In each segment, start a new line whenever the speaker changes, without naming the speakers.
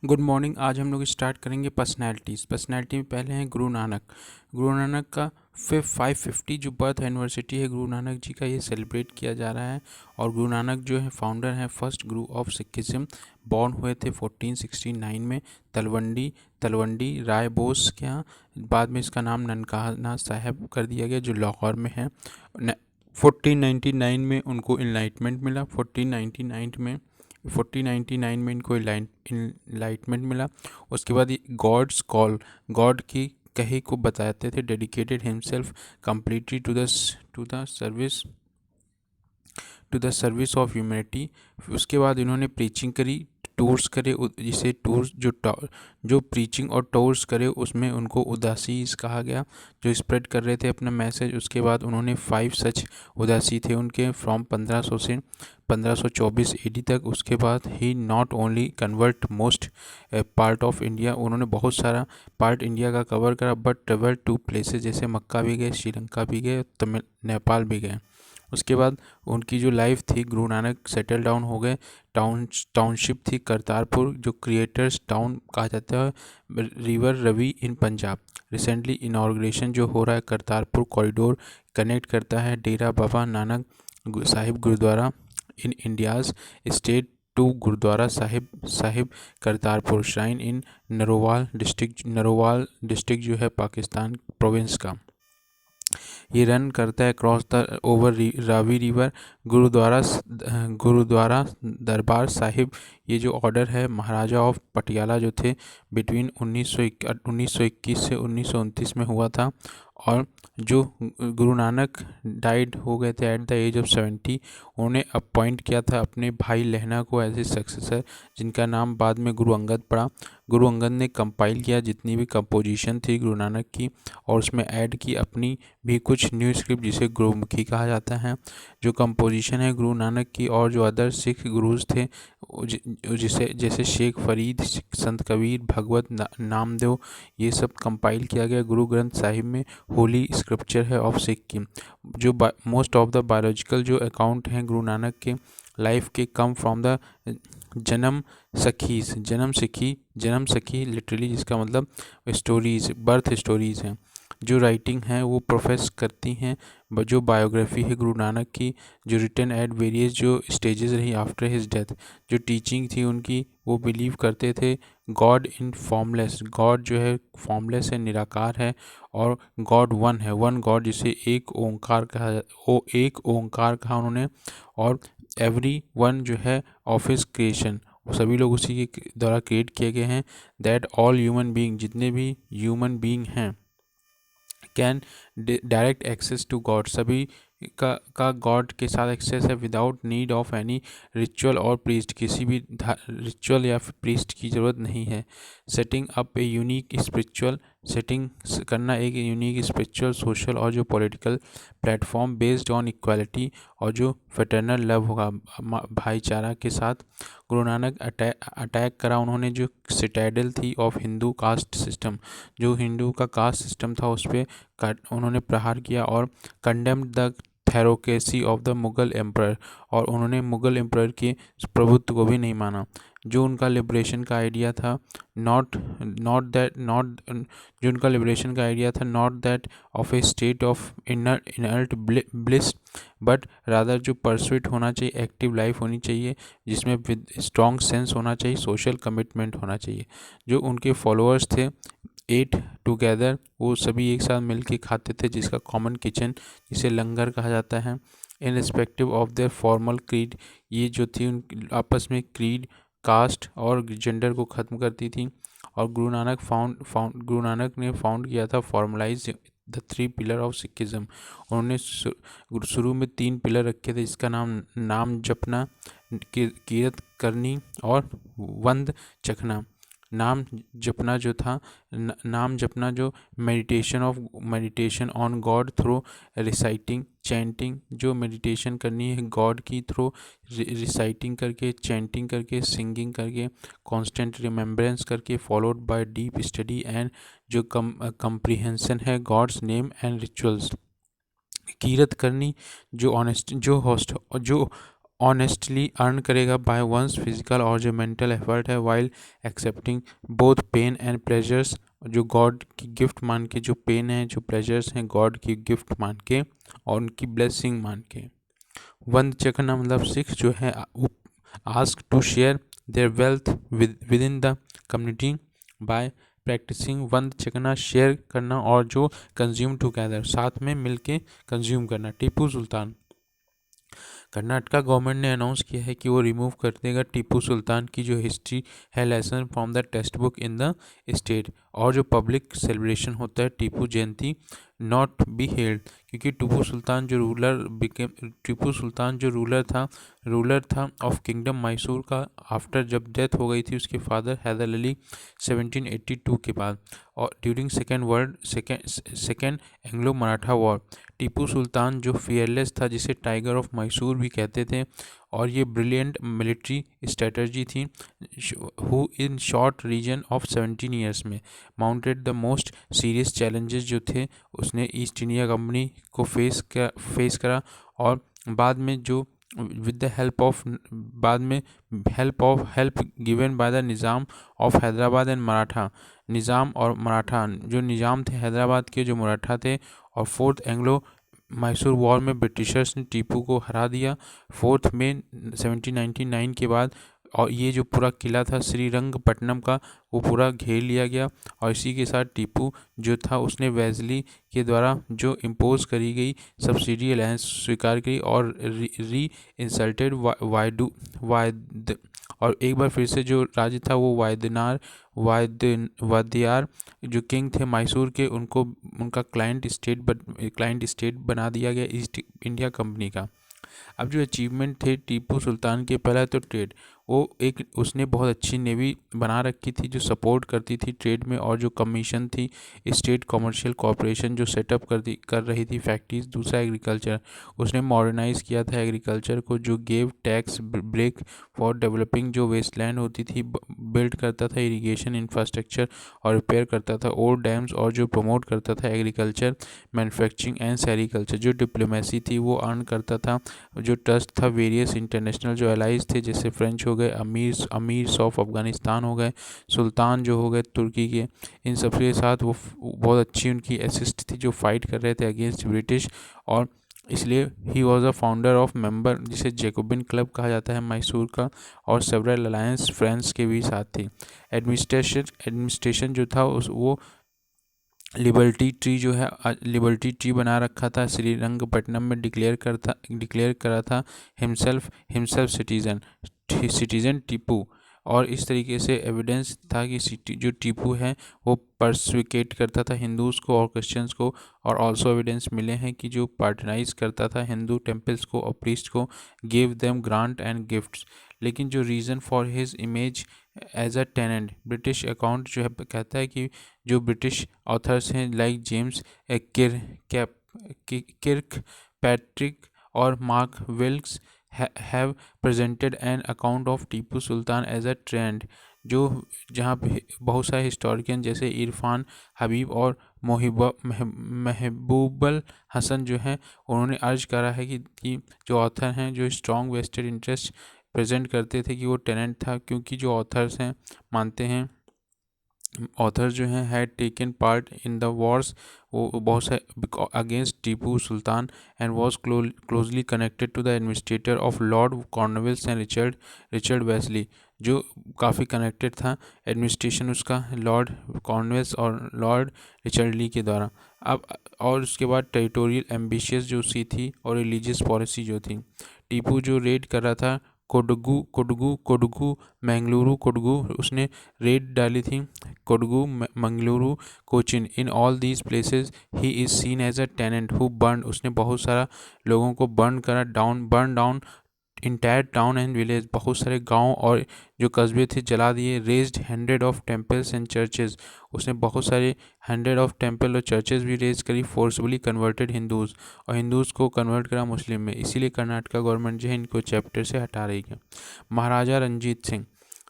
Good morning. आज हम लोग स्टार्ट करेंगे पर्सनैलिटी में पहले हैं गुरु नानक। गुरु नानक का 550 जो बर्थ एनिवर्सिटी है गुरु नानक जी का, ये सेलिब्रेट किया जा रहा है। और गुरु नानक जो है फाउंडर हैं first Guru of Sikhism. Born हुए थे 1469 में तलवंडी तलवंडी राय बोस के यहाँ। बाद में इसका नाम ननकाना साहब कर दिया गया जो लाहौर में है। 1499 में उनको इनलाइटमेंट मिला। 1499 में इनको इनलाइटमेंट मिला। उसके बाद ये गॉड्स कॉल, गॉड की कहे को बताते थे। Dedicated himself completely to the service of humanity. उसके बाद इन्होंने प्रीचिंग करी, टूर्स करे। जिसे टूर्स जो प्रीचिंग और टूर्स करे उसमें उनको उदासीस कहा गया, जो स्प्रेड कर रहे थे अपना मैसेज। उसके बाद उन्होंने 5 सच उदासी थे उनके फ्रॉम 1500 से 1524 एडी तक। उसके बाद ही not only convert most part of India, उन्होंने बहुत सारा पार्ट इंडिया का कवर करा, बट ट्रेवल टू प्लेसेस जैसे मक्का भी गए, श्रीलंका भी गए, तमिल नेपाल भी गए। उसके बाद उनकी जो लाइफ थी, गुरु नानक सेटल डाउन हो गए। टाउनशिप थी करतारपुर, जो क्रिएटर्स टाउन कहा जाता है, river Ravi in Punjab. Recently inauguration जो हो रहा है करतारपुर कॉरिडोर, कनेक्ट करता है Dera Baba Nanak Sahib Gurdwara in India's state to Gurdwara Sahib Kartarpur shrine in Narowal district जो है पाकिस्तान प्रोविंस का। ये रन करता है cross the over Ravi river. Gurdwara Darbar Sahib, ये जो ऑर्डर है महाराजा ऑफ पटियाला जो थे, बिटवीन 1921 से 1929 में हुआ था। और जो गुरु नानक डाइड हो गए थे एट द एज ऑफ 70, उन्होंने अपॉइंट किया था अपने भाई लहना को एज ए सक्सेसर, जिनका नाम बाद में गुरु अंगद पड़ा। गुरु अंगद ने कंपाइल किया जितनी भी कंपोजिशन थी गुरु नानक की, और उसमें ऐड की अपनी भी कुछ न्यू स्क्रिप्ट जिसे गुरुमुखी कहा जाता है। जो कंपोजिशन है गुरु नानक की और जो अदर सिख गुरुज थे, जिसे जैसे शेख फरीद, संत कबीर, भगवत नामदेव, ये सब कंपाइल किया गया गुरु ग्रंथ साहिब में। होली स्क्रिप्चर है ऑफ सिख की। जो मोस्ट ऑफ द बायोलॉजिकल जो अकाउंट हैं गुरु नानक के लाइफ के कम फ्रॉम द जन्म सखी लिटरली, जिसका मतलब स्टोरीज, बर्थ स्टोरीज हैं। जो राइटिंग है वो प्रोफेस करती हैं। जो बायोग्राफी है गुरु नानक की, जो रिटन एट वेरियस जो स्टेजेस रही आफ्टर हिज डेथ। जो टीचिंग थी उनकी, वो बिलीव करते थे गॉड इन फॉर्मलेस, गॉड जो है फॉर्मलेस है, निराकार है, और गॉड वन है, वन गॉड जिसे एक ओंकार कहा उन्होंने। और एवरी वन जो है ऑफ हिज क्रिएशन, वो सभी लोग उसी के द्वारा क्रिएट किए गए हैं। दैट ऑल ह्यूमन बीइंग, जितने भी ह्यूमन बीइंग हैं, can direct access to God, सभी का गॉड के साथ एक्सेस है without need of any ritual और प्रीस्ट, किसी भी रिचुअल या फिर प्रीस्ट की ज़रूरत नहीं है। Setting up a unique spiritual, setting करना एक यूनिक स्पिरिचुअल, सोशल और जो political platform based on equality, और जो फेटर्नल लव होगा भाईचारा के साथ। गुरु नानक अटैक करा उन्होंने जो सिटाडेल थी ऑफ हिंदू कास्ट सिस्टम, जो हिंदू का कास्ट सिस्टम था उस पर उन्होंने प्रहार किया। और condemned the theocracy of the Mughal emperor, और उन्होंने मुगल एम्पर के प्रभुत्व को भी नहीं माना। जो उनका लिबरेशन का आइडिया था, नॉट नॉट जो उनका लिबरेशन का आइडिया था, not that of A state of inert bliss, but rather जो परसुइट होना चाहिए, एक्टिव लाइफ होनी चाहिए, जिसमें विद स्ट्रॉन्ग सेंस होना चाहिए, सोशल कमिटमेंट होना चाहिए। जो उनके फॉलोअर्स थे, एट टुगेदर, वो सभी एक साथ मिल के खाते थे, जिसका कॉमन किचन जिसे लंगर कहा जाता है। In respective of their formal creed, ये जो थी उन आपस में क्रीड, कास्ट और जेंडर को ख़त्म करती थी। और गुरु नानक ने फाउंड किया था formalise the 3 pillar of Sikhism. उन्होंने शुरू में 3 पिलर रखे थे, जिसका नाम जपना, कीरत करनी और वंद चखना। नाम जपना जो meditation on God through reciting chanting, जो मेडिटेशन करनी है गॉड की थ्रू रिसाइटिंग करके, चैंटिंग करके, सिंगिंग करके, कांस्टेंट रिमेम्बरेंस करके, followed by deep study and जो कंप्रीहेंशन है गॉड्स नेम एंड रिचुअल्स। कीरत करनी जो ऑनेस्टली अर्न करेगा बाय वंस फिजिकल और जो मेंटल एफर्ट है, while accepting both pain and pleasures, जो गॉड की गिफ्ट मान के, जो पेन है जो प्लेजर्स हैं गॉड की गिफ्ट मान के और उनकी ब्लेसिंग मान के। वंद चखना मतलब सिख जो है ask to share their wealth with in the community by practising. वंद चखना शेयर करना और जो कंज्यूम टुगेदर साथ में मिलके कंज्यूम करना। टीपू सुल्तान, कर्नाटका गवर्नमेंट ने अनाउंस किया है कि वो रिमूव कर देगा टीपू सुल्तान की जो हिस्ट्री है lesson from the text book in the state. और जो पब्लिक सेलिब्रेशन होता है टीपू जयंती नॉट बी हेल्ड, क्योंकि टीपू सुल्तान जो रूलर था ऑफ किंगडम मैसूर का, आफ्टर जब डेथ हो गई थी उसके फादर हैदर अली 1782 के बाद, और during second Anglo Maratha war. Tipu Sultan जो फियरलेस था, जिसे टाइगर ऑफ मैसूर भी कहते थे, और ये ब्रिलियंट मिलिट्री स्ट्रेटजी थी, who in short reason of 17 years में mounted the most serious challenges जो थे उसने ईस्ट इंडिया कंपनी को फेस करा। और बाद में जो with the help given by the Nizam of Hyderabad and Maratha, Nizam और मराठा जो निज़ाम थे हैदराबाद के, जो मराठा थे, और फोर्थ एंग्लो मैसूर वॉर में ब्रिटिशर्स ने टीपू को हरा दिया 4 मई 1799 के बाद। और ये जो पूरा किला था श्रीरंगपट्टनम का वो पूरा घेर लिया गया, और इसी के साथ टीपू जो था उसने वेजली के द्वारा जो इम्पोज करी गई सब्सिडी अलायंस स्वीकार करी और री इंसल्टेड वायद, और एक बार फिर से जो राज्य था वो वादियार जो किंग थे मैसूर के, उनको उनका क्लाइंट स्टेट बना दिया गया ईस्ट इंडिया कंपनी का। अब जो अचीवमेंट थे टीपू सुल्तान के, पहला तो ट्रेड, उसने बहुत अच्छी नेवी बना रखी थी जो सपोर्ट करती थी ट्रेड में, और जो कमीशन थी स्टेट कमर्शियल कॉरपोरेशन जो सेटअप कर रही थी फैक्ट्रीज। दूसरा एग्रीकल्चर, उसने मॉडर्नाइज किया था एग्रीकल्चर को, जो gave tax break for developing जो वेस्टलैंड होती थी, बिल्ड करता था इरिगेशन इंफ्रास्ट्रक्चर और रिपेयर करता था ओल्ड डैम्स, और जो प्रमोट करता था एग्रीकल्चर मैन्युफैक्चरिंग एंड सेरिकल्चर। जो डिप्लोमेसी थी वो अर्न करता था, जो ट्रस्ट था वेरियस इंटरनेशनल जो एलाइज थे जैसे फ्रेंच हो गए, अमीर्स ऑफ अफगानिस्तान हो गए, सुल्तान जो हो गए तुर्की के, इन सब के साथ वो बहुत अच्छी उनकी असिस्ट थी जो फाइट कर रहे थे अगेंस्ट ब्रिटिश। और इसलिए he was a founder of member जिसे जैकोबिन क्लब कहा जाता है मैसूर का, और सेवरल अलायंस फ्रेंड्स के भी साथ थी। एडमिनिस्ट्रेशन जो था वो लिबर्टी ट्री बना रखा था श्रीरंगपट्टनम में, डिक्लेयर करा था हिमसेल्फ सिटीजन टीपू। और इस तरीके से एविडेंस था कि जो टीपू है वो परसुकेट करता था हिंदूज को और क्रिश्चियंस को, और ऑल्सो एविडेंस मिले हैं कि जो पार्टनाइज करता था हिंदू टेम्पल्स को और प्रीस्ट को, give them grant and gifts. लेकिन जो reason for his image as a tenant, British account जो है कहता है कि जो ब्रिटिश ऑथर्स हैं लाइक जेम्स किर्क पैट्रिक और Mark Wilks have presented an account of Tipu Sultan as a trend, जो जहाँ पे बहुत सारे हिस्टोरियन जैसे इरफान हबीब और महबूबल हसन जो हैं उन्होंने अर्ज करा है कि जो ऑथर हैं जो स्ट्रॉन्ग वेस्टेड इंटरेस्ट प्रेजेंट करते थे कि वो टेनेंट था, क्योंकि जो ऑथर्स हैं मानते हैं ऑथर्स जो हैं had taken part in the wars, वो बहुत से against Tipu Sultan, and was closely connected to the administrator of Lord Cornwallis and Richard Wellesley, जो काफ़ी कनेक्टेड था एडमिनिस्ट्रेशन उसका लॉर्ड कॉर्नवेल्स और लॉर्ड रिचर्ड ली के द्वारा। अब और उसके बाद टेरिटोरियल एम्बिशियस जो सी थी और रिलीजियस पॉलिसी जो थी, टीपू जो रेड कर रहा था कोडगू मंगलुरु उसने रेड डाली थी Kodagu Mangaluru Cochin, in all these places he is seen as a tenant who burn, उसने बहुत सारा लोगों को burn down entire town and village, बहुत सारे गांव और जो कस्बे थे जला दिए। Razed 100 of temples and churches, उसने बहुत सारे 100 ऑफ टेम्पल और चर्चेज भी रेज करी। फोर्सफुली कन्वर्टेड हिंदूज़, और हिंदूज़ को कन्वर्ट करा मुस्लिम में, इसीलिए कर्नाटका गवर्नमेंट जो है इनको चैप्टर से हटा रही है। महाराजा रंजीत सिंह,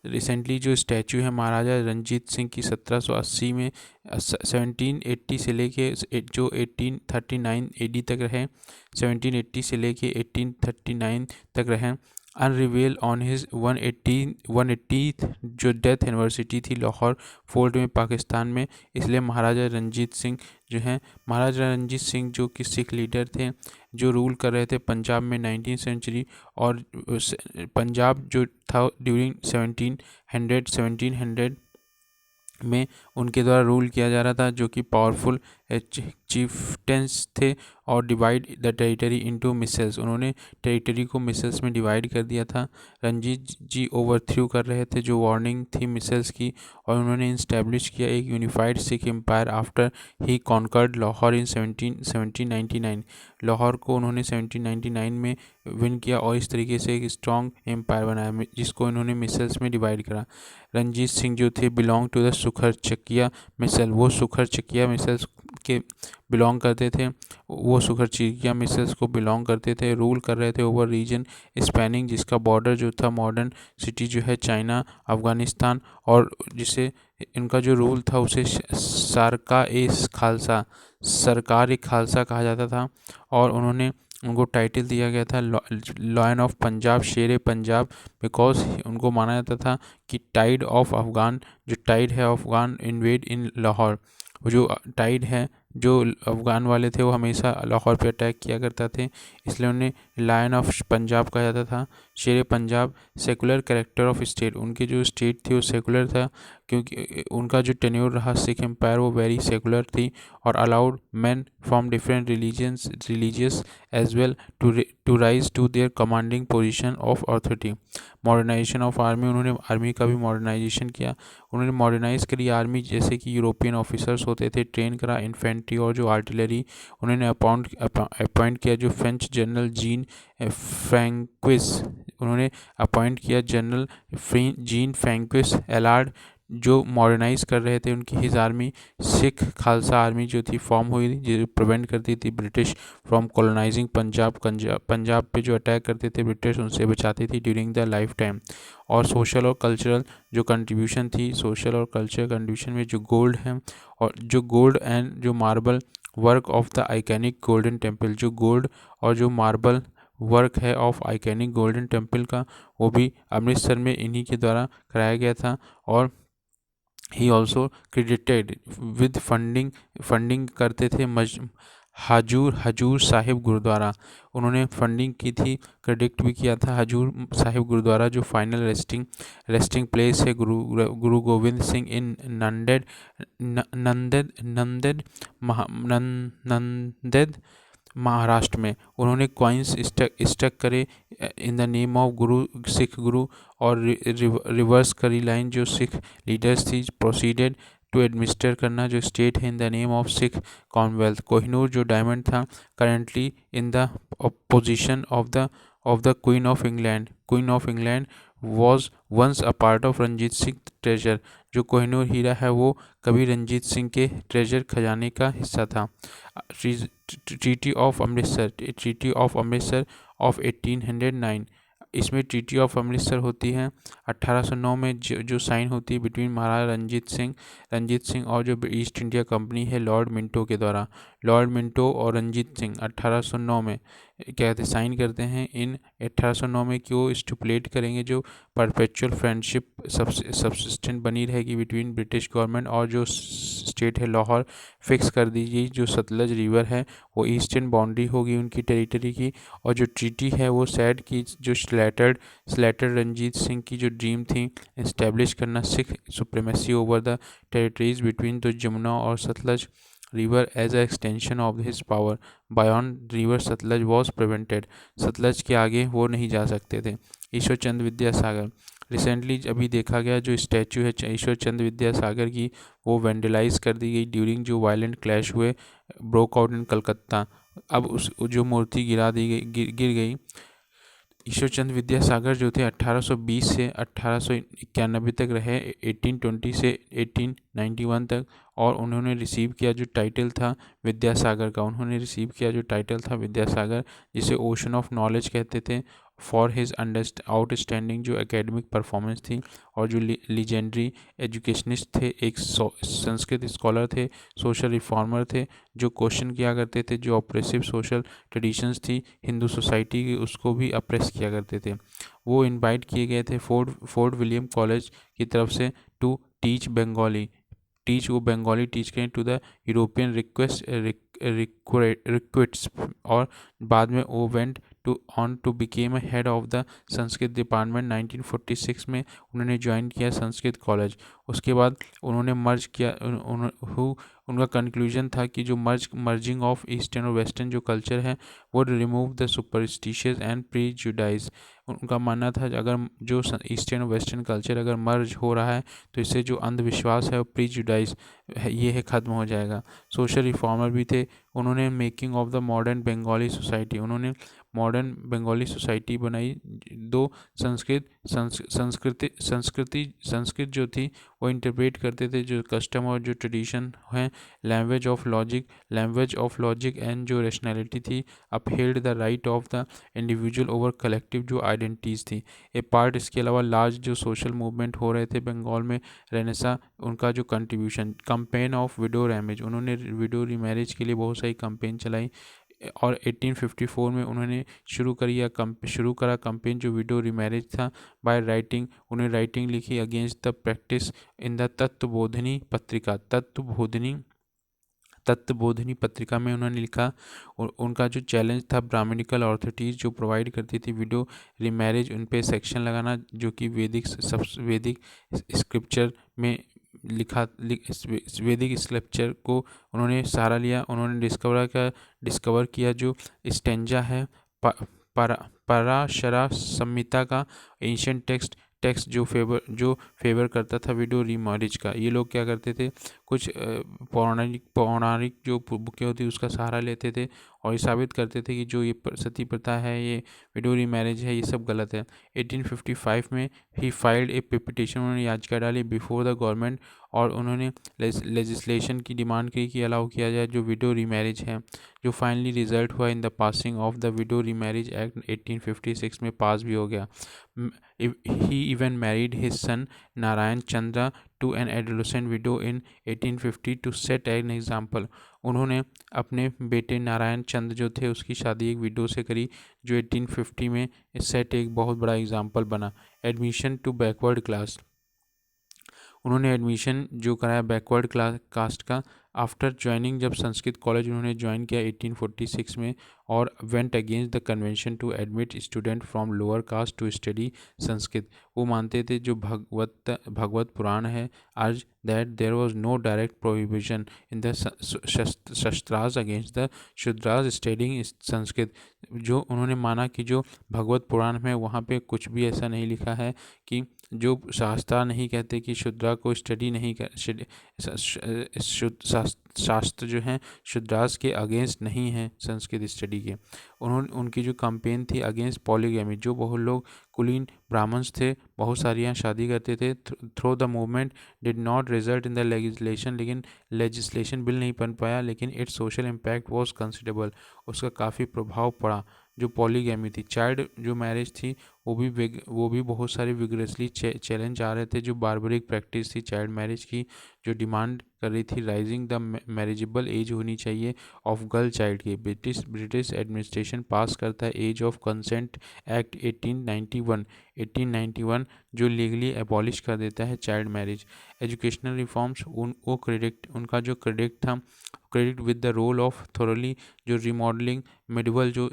रिसेंटली जो स्टैचू है महाराजा रंजीत सिंह की 1780 में 1780 से लेके जो 1839 एडी तक रहे, 1780 से लेके 1839 तक रहे, अनरिवेल ऑन हिज 180th जो डेथ एनिवर्सिटी थी लाहौर फोर्ट में पाकिस्तान में। इसलिए महाराजा रंजीत सिंह जो हैं, महाराजा रंजीत सिंह जो कि सिख लीडर थे, जो रूल कर रहे थे पंजाब में 19वीं सेंचुरी, और पंजाब जो था ड्यूरिंग 1700 में उनके द्वारा रूल किया जा रहा था, जो कि पावरफुल चीफ्टेंस थे, और divide the territory into micelles, उन्होंने टेरिटरी को मिसल्स में डिवाइड कर दिया था। रंजीत जी ओवरथ्रू कर रहे थे जो वार्निंग थी मिसल्स की, और उन्होंने इस्टेब्लिश किया एक unified Sikh empire after he conquered Lahore in 1799। Lahore को उन्होंने 1799 में विन किया और इस तरीके से एक स्ट्रॉन्ग एम्पायर बनाया जिसको इन्होंने मिसल्स में डिवाइड करा। रंजीत सिंह जो थे बिलोंग टू द सुखर चकिया मिसल, वो सुखर चकिया मिसल्स के बिलोंग करते थे, वो सुखर चकिया मिसल्स को बिलोंग करते थे। रूल कर रहे थे ओवर रीजन स्पैनिंग, जिसका बॉर्डर जो था मॉडर्न सिटी जो है चाइना, अफ़गानिस्तान, और जिसे इनका जो रूल था उसे सरकार ए खालसा, सरकार ए खालसा कहा जाता था। और उनको टाइटल दिया गया था लॉयन ऑफ पंजाब, शेर पंजाब, बिकॉज उनको माना जाता था कि टाइड ऑफ अफ़गान, जो टाइड है अफ़गान इन्वेड इन लाहौर, वो जो टाइड है जो अफ़गान वाले थे वो हमेशा लाहौर पे अटैक किया करता थे, इसलिए उन्हें लायन ऑफ पंजाब कहा जाता था, शेर Punjab. Secular character of state, उनकी जो स्टेट थी वो सेकुलर था, क्योंकि उनका जो टेन्योर रहा सिख एम्पायर वो वेरी सेकुलर थी, और allowed man from different religious as well to rise to their commanding position of authority. Modernisation of army, उन्होंने आर्मी का भी मॉडर्नाइजेशन किया, उन्होंने मॉडर्नाइज करी आर्मी, जैसे कि यूरोपियन ऑफिसर्स होते थे ट्रेन करा, इन्फेंट्री और जो आर्टिलरी। उन्होंने अपॉइंट किया जो फ्रेंच जनरल जीन फ्रैंक्विस, उन्होंने अपॉइंट किया जनरल जीन फ्रैंक्विस एलार्ड, जो मॉडर्नाइज कर रहे थे उनकी his army. Sikh Khalsa army जो थी फॉर्म हुई थी, जो प्रिवेंट करती थी ब्रिटिश फ्रॉम कॉलोनाइजिंग पंजाब पे जो अटैक करते थे ब्रिटिश, उनसे बचाती थी ड्यूरिंग द लाइफ टाइम। और सोशल और कल्चरल जो कंट्रीब्यूशन थी, सोशल और कल्चरल कंट्रीब्यूशन में जो गोल्ड है, और जो गोल्ड एंड जो marble work of the iconic Golden Temple, जो गोल्ड और जो मार्बल वर्क है ऑफ आइकैनिक गोल्डन टेम्पल का, वो भी अमृतसर में इन्हीं के द्वारा कराया गया था। और he also credited with funding करते थे हजूर साहिब गुरुद्वारा, उन्होंने फंडिंग की थी, क्रेडिट भी किया था हजूर साहिब गुरुद्वारा, जो फाइनल रेस्टिंग प्लेस है गुरु गोविंद सिंह इन नंदेद महाराष्ट्र में। उन्होंने कॉइन्स स्टक करे इन द नेम ऑफ गुरु, सिख गुरु, और रिवर्स करी लाइन जो सिख लीडर्स थी प्रोसीडेड टू एडमिनिस्टर करना जो स्टेट है in the name of Sikh commonwealth. Kohinoor जो डायमंड था currently in the position of the queen of England was once a part of Ranjit Singh treasure, जो कोहिनूर हीरा है वो कभी रंजीत सिंह के ट्रेजर खजाने का हिस्सा था। ट्रीटी ऑफ अमृतसर ऑफ 1809, इसमें ट्रीटी ऑफ अमृतसर होती है 1809 में, जो साइन होती है बिटवीन महाराजा रंजीत सिंह और जो ईस्ट इंडिया कंपनी है लॉर्ड मिंटो के द्वारा। लॉर्ड मिंटो और रंजीत सिंह 1809 में क्या कहते साइन करते हैं इन 1809 में, क्यों स्टिपुलेट करेंगे जो परपेचुअल फ्रेंडशिप सबसिस्टेंट बनी रहेगी बिटवीन ब्रिटिश गवर्नमेंट और जो स्टेट है लाहौर, फिक्स कर दी गई जो सतलज रिवर है वो ईस्टर्न बाउंड्री होगी उनकी टेरिटरी की। और जो ट्रीटी है वो सेट की जो स्लेटर्ड रंजीत सिंह की जो ड्रीम थी इस्टेब्लिश करना Sikh supremacy over the territories between the Jamuna और Sutlej river as a extension of his power beyond river Sutlej was prevented, Sutlej के आगे वो नहीं जा सकते थे। ईश्वर चंद्र विद्यासागर, रिसेंटली अभी देखा गया जो स्टैचू है ईश्वर चंद्र विद्यासागर की, वो वेंडलाइज कर दी गई ड्यूरिंग जो वायलेंट क्लैश हुए ब्रोक आउट इन कलकत्ता। अब उस जो मूर्ति गिरा दी गई गिर गई। ईश्वर चंद्र विद्यासागर जो थे 1820 से 1891 तक रहे, 1820 से 1891 तक, और उन्होंने रिसीव किया जो टाइटल था विद्यासागर का, उन्होंने रिसीव किया जो टाइटल था विद्यासागर, जिसे ओशन ऑफ नॉलेज कहते थे, फॉर हिज आउटस्टैंडिंग जो एकेडमिक परफॉर्मेंस थी, और जो लीजेंडरी एजुकेशनिस्ट थे, एक संस्कृत स्कॉलर थे, सोशल रिफॉर्मर थे, जो क्वेश्चन किया करते थे जो ऑप्रेसिव सोशल ट्रेडिशंस थी हिंदू सोसाइटी की, उसको भी अप्रेस किया करते थे। वो इनवाइट किए गए थे फोर्ट विलियम कॉलेज की तरफ से टू टीच बंगाली, वो बंगाली टीच करें टू द यूरोपियन रिक्वेट्स, और बाद में वो went to became a head of the Sanskrit department. 1946 में उन्होंने ज्वाइन किया संस्कृत कॉलेज। उसके बाद उन्होंने मर्ज किया, उनका कंक्लूजन था कि जो मर्जिंग ऑफ ईस्टर्न और वेस्टर्न जो कल्चर है वो रिमूव द सुपरस्टिशियस एंड प्रीजुडाइज। उनका मानना था अगर जो ईस्टर्न और वेस्टर्न कल्चर अगर मर्ज हो रहा है तो इससे जो अंधविश्वास है और प्रीजुडाइज है ये है ख़त्म हो जाएगा। सोशल रिफॉर्मर भी थे। उन्होंने making of the modern Bengali society, उन्होंने मॉडर्न बंगाली सोसाइटी बनाई। दो संस्कृत जो थी वो इंटरप्रेट करते थे जो कस्टम और जो ट्रेडिशन हैं, लैंग्वेज ऑफ लॉजिक एंड जो रैशनैलिटी थी, upheld the right of the individual over collective जो आइडेंटिटीज़ थी। ए पार्ट इसके अलावा लार्ज जो सोशल मूवमेंट हो रहे थे बंगाल में, रेनेसा उनका जो कंट्रीब्यूशन, कंपेन ऑफ विडो रैमेज, उन्होंने विडो रीमैरिज के लिए बहुत सारी कंपेन चलाई। और 1854 में उन्होंने शुरू करा कंपेन जो विडो रीमैरिज था, बाय राइटिंग, उन्हें राइटिंग लिखी against the practice in the Tattvabodhini पत्रिका में उन्होंने लिखा। उनका जो चैलेंज था ब्राह्मणिकल अथॉरिटीज़ जो प्रोवाइड करती थी विडो रीमैरिज, उन पे सेक्शन लगाना जो कि वैदिक स्क्रिप्चर में वैदिक स्क्रिप्चर को उन्होंने सहारा लिया। उन्होंने डिस्कवर किया जो स्टेंजा है पराशरा संहिता का एंशिएंट टेक्स्ट जो फेवर करता था विडो रीमैरिज का। ये लोग क्या करते थे, कुछ पौराणिक जो बुकें होती उसका सहारा लेते थे और ये साबित करते थे कि जो ये सती प्रथा है, ये विडो रीमैरिज है, ये सब गलत है। 1855 में ही फाइल्ड ए पिटिशन, उन्होंने याचिका डाली बिफोर द गवर्नमेंट, और उन्होंने लेजिस्लेशन की डिमांड की कि अलाउ किया जाए जो विडो रीमैरिज है, जो फाइनली रिजल्ट हुआ in the passing of the widow remarriage act 1856 में पास भी हो गया। He even married his son Narayan Chandra to an adolescent widow in 1850 to set an example. उन्होंने अपने बेटे नारायण चंद्र जो थे उसकी शादी एक विडो से करी जो 1850 में सेट एक बहुत बड़ा एग्जाम्पल बना। एडमिशन टू बैकवर्ड क्लास, उन्होंने एडमिशन जो कराया बैकवर्ड कास्ट का। आफ्टर ज्वाइनिंग, जब संस्कृत कॉलेज उन्होंने ज्वाइन किया 1846 में, और went against the convention to admit student from lower caste to study Sanskrit. वो मानते थे जो भगवत पुराण है आज that there was no direct prohibition in the shastras against the Shudras studying Sanskrit. जो उन्होंने माना कि जो भगवत पुराण में वहाँ पे कुछ भी ऐसा नहीं लिखा है कि जो शास्त्र नहीं कहते कि शूद्रा को स्टडी नहीं कर शास्त्र जो हैं शूद्रास के अगेंस्ट नहीं हैं संस्कृत स्टडी के। उनकी जो कैंपेन थी अगेंस्ट पॉलीगैमी, जो बहुत लोग कुलीन ब्राह्मण्स थे, बहुत सारी यहाँ शादी करते थे। Through the movement did not result in the legislation, लेकिन लेजिस्लेशन बिल नहीं बन पाया, लेकिन its social impact was considerable, उसका काफ़ी प्रभाव पड़ा। जो पॉलीगैमी थी, चाइल्ड जो मैरिज थी, वो भी बहुत सारे विगरसली चैलेंज आ रहे थे। जो बार्बरिक प्रैक्टिस थी चाइल्ड मैरिज की, जो डिमांड कर रही थी राइजिंग द मैरिजेबल एज होनी चाहिए ऑफ गर्ल चाइल्ड की। ब्रिटिश एडमिनिस्ट्रेशन पास करता है एज ऑफ कंसेंट एक्ट 1891 जो लीगली एबॉलिश कर देता है चाइल्ड मैरिज। एजुकेशनल रिफॉर्म्स, उनका जो credit with the role of thoroughly जो रिमॉडलिंग मेडिवल जो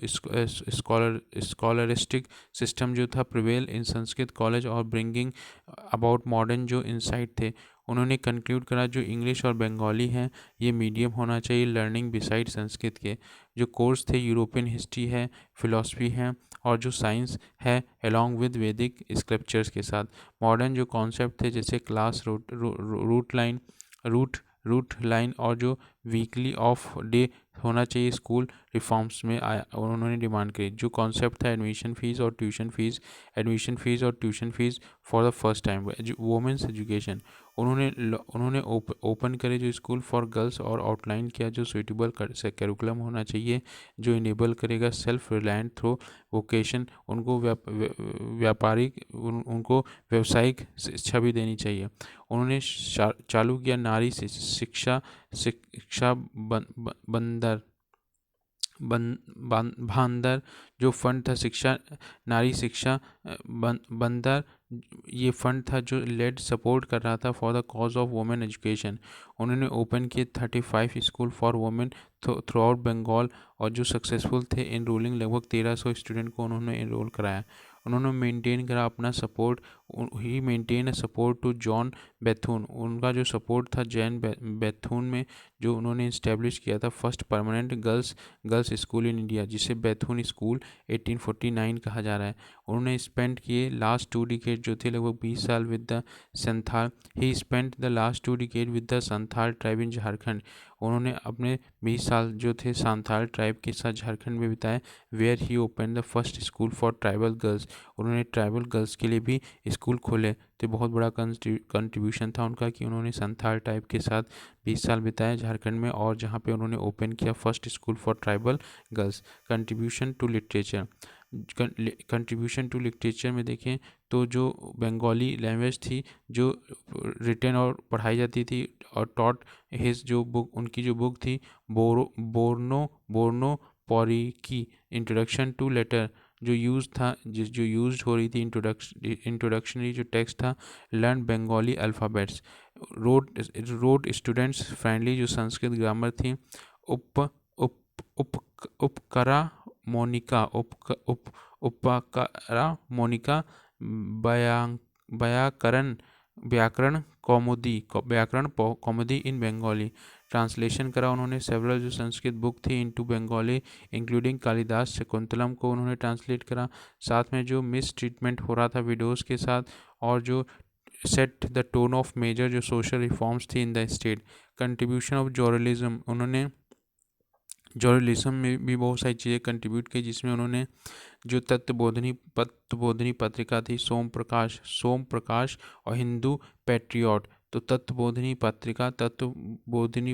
स्कॉलरिस्टिक सिस्टम जो था प्रिवेल इन संस्कृत कॉलेज और ब्रिंगिंग अबाउट मॉडर्न जो इंसाइट थे। उन्होंने कंक्लूड करा जो इंग्लिश और बंगाली हैं ये मीडियम होना चाहिए लर्निंग बिसाइड संस्कृत के। जो कोर्स थे यूरोपियन हिस्ट्री है, फिलॉसफी है और जो साइंस है अलॉन्ग विद वैदिक स्क्रिप्चर्स के साथ। मॉडर्न जो कॉन्सेप्ट थे जैसे क्लास रूट लाइन और जो वीकली ऑफ डे होना चाहिए स्कूल रिफॉर्म्स में आया और उन्होंने डिमांड करी। जो कॉन्सेप्ट था एडमिशन फ़ीस और tuition fees for the first time women's education, उन्होंने ओपन करे जो स्कूल फॉर गर्ल्स और आउटलाइन किया जो सुइटेबल करिकुलम होना चाहिए जो इनेबल करेगा सेल्फ रिलायंट थ्रू वोकेशन, उनको उनको व्यावसायिक शिक्षा भी देनी चाहिए। उन्होंने चालू किया नारी शिक्षा शिक्षा बंदर भांदर जो फंड था शिक्षा नारी शिक्षा बंदर, ये फंड था जो लेड सपोर्ट कर रहा था for the cause of women education. उन्होंने ओपन किए 35 school for women throughout Bengal और जो सक्सेसफुल थे इनरोलिंग लगभग 1300 स्टूडेंट को उन्होंने इनरोल कराया। उन्होंने मेंटेन करा अपना support, he maintain a support to John Bethune, उनका जो सपोर्ट था जैन बेथून में जो उन्होंने इस्टेब्लिश किया था first permanent girls school in India जिसे बेथून स्कूल 1849 कहा जा रहा है। उन्होंने स्पेंड किए लास्ट 2 डिकेड जो थे लगभग 20 साल with the Santhal, he spend the last 2 decade with the Santhal tribe in Jharkhand, उन्होंने अपने 20 साल जो थे संथाल ट्राइब के साथ झारखंड में बिताए। Where he open the first school for tribal girls, उन्होंने ट्राइबल गर्ल्स के लिए भी स्कूल खोले। तो बहुत बड़ा कंट्रीब्यूशन था उनका कि उन्होंने संथाल ट्राइब के साथ 20 साल बिताए झारखंड में और जहाँ पे उन्होंने ओपन किया first school for tribal girls. Contribution to literature, contribution to literature में देखें तो जो बंगाली लैंग्वेज थी जो रिटन और पढ़ाई जाती थी और टॉट हिज जो बुक उनकी जो बुक थी बोर्नो पौरी की इंट्रोडक्शन टू लेटर जो यूज़ था जो यूज़ हो रही थी इंट्रोडक्शनरी जो टेक्स्ट था learn Bengali alphabets, road students friendly जो संस्कृत ग्रामर थी उप उप उप उपकरा मोनिका उपकरा मोनिका व्याकरण व्याकरण कौमुदी इन बंगाली, ट्रांसलेशन करा उन्होंने सेवरल जो संस्कृत बुक थी इनटू बंगाली इंक्लूडिंग कालिदास शकुंतलम को उन्होंने ट्रांसलेट करा। साथ में जो मिस ट्रीटमेंट हो रहा था विडोज़ के साथ और जो set the tone of major जो सोशल रिफॉर्म्स थी in the state. Contribution of journalism, उन्होंने जर्नलिज्म में भी बहुत सारी चीज़ें कंट्रीब्यूट की जिसमें उन्होंने जो तत्वबोधिनी पत्रिका थी सोम प्रकाश और हिंदू पैट्रियट, तो तत्वबोधिनी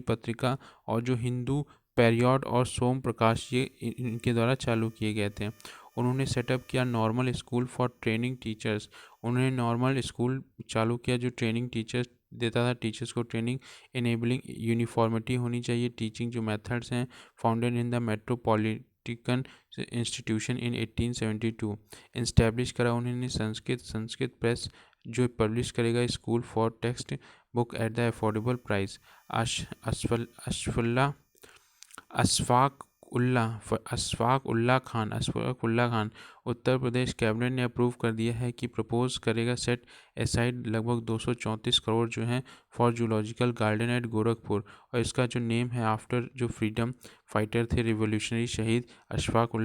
पत्रिका और जो हिंदू पैरियड और सोम प्रकाश ये इनके द्वारा चालू किए गए थे। उन्होंने सेटअप किया normal school for training teachers, उन्होंने नॉर्मल स्कूल चालू किया जो ट्रेनिंग टीचर्स देता था टीचर्स को ट्रेनिंग, इनेबलिंग यूनिफॉर्मिटी होनी चाहिए टीचिंग जो मेथड्स हैं, founded in the metropolitan institution in 1872। Establish करा उन्होंने संस्कृत प्रेस जो पब्लिश करेगा school for textbook at the affordable price. Ashfaq Ulla Khan Uttar Pradesh cabinet ने अप्रूव कर दिया है कि प्रपोज करेगा सेट एसाइड लगभग 234 करोड़ जो हैं for zoological garden eight Gorakhpur, और इसका जो नेम है आफ्टर जो फ्रीडम फाइटर थे रिवोल्यूशनरी शहीद अशफाक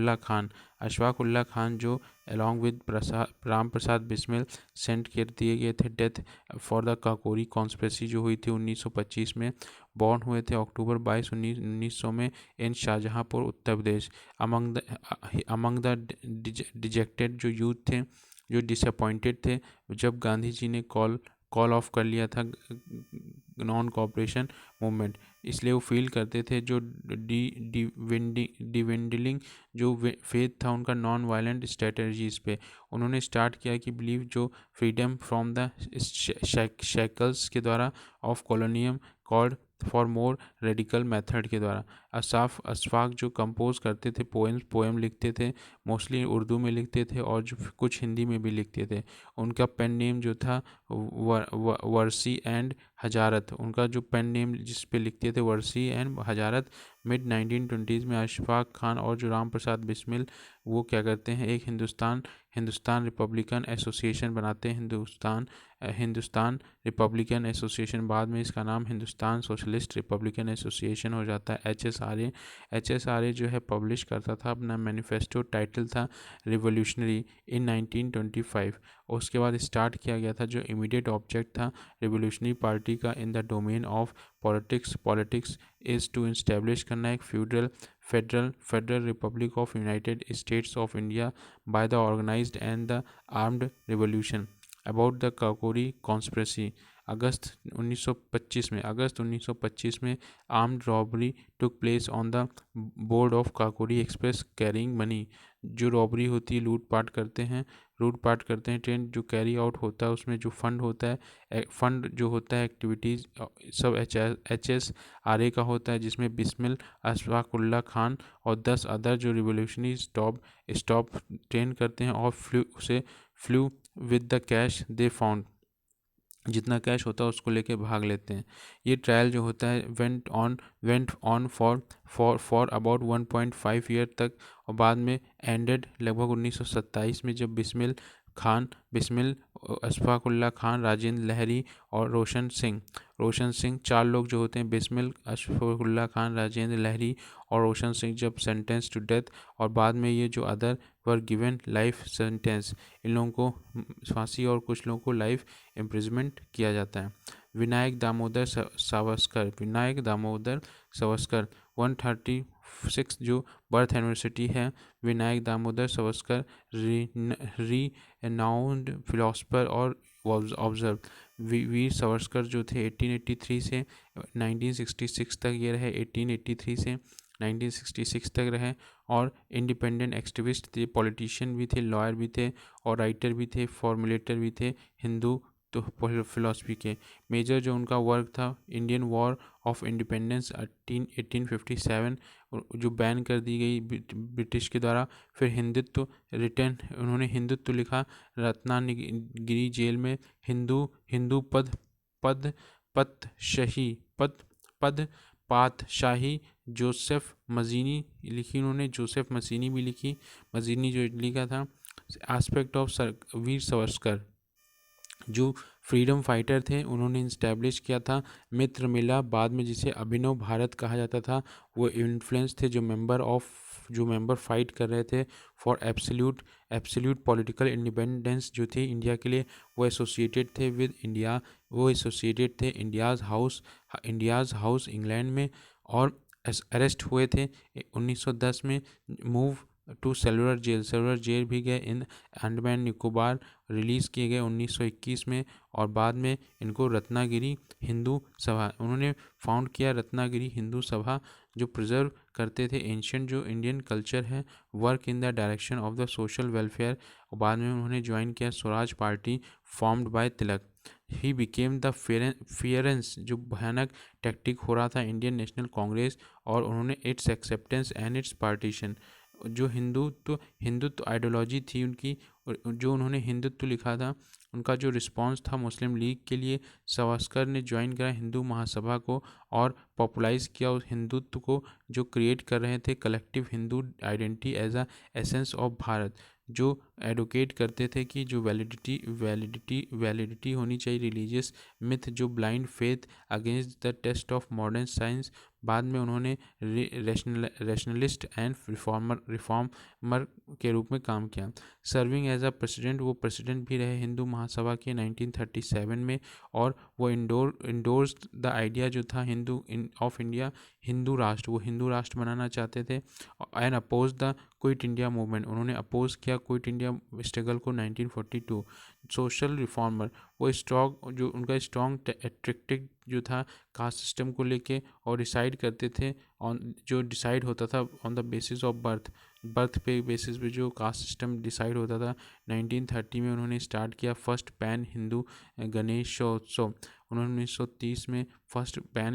उल्ला खान जो along with Ram Prasad Bismil sent कर दिए गए थे death for the Kakori conspiracy जो हुई थी 1925 में। बॉर्न हुए थे अक्टूबर 22 1900 में इन Shahjahanpur Uttar Pradesh. Among the dejected जो यूथ थे जो डिसअपॉइंटेड थे जब गांधी जी ने कॉल ऑफ कर लिया था नॉन कॉपरेशन मूवमेंट, इसलिए वो फील करते थे जो डिविंडलिंग जो फेथ था उनका नॉन वायलेंट स्ट्रेटजीज पे उन्होंने स्टार्ट किया कि बिलीव जो फ्रीडम फ्रॉम द शैकल्स के द्वारा of colonialism called for more radical method के द्वारा। अशफाक जो कंपोज करते थे पोएम लिखते थे, मोस्टली उर्दू में लिखते थे और जो कुछ हिंदी में भी लिखते थे। उनका पेन नेम जो था वर्सी एंड हजारत, उनका जो पेन नेम जिस पे लिखते थे वर्सी एंड हजारत। मिड 1920s में अशफाक खान और जो राम प्रसाद बिस्मिल वो क्या करते हैं एक हिंदुस्तान रिपब्लिकन एसोसिएशन बनाते हैं, हिंदुस्तान रिपब्लिकन एसोसिएशन, बाद में इसका नाम हिंदुस्तान सोशलिस्ट रिपब्लिकन एसोसिएशन हो जाता है HSRA जो है पब्लिश करता था अपना मैनिफेस्टो, टाइटल था रिवोल्यूशनरी इन 1925। उसके बाद स्टार्ट किया गया था जो इमीडिएट ऑब्जेक्ट था रिवोल्यूशनरी पार्टी का in the domain of politics is to establish करना एक federal republic of United States of India by the organised and the armed revolution about the Kakori conspiracy. अगस्त 1925 में armed robbery took place on the board of Kakori express carrying money. जो robbery होती है, लूटपाट करते हैं ट्रेन जो कैरी आउट होता है उसमें जो फंड होता है, फंड जो होता है एक्टिविटीज़ सब HSRA का होता है, जिसमें बिस्मिल अशफाकुल्ला खान और 10 अदर जो रिवोल्यूशनरी स्टॉप ट्रेन करते हैं और flu with the cash they found. जितना कैश होता है उसको लेके भाग लेते हैं। ये ट्रायल जो होता है went on for about 1.5 year तक, और बाद में एंडेड लगभग 1927 में, जब बिस्मिल अशफाकुल्ला खान, राजेंद्र लहरी और रोशन सिंह 4 लोग जो होते हैं, बिस्मिल अशफाकुल्ला खान, राजेंद्र लहरी और रोशन सिंह, जब सेंटेंस टू डेथ, और बाद में ये जो other were given life sentence, इन लोगों को फांसी और कुछ लोगों को लाइफ इम्प्रिजमेंट किया जाता है। विनायक दामोदर सावरकर 136 जो बर्थ एनिवर्सरी है। विनायक दामोदर सावरकर रीनाउंड फिलोसफर और ऑब्जर्व। वीर सावरकर जो थे 1883 से 1966 तक ये रहे, 1883 से 1966 तक रहे, और इंडिपेंडेंट एक्टिविस्ट थे, पॉलिटिशियन भी थे, लॉयर भी थे और राइटर भी थे, फॉर्मुलेटर भी थे हिंदू तो फिलोसफी के। मेजर जो उनका वर्क था, इंडियन वॉर ऑफ इंडिपेंडेंस 1857 जो बैन कर दी गई ब्रिटिश के द्वारा। फिर हिंदुत्व उन्होंने हिंदुत्व लिखा रत्नागिरी जेल में। हिंदू पद पातशाही जोसेफ मजीनी लिखी उन्होंने, जोसेफ मजीनी भी लिखी, मजीनी जो लिखा था। एस्पेक्ट ऑफ वीर सावरकर जो फ्रीडम फाइटर थे, उन्होंने इस्टेब्लिश किया था मित्र मेला, बाद में जिसे अभिनव भारत कहा जाता था। वो इन्फ्लुएंस थे जो मेंबर फाइट कर रहे थे फॉर एब्सोल्यूट पॉलिटिकल इंडिपेंडेंस जो थी इंडिया के लिए। वो एसोसिएटेड थे विद इंडिया, वो एसोसिएटेड थे इंडियाज़ हाउस इंग्लैंड में, और अरेस्ट हुए थे 1910 में। मूव टू सेलुलर जेल भी गए इन अंडमान निकोबार, रिलीज़ किए गए 1921 में। और बाद में इनको रत्नागिरी हिंदू सभा उन्होंने फाउंड किया। रत्नागिरी हिंदू सभा जो प्रिजर्व करते थे एंशियंट जो इंडियन कल्चर है, work in the direction of the social welfare. और बाद में उन्होंने ज्वाइन किया Swaraj party formed by Tilak. He became the fiercest जो भयानक टैक्टिक हो रहा था इंडियन नेशनल कांग्रेस, और उन्होंने it's acceptance and it's partition जो हिंदुत्व आइडियोलॉजी थी उनकी, जो उन्होंने हिंदुत्व लिखा था, उनका जो रिस्पांस था मुस्लिम लीग के लिए। सावरकर ने ज्वाइन करा हिंदू महासभा को और पॉपुलाइज किया उस हिंदुत्व को जो क्रिएट कर रहे थे collective Hindu identity as a essence of Bharat, जो एडवोकेट करते थे कि जो वैलिडिटी होनी चाहिए रिलीजियस मिथ, जो blind faith against the test of modern science. बाद में उन्होंने रैशनलिस्ट एंड रिफॉर्मर के रूप में काम किया। सर्विंग एज अ प्रेसिडेंट, वो प्रेसिडेंट भी रहे हिंदू महासभा के 1937 में, और वो इंडोर्स द आइडिया जो था ऑफ इंडिया हिंदू राष्ट्र, वो हिंदू राष्ट्र बनाना चाहते थे। And oppose the quit India movement, उन्होंने अपोज किया क्विट इंडिया स्ट्रगल को 1942। सोशल रिफॉर्मर, वो जो उनका स्ट्रॉन्ग टैक्टिक जो था कास्ट सिस्टम को लेके, और डिसाइड करते थे जो डिसाइड होता था on the basis of birth पे बेसिस पे जो कास्ट सिस्टम डिसाइड होता था। 1930 में उन्होंने स्टार्ट किया फर्स्ट पैन हिंदू गणेशोत्सव। उन्होंने 1930 में first pan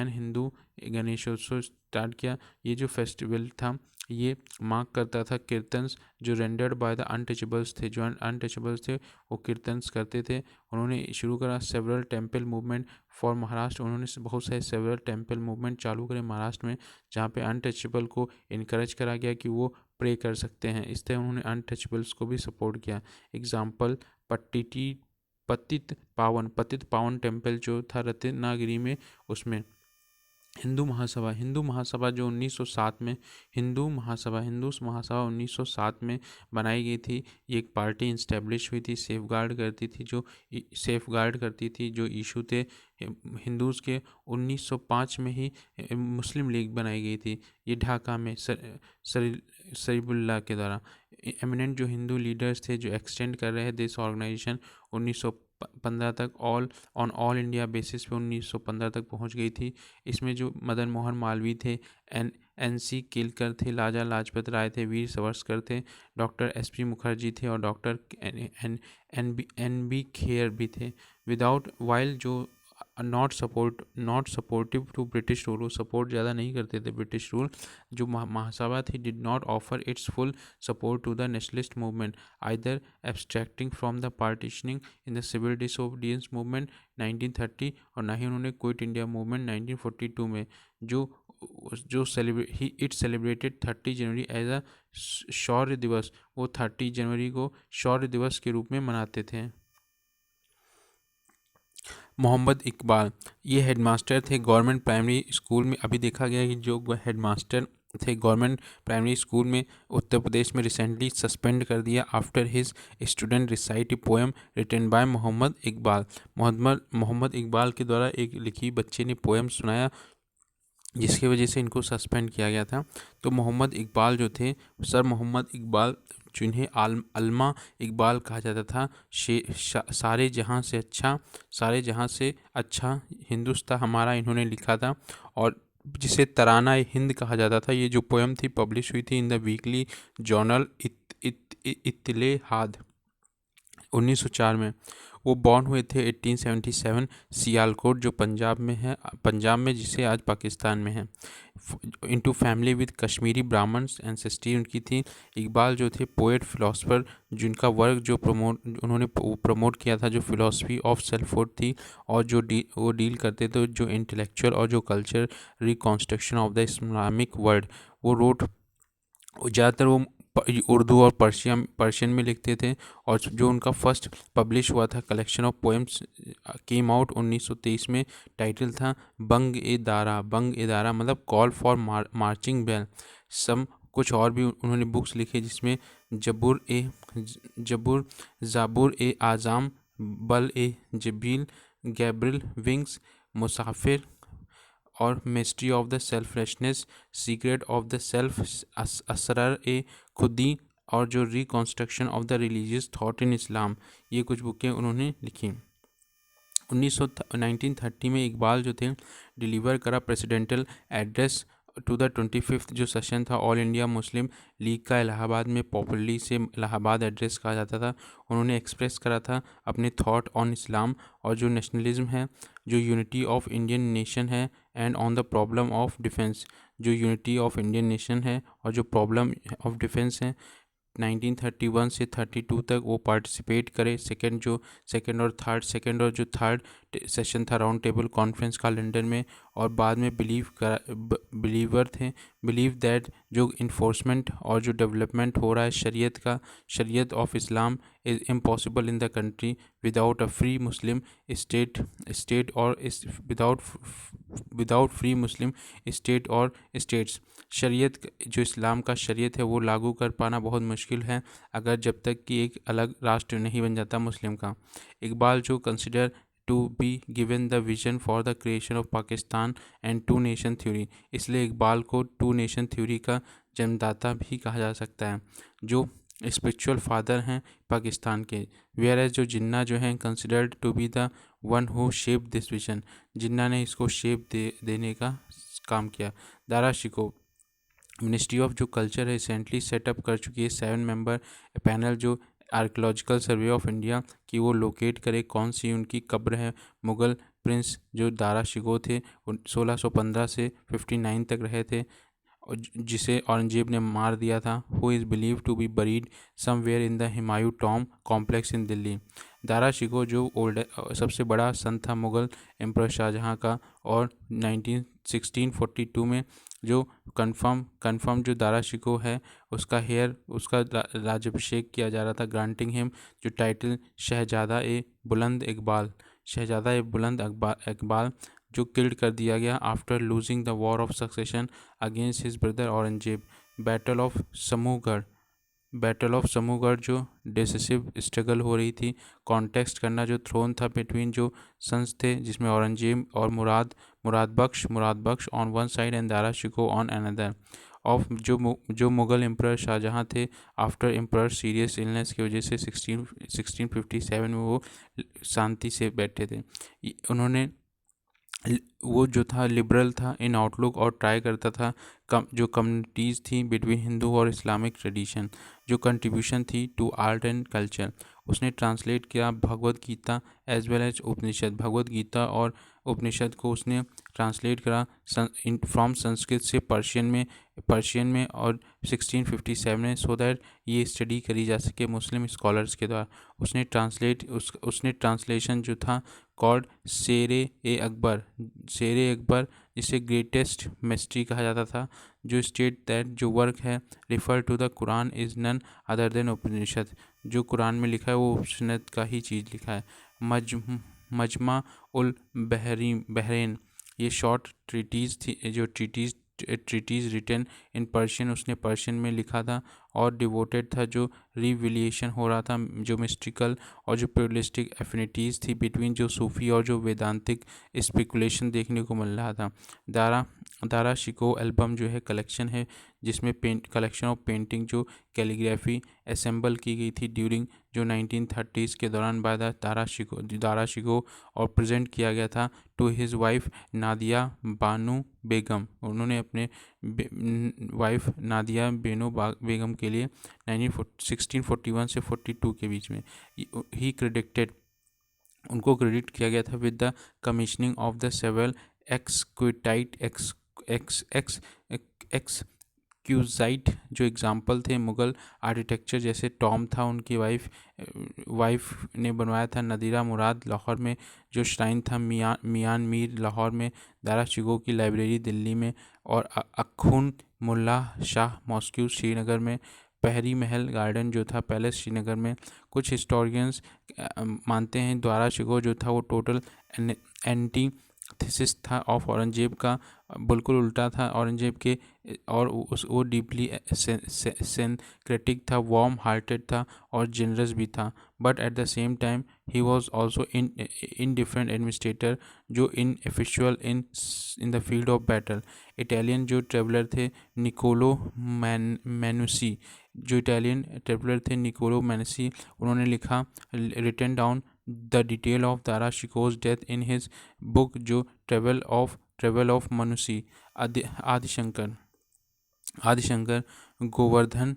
Hindu Ganeshotsav start किया। ये जो फेस्टिवल था ये मार्क करता था कीर्तन्स जो रेंडर्ड बाय द अनटचेबल्स थे, जो अनटचेबल्स थे वो कीर्तन्स करते थे। उन्होंने शुरू करा several temple movement for Maharashtra, उन्होंने बहुत सारे सेवरल टेम्पल मूवमेंट चालू करे महाराष्ट्र में, जहाँ पे अनटचेबल को इनकरेज करा गया कि वो प्रे कर सकते हैं। इस तरह उन्होंने अनटचेबल्स को भी सपोर्ट किया। एग्जाम्पल पतित पावन टेम्पल जो था रत्नागिरी में, उसमें हिंदू महासभा जो 1907 में हिंदू महासभा 1907 में बनाई गई थी। ये एक पार्टी इस्टेब्लिश हुई थी, सेफ गार्ड करती थी जो इशू थे हिंदूज़ के। 1905 में ही मुस्लिम लीग बनाई गई थी। ये ढाका में सरीबुल्लाह के द्वारा एमिनेंट जो हिंदू लीडर्स थे जो एक्सटेंड कर रहे थे दिस ऑर्गेनाइजेशन 1915 तक ऑल इंडिया बेसिस पे 1915 तक पहुंच गई थी। इसमें जो मदन मोहन मालवीय थे, NC केलकर थे, लाला लाजपत राय थे, वीर सावरकर थे, डॉक्टर SP मुखर्जी थे और डॉक्टर NB खेर भी थे। विदाउट वाइल जो not supportive to British rule, वो सपोर्ट ज़्यादा नहीं करते थे ब्रिटिश रूल। जो महासभा थी did not offer its full support to the nationalist movement either abstracting from the partitioning in the civil disobedience movement 1930 और ना ही उन्होंने क्विट इंडिया मूवमेंट 1942 में जो it celebrated 30 January as a Shaurya Divas. वो 30 जनवरी को शौर्य दिवस के रूप में मनाते थे। मोहम्मद इकबाल ये हेडमास्टर थे गवर्नमेंट प्राइमरी स्कूल में। अभी देखा गया कि जो हेडमास्टर थे गवर्नमेंट प्राइमरी स्कूल में उत्तर प्रदेश में रिसेंटली सस्पेंड कर दिया after his student recite a poem written by Mohammad Iqbal. Mohammad Iqbal के द्वारा एक लिखी बच्चे ने पोएम सुनाया जिसकी वजह से इनको सस्पेंड किया गया था। तो मोहम्मद इकबाल जो थे सर मोहम्मद इकबाल जिन्हें अल्मा इकबाल कहा जाता था, सारे जहाँ से अच्छा हिंदुस्तान हमारा इन्होंने लिखा था और जिसे तराना हिंद कहा जाता था। ये जो पोएम थी पब्लिश हुई थी इन द वीकली जर्नल इत्तेहाद 1904 में। वो बॉर्न हुए थे 1877 सियालकोट जो पंजाब में जिसे आज पाकिस्तान में है। Into family with Kashmiri Brahmins ancestry उनकी थी। इकबाल जो थे पोएट फिलोसफर जिनका वर्क जो उन्होंने प्रमोट किया था जो फिलोसफी ऑफ सेल्फहुड थी और वो डील करते थे जो इंटेलेक्चुअल और जो culture reconstruction of the Islamic world. वो रोट ज़्यादातर वो उर्दू और पर्शियन में लिखते थे और जो उनका फर्स्ट पब्लिश हुआ था collection of poems came out 1923 में। टाइटल था बंग ए दारा मतलब कॉल फॉर मार्चिंग बैल। कुछ और भी उन्होंने बुक्स लिखे जिसमें ज़ाबुर ए आज़ाम, बल ए जबील, गैब्रिल विंग्स, मुसाफिर और mystery of the selflessness, secret of the self, Asrar e Khudi और जो reconstruction of the religious thought in Islam. ये कुछ बुकें उन्होंने लिखी। 1930 में इकबाल जो थे डिलीवर करा presidential address to the 25th जो सेशन था ऑल इंडिया मुस्लिम लीग का इलाहाबाद में, पॉपुलरली से इलाहाबाद एड्रेस कहा जाता था। उन्होंने एक्सप्रेस करा था अपने थॉट ऑन इस्लाम और जो नेशनलिज्म है, जो यूनिटी ऑफ इंडियन नेशन है and on the problem of defence. जो यूनिटी ऑफ इंडियन नेशन है और जो प्रॉब्लम ऑफ डिफेंस है 1931 से 32 तक वो पार्टिसिपेट करे। सेकंड और जो थर्ड सेशन था राउंड टेबल कॉन्फ्रेंस का लंदन में और बाद में बिलीव दैट जो इन्फोर्समेंट और जो डेवलपमेंट हो रहा है शरीयत of Islam is impossible in the country without a free Muslim state और विदाउट फ्री मुस्लिम स्टेट और स्टेट्स। शरीयत जो इस्लाम का शरीयत है वो लागू कर पाना बहुत मुश्किल है अगर जब तक कि एक अलग राष्ट्र नहीं बन जाता मुस्लिम का। इकबाल जो consider to be given the vision for the creation of Pakistan and two nation theory, इसलिए इकबाल को टू नेशन थ्योरी का जन्मदाता भी कहा जा सकता है। जो स्पिरिचुअल फादर हैं पाकिस्तान के। वेयर एज जो जिन्ना जो हैं considered to be the one who shape this vision, Jinnah ने इसको शेप देने का काम किया। दारा शिकोह मिनिस्ट्री ऑफ जो कल्चर है रिसेंटली सेटअप कर चुकी है 7 मेंबर पैनल जो आर्कियोलॉजिकल सर्वे ऑफ इंडिया कि वो लोकेट करे कौन सी उनकी कब्र है। मुग़ल प्रिंस जो दारा शिकोह थे 1615 से 59 तक रहे थे और जिसे औरंगजेब ने मार दिया था। Who is believe to be buried somewhere in the Humayun tomb complex in Delhi. Dara Shikoh जो सबसे बड़ा सन था मुग़ल एम्परर शाहजहाँ का और 1642 में जो कन्फर्म जो दारा शिकोह है उसका राज्याभिषेक किया जा रहा था ग्रांटिंग हिम जो टाइटल शहजादा ए बुलंद इकबाल। जो किल्ड कर दिया गया after losing the war of succession against his brother Aurangzeb. Battle of Samugarh जो डिसिसिव स्ट्रगल हो रही थी, कॉन्टेक्स्ट करना जो थ्रोन था बिटवीन जो सन्स थे, जिसमें औरंगजेब और Murad Bakhsh on one side and Dara Shikoh on another, of जो मुग़ल एम्परर शाहजहाँ थे आफ्टर एम्परर सीरियस इलनेस की वजह से 1657 में वो शांति से बैठे थे। उन्होंने वो जो था लिबरल था इन आउटलुक और ट्राई करता था जो कम्युनिटीज़ थी बिटवीन हिंदू और इस्लामिक ट्रेडिशन, जो कंट्रीब्यूशन थी टू आर्ट एंड कल्चर। उसने ट्रांसलेट किया Bhagavad Gita as well as Upanishad, Bhagavad Gita और उपनिषद को उसने ट्रांसलेट करा फ्रॉम संस्कृत से पर्शियन में और 1657 में, सो दैट ये स्टडी करी जा सके मुस्लिम स्कॉलर्स के द्वारा। उसने ट्रांसलेशन जो था कॉल्ड शेर अकबर, जिसे ग्रेटेस्ट मिस्ट्री कहा जाता था, जो स्टेट दैट जो वर्क है refer to the Quran is none other than Upanishad, जो कुरान में लिखा है वो उपनिषद का ही चीज़ लिखा है। मजमा उल बहरैन, ये शॉर्ट ट्रीटीज़ थी, जो ट्रीटीज़ रिटन इन पर्शियन, उसने पर्शियन में लिखा था और डिवोटेड था, जो रिविलिएशन हो रहा था, जो मिस्टिकल और जो प्योरलिस्टिक एफिनिटीज़ थी बिटवीन जो सूफ़ी और जो वेदांतिक स्पेकुलेशन देखने को मिल रहा था। दारा शिकोह एल्बम जो है कलेक्शन है, जिसमें कलेक्शन ऑफ पेंटिंग जो कैलीग्राफी असेंबल की गई थी ड्यूरिंग जो 1930s के दौरान बाय द दारा शिकोह और प्रेजेंट किया गया था टू हिज वाइफ नादिया बानू बेगम। उन्होंने अपने वाइफ नादिया बेगम के लिए 1641 से 42 के बीच में उनको क्रेडिट किया गया था with the commissioning of the several exquisite जो एग्जाम्पल थे मुग़ल आर्किटेक्चर, जैसे टॉम था उनकी वाइफ ने बनवाया था, नदीरा मुराद लाहौर में जो श्राइन था, मियान मीर लाहौर में, दारा शिकोह की लाइब्रेरी दिल्ली में, और अखुन मुल्ला शाह मॉस्क्यू श्रीनगर में, पहरी महल गार्डन जो था पैलेस श्रीनगर में। कुछ हिस्टोरियंस मानते हैं दारा शिकोह जो था वो टोटल एंटी थीसिस था ऑफ औरंगजेब का, बिल्कुल उल्टा था औरंगजेब के, और वो डीपली सिंक्रेटिक था, वार्म हार्टेड था और जनरस भी था, but at the same time he was also indifferent administrator, जो in official in the field of battle. Italian जो ट्रेवलर थे निकोलो मैनुसी, उन्होंने लिखा written down the detail of Dara Shikoh's death in his book जो travel of मनुसी। Adishankar Govardhan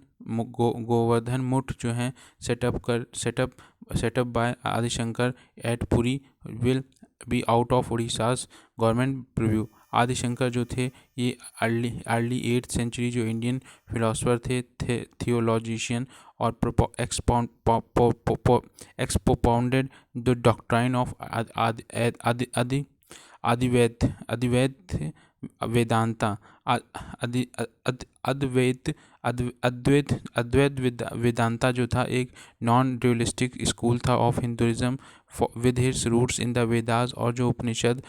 Math जो है set up by Adi Shankar at Puri will be out of Orissa's government preview. Adi Shankar जो थे ये अर्ली 8th सेंचुरी जो इंडियन फिलोसफर थे थियोलॉजिशियन, और expounded the doctrine of Advaita Vedanta. Advaita Vedanta जो था एक नॉन ड्यूलिस्टिक स्कूल था of Hinduism with his roots in the Vedas, और जो उपनिषद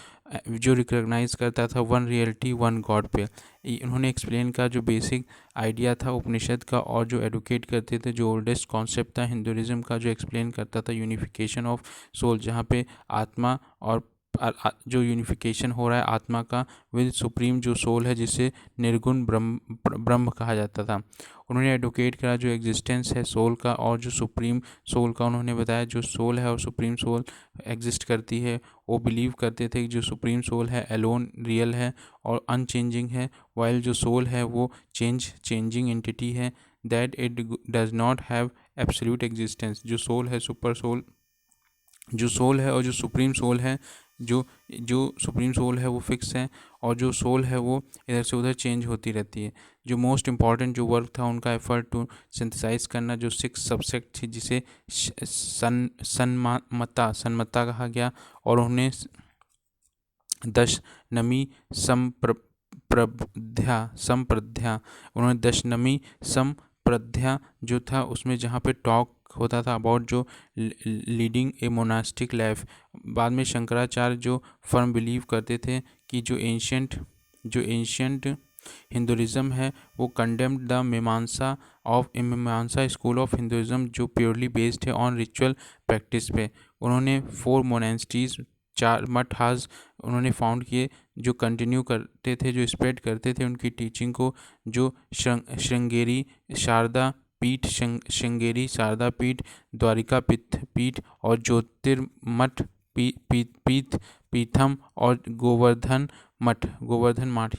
जो रिकॉग्नाइज करता था वन रियलिटी वन गॉड पे। उन्होंने एक्सप्लेन का जो बेसिक आइडिया था उपनिषद का, और जो एडवोकेट करते थे जो ओल्डेस्ट कॉन्सेप्ट था हिंदुइज्म का, जो एक्सप्लेन करता था यूनिफिकेशन ऑफ सोल, जहाँ पे आत्मा और जो यूनिफिकेशन हो रहा है आत्मा का विद सुप्रीम जो सोल है, जिसे निर्गुण ब्रह्म कहा जाता था। उन्होंने एडवोकेट करा जो एग्जिस्टेंस है सोल का और जो सुप्रीम सोल का। उन्होंने बताया जो सोल है और सुप्रीम सोल एग्जिस्ट करती है, वो बिलीव करते थे कि जो सुप्रीम सोल है एलोन रियल है और अनचेंजिंग है, वाइल जो सोल है वो चेंजिंग एंटिटी है, that it does not have absolute existence. जो सोल है सुपर सोल जो सोल है और जो सुप्रीम सोल है, जो सुप्रीम सोल है वो फिक्स है, और जो सोल है वो इधर से उधर चेंज होती रहती है। जो मोस्ट इम्पॉर्टेंट जो वर्क था उनका एफर्ट टू सिंथेसाइज करना जो 6 सब्जेक्ट थी, जिसे सन्मता कहा गया, और उन्हें दशनमी संप्रध्या उन्होंने दशनमी संप्रध्या जो था उसमें जहाँ पे टॉक होता था अबाउट जो लीडिंग ए मोनास्टिक लाइफ। बाद में शंकराचार्य जो फर्म बिलीव करते थे कि जो एंशियंट हिंदुइज्म है वो कंडेम्ड द मीमांसा स्कूल ऑफ हिंदुइज्म जो प्योरली बेस्ड है ऑन रिचुअल प्रैक्टिस पे। उन्होंने 4 मोनेस्ट्रीज 4 मठास उन्होंने फाउंड किए जो कंटिन्यू करते थे, जो स्प्रेड करते थे उनकी टीचिंग को, जो श्रृंगेरी शारदा पीठ, द्वारिका पीठ और ज्योतिर्मठ पीथम और गोवर्धन मठ,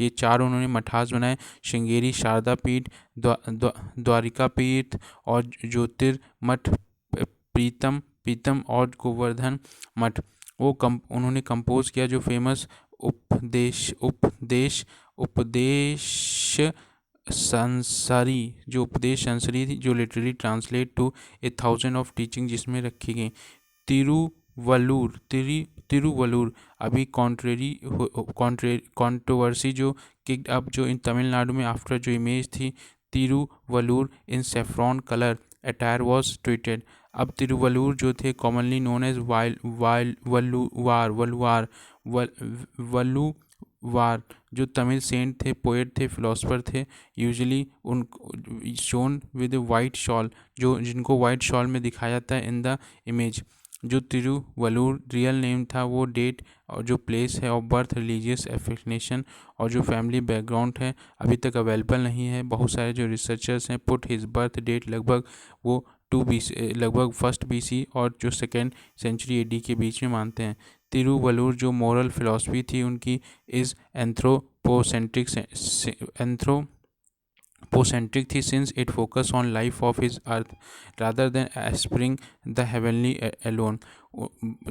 ये 4 उन्होंने मठास बनाए। श्रृंगेरी शारदा पीठ, द्वारिका पीठ और ज्योतिर्मठ पीतम और गोवर्धन मठ। उन्होंने कंपोज किया जो फेमस उपदेश संसरी थी जो literally translate to 1000 of teaching जिसमें रखी गई। तिरुवल्लूर अभी कंट्रोवर्सी जो किक्ड अप जो इन तमिलनाडु में आफ्टर जो इमेज थी Thiruvalluvar in saffron colour attire was tweeted. अब तिरुवल्लूर जो थे कॉमनली नोन एज वल्लुवार जो तमिल सेंट थे, पोएट थे, फिलोसफर थे, यूजुअली उन शोन विद वाइट शॉल जो जिनको वाइट शॉल में दिखाया जाता है इन द इमेज। जो तिरुवल्लूर रियल नेम था वो डेट और जो प्लेस है ऑफ बर्थ, रिलीजियस एफिलिएशन और जो फैमिली बैकग्राउंड है अभी तक अवेलेबल नहीं है। बहुत सारे जो रिसर्चर्स हैं पुट हिज बर्थ डेट लगभग वो 1st BC और जो 2nd सेंचुरी AD के बीच में मानते हैं। तिरुवल्लूर जो मॉरल फिलॉसफी थी उनकी इज़ एंथ्रोपोसेंट्रिक थी since it focus on life of his earth rather than aspiring the heavenly alone.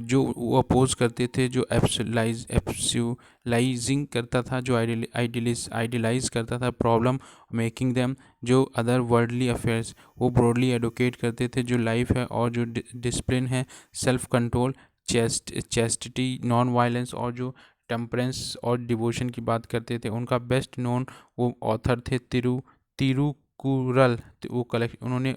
जो वो अपोज करते थे जो एप्सुलाइजिंग करता था, जो आइडियलाइज करता था प्रॉब्लम मेकिंग देम जो अदर वर्ल्डली अफेयर्स, वो ब्रॉडली एडवोकेट करते थे जो लाइफ है और जो डिसिप्लिन है, self control, chastity, non violence और जो टेम्परेंस और डिवोशन की बात करते थे। उनका बेस्ट नोन वो ऑथर थे तिरुकुरल। वो उन्होंने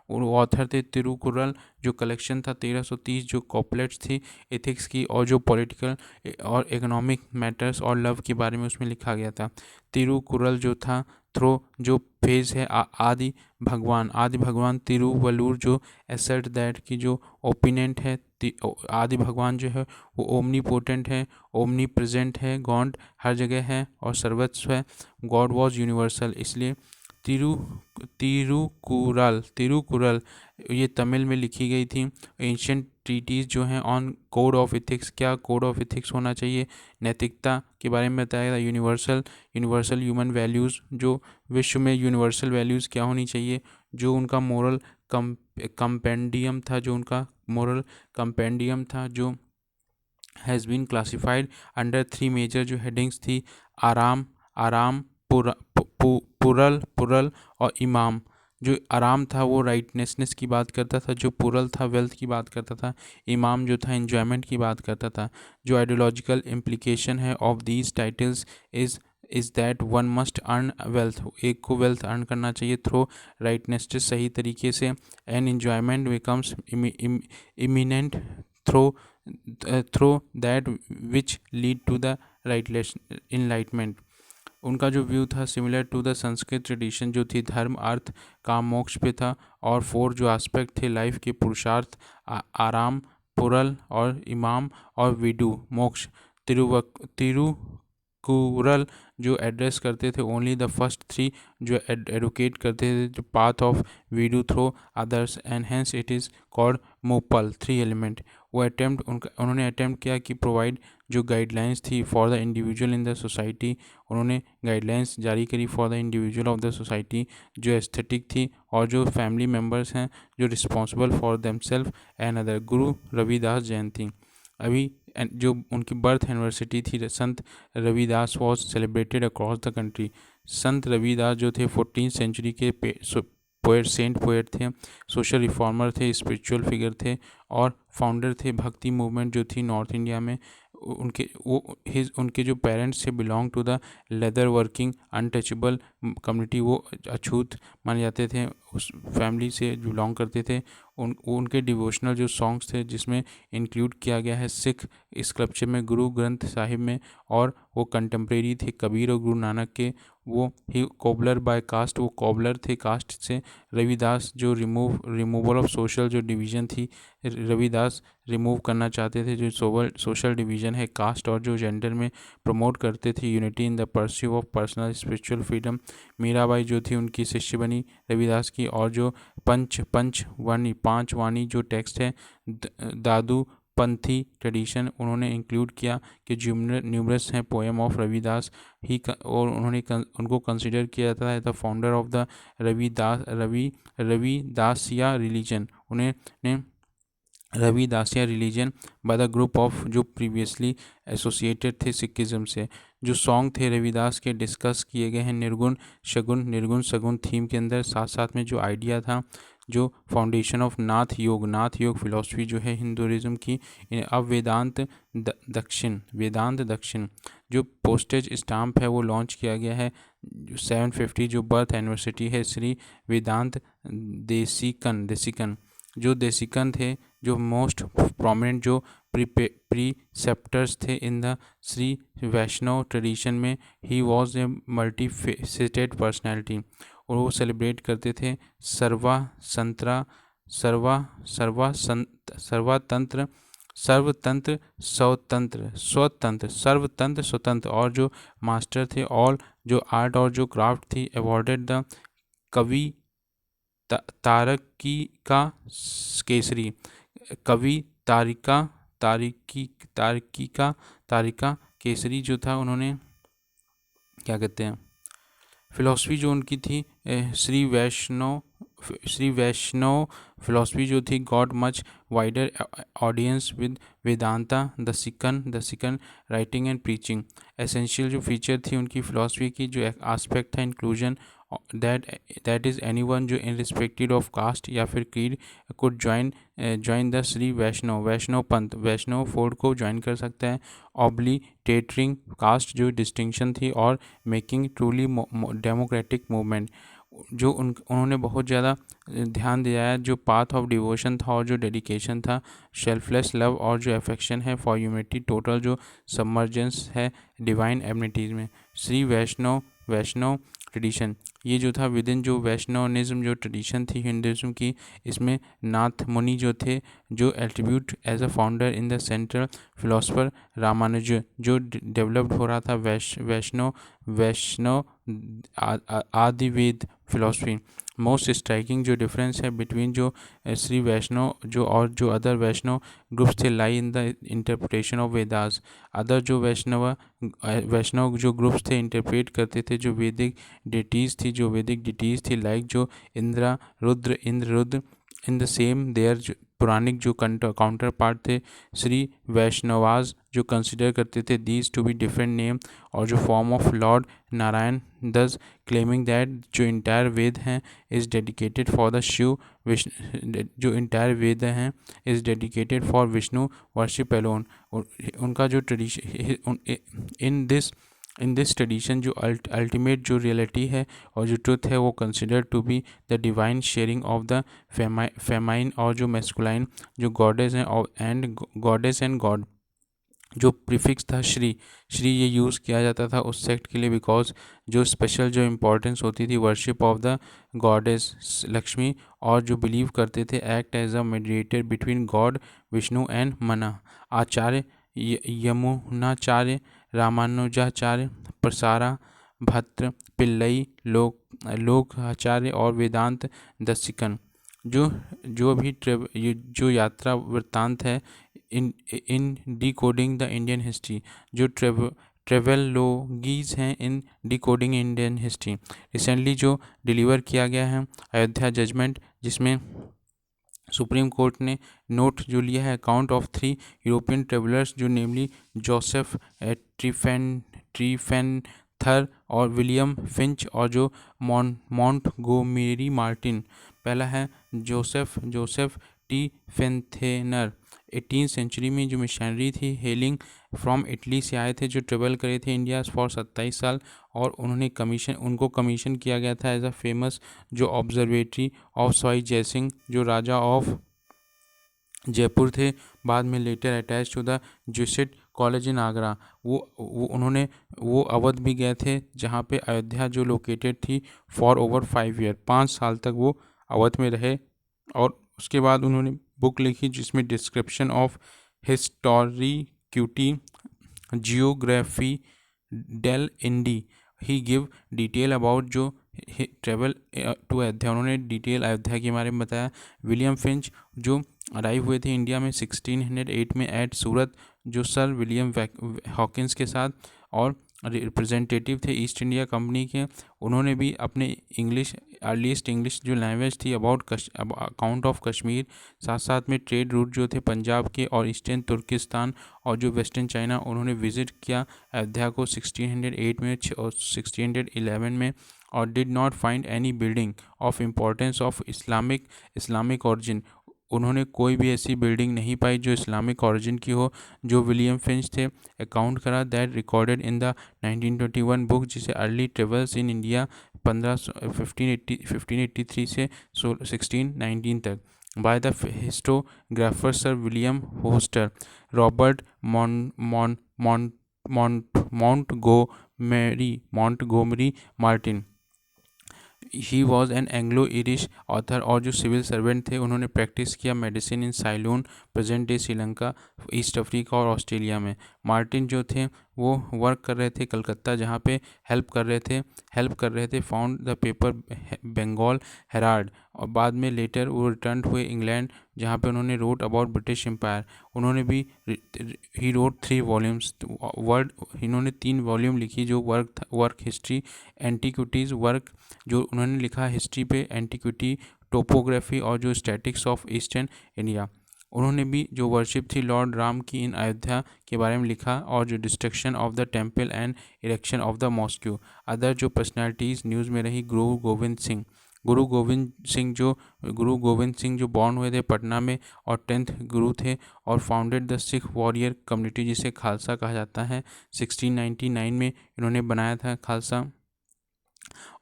ऑथर थे तिरुकुरल जो कलेक्शन था 1330 जो कॉपलेट्स थी एथिक्स की और जो पॉलिटिकल और इकोनॉमिक मैटर्स और लव के बारे में उसमें लिखा गया था। तिरुकुरल जो था थ्रो जो फेज है आदि भगवान तिरुवल्लूर जो एसर्ट दैट की जो ओपिनेंट है आदि भगवान जो है वो ओमनीपोटेंट है, ओमनी प्रेजेंट है, गॉड हर जगह है और सर्वस्व है, गॉड वॉज यूनिवर्सल। इसलिए तिरुकुरल ये तमिल में लिखी गई थी। एंशियंट ट्रीटीज जो हैं ऑन कोड ऑफ इथिक्स, क्या कोड ऑफ इथिक्स होना चाहिए, नैतिकता के बारे में बताया था। यूनिवर्सल ह्यूमन वैल्यूज़ जो विश्व में यूनिवर्सल वैल्यूज़ क्या होनी चाहिए, जो उनका मोरल कंपेंडियम था जो has been classified under 3 major जो हेडिंग्स थी आराम पुरल और इमाम। जो आराम था वो राइटनेसनेस की बात करता था, जो पुरल था वेल्थ की बात करता था, इमाम जो था एन्जॉयमेंट की बात करता था। जो आइडियोलॉजिकल इम्प्लीकेशन है of these titles is that one must earn wealth, एक को वेल्थ अर्न करना चाहिए थ्रो राइटनेसनेस सही तरीके से, and enjoyment becomes eminent through that which lead to the enlightenment. उनका जो व्यू था similar to the Sanskrit tradition जो थी धर्म अर्थ काम मोक्ष पे था, और 4 जो एस्पेक्ट थे लाइफ के पुरुषार्थ आराम पुरल और इमाम और विडू मोक्ष। तिरुकुरल जो एड्रेस करते थे ओनली द फर्स्ट 3 जो एडवोकेट करते थे जो path of virtue through others and hence it is called moral 3 element. वो उन्होंने अटेम्प्ट किया कि प्रोवाइड जो गाइडलाइंस थी for the individual in the society, उन्होंने गाइडलाइंस जारी करी for the individual of the society जो एस्थेटिक थी और जो फैमिली मेम्बर्स हैं जो responsible for themselves and other. Guru Ravidas जयंती अभी जो उनकी बर्थ एनिवर्सरी थी संत Ravidas was celebrated across the country. संत रविदास जो थे 14th सेंचुरी के सेंट पोएट थे, सोशल रिफॉर्मर थे, स्पिरिचुअल फिगर थे और फाउंडर थे भक्ति मूवमेंट जो थी नॉर्थ इंडिया में। उनके जो पेरेंट्स थे belong to the leather working untouchable community, वो अछूत माने जाते थे, उस फैमिली से बिलोंग करते थे। उनके डिवोशनल जो सॉन्ग्स थे जिसमें इंक्लूड किया गया है सिख स्क्रिप्चर में, गुरु ग्रंथ साहिब में, और वो कंटेम्प्रेरी थे कबीर और गुरु नानक के। वो ही कोबलर बाय कास्ट, वो कोबलर थे कास्ट से। रविदास जो रिमूवल ऑफ सोशल जो डिवीज़न थी, रविदास रिमूव करना चाहते थे जो सोशल डिवीज़न है कास्ट और जो जेंडर में, प्रमोट करते थे unity in the pursue of personal spiritual freedom. Mirabai जो थी उनकी शिष्य बनी रविदास की। और जो पांच वाणी जो टेक्स्ट है दादू पंथी ट्रेडिशन उन्होंने इंक्लूड किया कि जो न्यूमरस हैं पोएम ऑफ रविदास और उनको कंसिडर किया जाता है the founder of the Ravidassia religion. उन्हें Ravidassia religion by the group of जो प्रीवियसली एसोसिएटेड थे सिखिज्म से। जो सॉन्ग थे रविदास के डिस्कस किए गए हैं निर्गुण सगुण थीम के अंदर। साथ साथ में जो आइडिया था जो फाउंडेशन ऑफ नाथ योग फिलॉसफी जो है हिंदुइज्म की। अब वेदांत दक्षिण जो पोस्टेज स्टाम्प है वो लॉन्च किया गया है। 750 जो बर्थ एनिवर्सरी है श्री वेदांत देशिकन। जो देशिकन थे जो मोस्ट प्रोमिनेंट जो प्रीसेप्टर्स थे in the Shri Vaishnava tradition में। He was a multifaceted personality और वो सेलिब्रेट करते थे स्वतंत्र। और जो मास्टर थे ऑल जो आर्ट और जो क्राफ्ट थी अवॉर्डेड द कवि तारकिका केसरी। कवि तारिका केसरी जो था उन्होंने क्या कहते हैं फिलॉसफी जो उनकी थी श्री वैष्णव फिलॉसफी जो थी got much wider audience with Vedanta the सिकन writing and preaching. Essential जो फीचर थी उनकी फिलॉसफी की जो एक एस्पेक्ट था इंक्लूजन दैट इज़ एनीवन जो इनरिस्पेक्टेड ऑफ कास्ट या फिर creed could join the Shri Vaishnava panth Vaishnava Ford को ज्वाइन कर सकता है। ऑब्लिटेटरिंग कास्ट जो डिस्टिंक्शन थी और मेकिंग ट्रूली डेमोक्रेटिक मूवमेंट जो उन्होंने बहुत ज़्यादा ध्यान दिया है। जो पाथ ऑफ डिवोशन था और जो डेडिकेशन था, सेल्फलेस लव और जो अफेक्शन है फॉर ह्यूमैनिटी, टोटल जो सबमर्जेंस है डिवाइन एमिनिटीज़ में। श्री वैष्णव ट्रेडिशन ये जो था विद इन जो वैष्णवनिज्म जो ट्रेडिशन थी हिंदुइज्म की, इसमें नाथ मुनि जो थे जो attribute as a founder in the central philosopher Ramanuja जो डेवलप्ड हो रहा था वैष्णव आदिवेद फिलॉसफी। मोस्ट स्ट्राइकिंग जो डिफरेंस है बिटवीन जो श्री वैष्णव जो और जो अदर वैष्णव ग्रुप्स थे lie in the interpretation of Vedas. Other जो वैष्णव जो ग्रुप्स थे इंटरप्रेट करते थे जो वैदिक डिटीज़ थी लाइक जो Indra Rudra in the same there Puranic जो काउंटर पार्ट थे श्री वैष्णवाज जो कंसिडर करते थे these to be different name और जो form of lord Narayan thus claiming that जो इंटायर वेद हैं is dedicated for the Shiva Vishnu जो इंटायर वेद हैं is dedicated for Vishnu worship alone. उनका जो ट्रेडिशन इन दिस ट्रेडिशन जो अल्टीमेट जो रियलिटी है और जो ट्रुथ है वो consider to be the divine sharing of the feminine और जो मैस्कुलाइन जो गॉडेस हैं एंड गॉडेस एंड गॉड। जो प्रीफिक्स था श्री ये यूज़ किया जाता था उस सेक्ट के लिए बिकॉज जो स्पेशल जो इम्पोर्टेंस होती थी worship of the goddess Lakshmi और जो बिलीव करते थे act as a mediator between God Vishnu and man. Acharya Yamunacharya Ramanujacharya प्रसारा भद्र पिल्लई लोकाचार्य और वेदांत दसिकन जो भी जो यात्रा वृत्तांत है इन डिकोडिंग द इंडियन हिस्ट्री जो ट्रेवेलोगीज हैं इन डिकोडिंग इंडियन हिस्ट्री रिसेंटली जो डिलीवर किया गया है अयोध्या जजमेंट जिसमें सुप्रीम कोर्ट ने नोट जो लिया है अकाउंट ऑफ 3 यूरोपियन ट्रेवलर्स जो नेमली जोसेफ ट्रीफेनथर और विलियम फिंच और जो मॉन्टगोमेरी मार्टिन। पहला है जोसेफ टी फेंथेनर 18th सेंचुरी में जो मिशनरी थी हेलिंग फ्रॉम इटली से आए थे, जो ट्रेवल करे थे इंडिया फॉर 27 साल, और उनको कमीशन किया गया था एज अ फेमस जो ऑब्जर्वेटरी ऑफ स्वाई जयसिंह, जो राजा ऑफ जयपुर थे, बाद में later attach to the Jesuit college in Agra. उन्होंने वो अवध भी गए थे, जहाँ पे अयोध्या जो लोकेटेड थी, फॉर ओवर 5 ईयर, 5 साल तक वो अवध में रहे। और उसके बाद उन्होंने बुक लिखी जिसमें डिस्क्रिप्शन ऑफ हिस्टोरिक्यूटी जियोग्राफी डेल इंडी, ही गिव डिटेल अबाउट जो ट्रेवल टू अयोध्या, उन्होंने डिटेल अयोध्या के बारे में बताया। विलियम फिंच जो अराइव हुए थे इंडिया में 1608 में एट सूरत, जो सर विलियम हॉकिंस के साथ, और रिप्रेजेंटेटिव थे ईस्ट इंडिया कंपनी के। उन्होंने भी अपने इंग्लिश अर्लीस्ट इंग्लिश जो लैंग्वेज थी अकाउंट ऑफ कश्मीर, साथ साथ में ट्रेड रूट जो थे पंजाब के और ईस्टर्न तुर्किस्तान और जो वेस्टर्न चाइना, उन्होंने विजिट किया अयोध्या को 1608 में और 1611 में, और did not find any building of importance of Islamic origin. उन्होंने कोई भी ऐसी बिल्डिंग नहीं पाई जो इस्लामिक ओरिजिन की हो। जो विलियम फिंच थे अकाउंट करा that recorded in the 1921 book, जिसे अर्ली ट्रेवल्स इन इंडिया 1583 से 1619 तक, by the historiographer sir William होस्टर, Robert Montgomery Martin. He was an Anglo Irish author, और जो सिविल सर्वेंट थे उन्होंने प्रैक्टिस किया medicine in साइलोन, present day Sri Lanka, east Africa और Australia में। मार्टिन जो थे वो वर्क कर रहे थे कलकत्ता, जहाँ पे हेल्प कर रहे थे found the paper Bengal Herald, और बाद में लेटर वो रिटर्न हुए इंग्लैंड, जहाँ पे उन्होंने रोट अबाउट ब्रिटिश एम्पायर। उन्होंने भी ही रोट 3 वॉल्यूम्स इन्होंने 3 वॉल्यूम लिखी, जो वर्क हिस्ट्री एंटीक्विटीज़ वर्क, जो उन्होंने लिखा हिस्ट्री पे, एंटीक्विटी, टोपोग्राफी और जो स्टैटिक्स ऑफ ईस्टर्न इंडिया। उन्होंने भी जो वर्शिप थी लॉर्ड राम की इन अयोध्या के बारे में लिखा, और जो destruction of the temple and erection of the mosque. Other जो पर्सनैलिटीज़ न्यूज़ में रही, गुरु गोविंद सिंह जो बॉर्न हुए थे पटना में और 10th गुरु थे, और founded the Sikh warrior community, जिसे खालसा कहा जाता है। 1699 में इन्होंने बनाया था खालसा।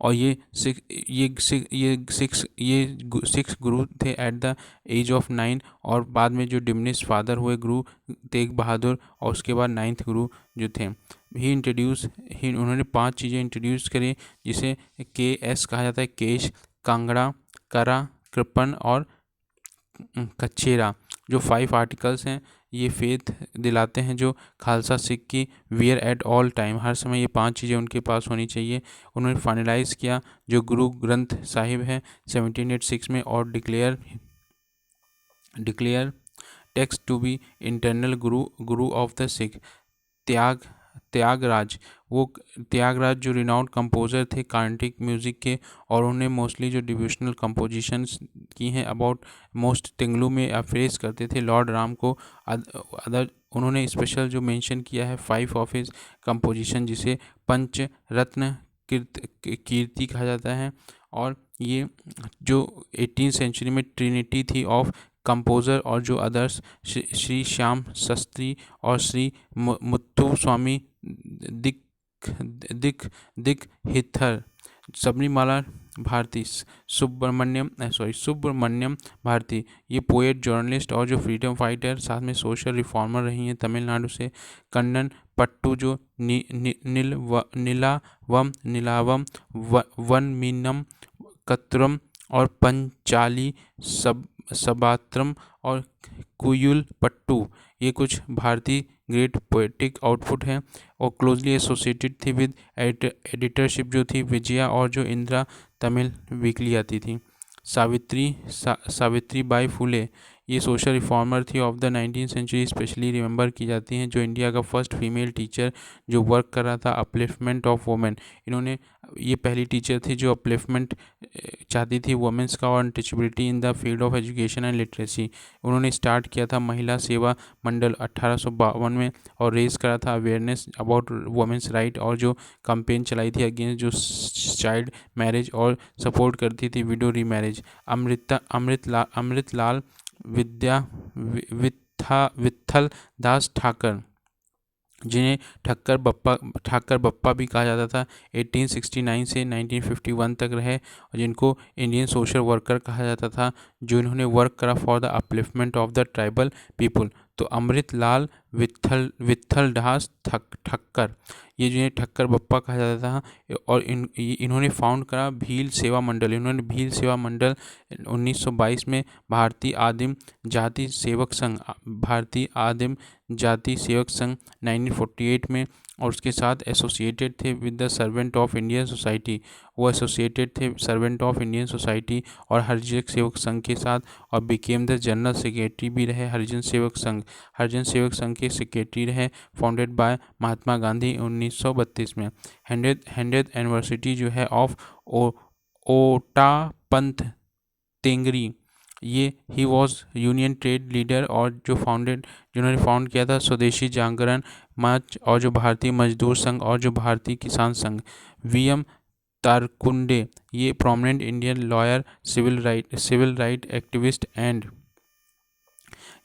और ये सिक्स गुरु थे एट द एज ऑफ 9, और बाद में जो डिमिनिश फादर हुए गुरु तेग बहादुर, और उसके बाद 9th गुरु जो थे। उन्होंने 5 चीज़ें इंट्रोड्यूस करी, जिसे KS कहा जाता है, केश, कांगड़ा, करा, कृपन और कच्छेरा। जो 5 आर्टिकल्स हैं ये फेथ दिलाते हैं जो खालसा सिख की वियर एट ऑल टाइम, हर समय ये 5 चीज़ें उनके पास होनी चाहिए। उन्होंने फाइनलाइज किया जो गुरु ग्रंथ साहिब है 1786 में, और declare text to be internal guru of the Sikh. Tyagaraja जो रिनाउंड कंपोज़र थे कार्नेटिक म्यूज़िक के, और उन्होंने मोस्टली जो डिवोशनल कंपोजिशंस की हैं अबाउट मोस्ट तेंगलू में अफ्रेज करते थे लॉर्ड राम को। अदर उन्होंने स्पेशल जो मेंशन किया है 5 ऑफ हिज कंपोजिशन, जिसे पंच रत्न कीर्ति कहा जाता है। और ये जो 18th सेंचुरी में ट्रिनिटी थी ऑफ कंपोज़र, और जो अदर्स श्री श्याम शास्त्री और श्री मुत्तुस्वामी दिक हिथर, सबरीमाला भारती, सुब्रमण्यम भारती, ये पोएट, जर्नलिस्ट और जो फ्रीडम फाइटर, साथ में सोशल रिफॉर्मर रही हैं तमिलनाडु से। कन्नन पट्टू जो नीलावम वनमीनम कत्रम और पंचाली सबात्रम और कुयुल पट्टू, ये कुछ भारतीय ग्रेट पोएटिक आउटपुट हैं, और क्लोजली एसोसिएटेड थी विद एडिटरशिप जो थी विजया और जो इंदिरा तमिल वीकली आती थी। सावित्री बाई फुले, ये सोशल रिफॉर्मर थी of the 19th century, specially remember की जाती हैं, जो इंडिया का फर्स्ट फीमेल टीचर जो वर्क कर रहा था अपलिफ्टमेंट ऑफ वुमेन। इन्होंने ये पहली टीचर थी जो अपलिफ्टमेंट चाहती थी वुमेंस का, और untouchability in the field of education and literacy. उन्होंने स्टार्ट किया था महिला सेवा मंडल 1852 में, और रेज करा था अवेयरनेस अबाउट वुमेंस राइट, और जो कैंपेन चलाई थी अगेंस्ट जो चाइल्ड मैरिज, और सपोर्ट करती थी विडो रीमैरिज। अमृतलाल वित्थल दास ठाकर, जिन्हें ठाकर बप्पा भी कहा जाता था, 1869 से 1951 तक रहे, और जिनको इंडियन सोशल वर्कर कहा जाता था, जो इन्होंने वर्क करा for the upliftment of the tribal people. तो अमृत लाल वित्थल दास ठक्कर, ये जिन्हें ठक्कर बप्पा कहा जाता था, और इन्होंने फाउंड करा भील सेवा मंडल। इन्होंने भील सेवा मंडल 1922 में भारतीय आदिम जाति सेवक संघ 1948 में, और उसके साथ एसोसिएटेड थे with the servant of Indian society. वो एसोसिएटेड थे सर्वेंट ऑफ इंडियन सोसाइटी और हरिजन सेवक संघ के साथ, और बिकेम द जनरल सेक्रेटरी भी रहे हरिजन सेवक संघ। हरिजन सेवक संघ के सेक्रेटरी रहे, फाउंडेड बाय महात्मा गांधी 1932 में। 100th एनिवर्सिटी जो है ऑफ ओटा पंथ तेंगरी, ये he was union trade leader, और जिन्होंने फाउंड किया था स्वदेशी जागरण मंच, और जो भारतीय मजदूर संघ, और जो भारतीय किसान संघ। वीएम तारकुंडे, ये prominent Indian lawyer, civil right activist, and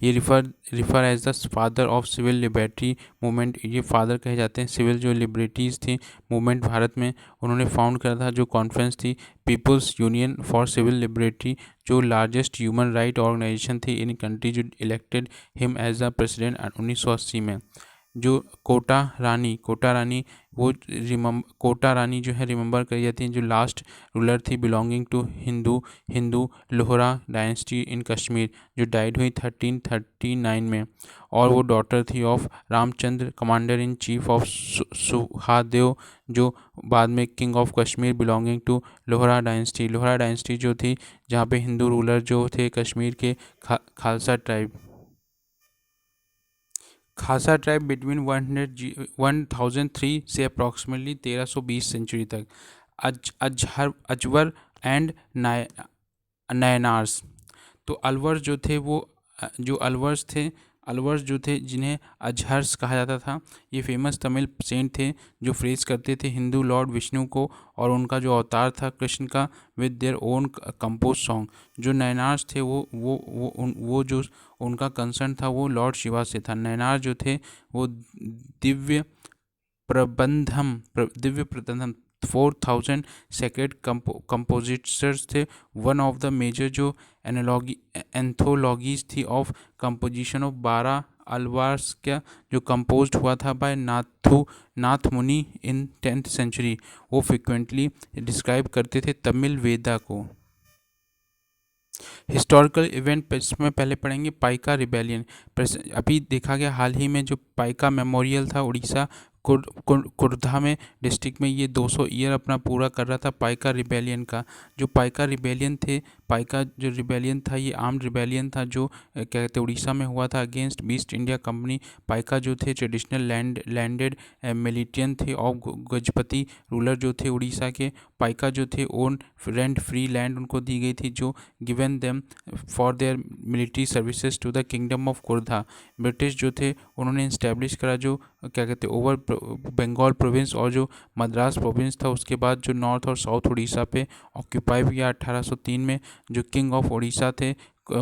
ये refer as the father of civil liberty movement. ये फादर कहे जाते हैं सिविल जो लिबर्टीज़ थी मूवमेंट भारत में, उन्होंने फाउंड करा था। जो कॉन्फ्रेंस थी people's union for civil liberty, जो लार्जेस्ट ह्यूमन राइट ऑर्गेनाइजेशन थी इन कंट्री, जो elected him as the president 1980 में। जो कोटा रानी जो है रिमेंबर करी जाती है, जो लास्ट रूलर थी belonging to Hindu Lohara dynasty in Kashmir, जो डाइड हुई 1339 में, और वो डॉटर थी of Ramchandra, commander in chief of Suhadeva, जो बाद में king of Kashmir belonging to Lohara dynasty जो थी, जहाँ पे हिंदू रूलर जो थे कश्मीर के खालसा ट्राइब बिटवीन 1003 से अप्रॉक्सीमेटली 1320 सेंचुरी तक। अजवर एंड नयनार्स, तो अलवर्स जो थे जिन्हें अजहर्स कहा जाता था, ये फेमस तमिल सेंट थे जो फ्रेज करते थे हिंदू लॉर्ड विष्णु को, और उनका जो अवतार था कृष्ण का, with their own compose song. जो नयनार्स थे वो जो उनका कंसर्न था वो लॉर्ड शिवा से था। नयनार जो थे वो दिव्य प्रबंधम 4000 सेक्रेड कंपोजिटर्स थे। वन ऑफ द मेजर जो एंथोलॉजीज थी ऑफ कंपोजिशन ऑफ 12 अलवार्स का, जो कंपोज्ड हुआ था बाय नाथ मुनि इन 10th सेंचुरी। वो फ्रिक्वेंटली डिस्क्राइब करते थे तमिल वेदा को। हिस्टोरिकल इवेंट इसमें पहले पढ़ेंगे पाइका रिबेलियन। अभी देखा गया हाल ही में जो पाइका मेमोरियल था उड़ीसा कुर्धा में डिस्ट्रिक्ट में, ये 200 ईयर अपना पूरा कर रहा था पाइका रिबेलियन का। जो पाइका रिबेलियन था ये आर्म्ड रिबेलियन था, जो क्या कहते उड़ीसा में हुआ था against East India Company. Paika जो थे ट्रेडिशनल लैंडेड मिलिटियन थे ऑफ गजपति रूलर जो थे उड़ीसा के। पाइका जो थे ओन रेंट फ्री लैंड उनको दी गई थी, जो given them for their military services to the kingdom of Khurda. British जो थे उन्होंने इस्टेब्लिश करा जो क्या कहते ओवर बंगाल प्रोविंस और जो मद्रास प्रोविंस था, उसके बाद जो नॉर्थ और साउथ उड़ीसा पे ऑक्यूपाई भी किया 1803 में। जो किंग ऑफ उड़ीसा थे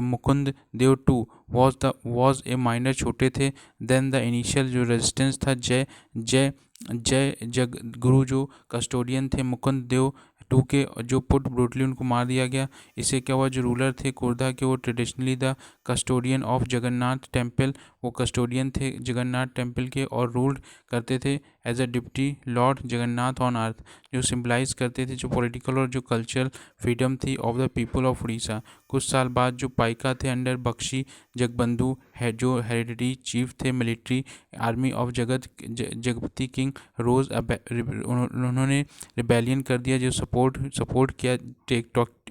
मुकुंद देव टू वॉज ए माइनर, छोटे थे। देन द इनिशियल जो रेजिस्टेंस था जय जग गुरु जो कस्टोडियन थे मुकुंद देव टू के, जो पुट ब्रूटली उनको मार दिया गया। इससे क्या हुआ, जो रूलर थे कुर्धा के वो traditionally the custodian of Jagannath temple, वो कस्टोडियन थे जगन्नाथ टेम्पल के और रूल्ड करते थे as a deputy lord Jagannath on earth, जो सिम्बलाइज करते थे जो पॉलिटिकल और जो कल्चरल फ्रीडम थी of the people of Orissa. कुछ साल बाद जो पाइका थे अंडर बख्शी जगबंधु है जो हेरिडिटरी चीफ थे military army of Jagapati king rose उन्होंने रिबेलियन कर दिया, जो सपोर्ट किया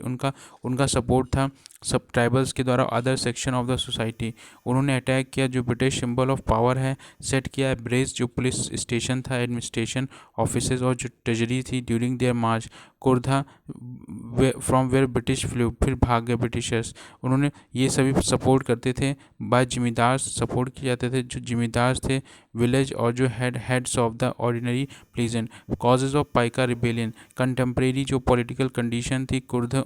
उनका सपोर्ट था सब ट्राइबल्स के द्वारा other section of the society. उन्होंने अटैक किया जो ब्रिटिश सिंबल ऑफ पावर है, सेट किया ब्रेस जो पुलिस स्टेशन था, एडमिनिस्ट्रेशन ऑफिसेज और जो ट्रेजरी थी during their march Khurda from where British flew, फिर भाग गए ब्रिटिशर्स। उन्होंने ये सभी सपोर्ट करते थे बाय जिमीदार सपोर्ट किए जाते थे, जो जिमीदार थे विलेज और जो heads of the ordinary peasant. Causes of Paika rebellion, contemporary जो पॉलिटिकल कंडीशन थी कुर्धा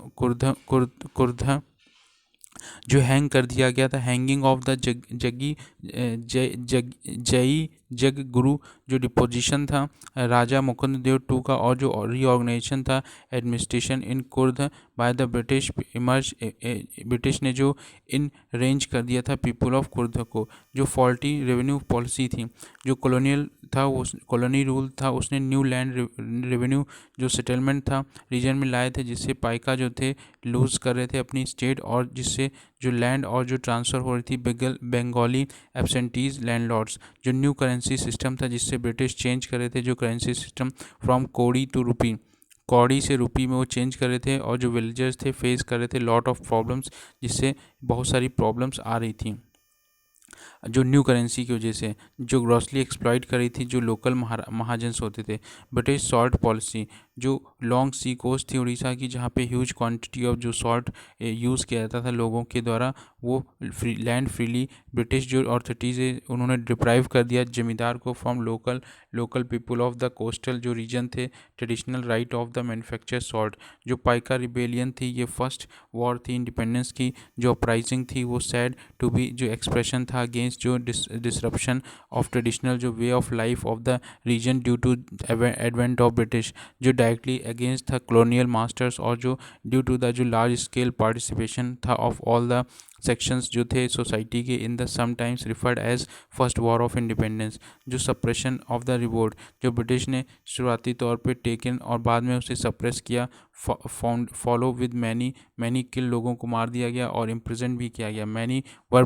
जो हैंग कर दिया गया था, हैंगिंग ऑफ द जगी जई जग गुरु, जो डिपोजिशन था राजा मुकुंद देव टू का, और जो रीऑर्गेनाइजेशन था administration in Kurd by the British emerge, British ने जो इन रेंज कर दिया था पीपल ऑफ कुर्द को। जो फॉल्टी रेवेन्यू पॉलिसी थी, जो कॉलोनियल था, उस कॉलोनी रूल था, उसने न्यू लैंड रेवेन्यू जो सेटलमेंट था रीजन में लाए थे, जिससे पाइका जो थे लूज़ कर रहे थे अपनी स्टेट, और जिससे जो लैंड और जो ट्रांसफ़र हो रही थी बंगाली एब्सेंटीज लैंडलॉर्ड्स। जो न्यू करेंसी सिस्टम था, जिससे ब्रिटिश चेंज कर रहे थे जो करेंसी सिस्टम फ्रॉम कौड़ी टू रुपी, कौड़ी से रुपी में वो चेंज कर रहे थे, और जो विलेजर्स थे फेस कर रहे थे लॉट ऑफ प्रॉब्लम्स, जिससे बहुत सारी प्रॉब्लम्स आ रही थी जो न्यू करेंसी की वजह से, जो ग्रॉसली एक्सप्लॉइट करी थी जो लोकल महाजन्स होते थे। ब्रिटिश सॉल्ट पॉलिसी, जो लॉन्ग सी कोस्ट थी उड़ीसा की, जहाँ पे ह्यूज क्वांटिटी ऑफ जो सॉल्ट यूज़ किया जाता था लोगों के द्वारा, वो लैंड फ्रीली ब्रिटिश जो अथॉरिटीज़ है उन्होंने डिप्राइव कर दिया जमींदार को from local people of the coastal जो रीजन थे, traditional right of the manufacture salt. जो पाइका रिबेलियन थी, ये फर्स्ट वॉर थी इंडिपेंडेंस की, जो अपराइजिंग थी, वो सैड टू बी जो एक्सप्रेशन था अगेंस्ट जो डिसरप्शन ऑफ ट्रेडिशनल जो way of life of the region due to advent of British, जो डायरेक्टली अगेंस्ट था कॉलोनियल मास्टर्स, और जो ड्यू टू द जो लार्ज स्केल पार्टिसिपेशन था ऑफ ऑल द सेक्शंस जो थे सोसाइटी के in the sometimes referred as first war of independence. जो सप्रेशन ऑफ द रिवोल्ट, जो ब्रिटिश ने शुरुआती तौर पे टेकन और बाद में उसे सप्रेस किया, फॉलो विद मैनी किल, लोगों को मार दिया गया और इम्प्रिजन भी किया गया, मैनी वर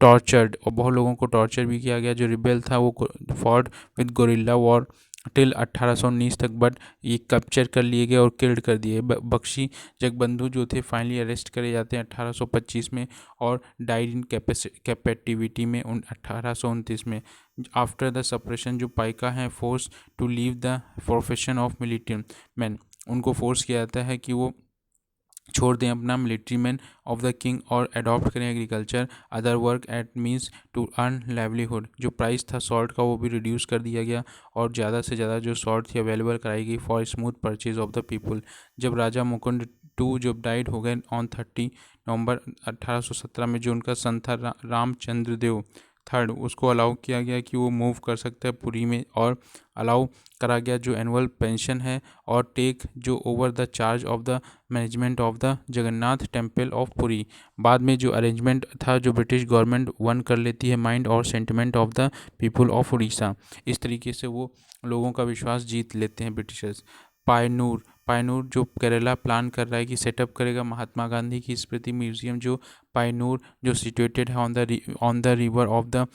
टॉर्चर्ड, और बहुत लोगों को टॉर्चर भी किया गया। जो रिबेल था वो fought with guerrilla war till 1819 तक, बट ये कैप्चर कर लिए गए और किल्ड कर दिए। बख्शी जगबंधु जो थे फाइनली अरेस्ट करे जाते हैं 1825 में, और डाइड इन कैपेटिविटी में 1829 में। आफ्टर द सप्रेशन, जो पाइका हैं force to leave the profession of military man, उनको फोर्स किया जाता है कि वो छोड़ दें अपना military man of the king और अडॉप्ट करें agriculture other work at means to earn livelihood. जो प्राइस था सॉल्ट का वो भी रिड्यूस कर दिया गया, और ज़्यादा से ज़्यादा जो सॉल्ट थी अवेलेबल कराई गई for smooth purchase of the people. जब राजा मुकुंद टू जब डाइड हो गए ऑन 30 नवंबर 1817 में, जो उनका सन था रामचंद्र देव थर्ड, उसको अलाउ किया गया कि वो मूव कर सकता है पुरी में, और अलाउ करा गया जो एनुअल पेंशन है, और टेक जो over the charge of the management of the Jagannath temple of Puri. बाद में जो अरेंजमेंट था जो ब्रिटिश गवर्नमेंट वन कर लेती है माइंड और sentiment of the people of Orissa. इस तरीके से वो लोगों का विश्वास जीत लेते हैं ब्रिटिशर्स। पायनूर जो केरला प्लान कर रहा है कि सेटअप करेगा महात्मा गांधी की स्मृति म्यूजियम, जो पायनूर जो सिचुएटेड है on the river of the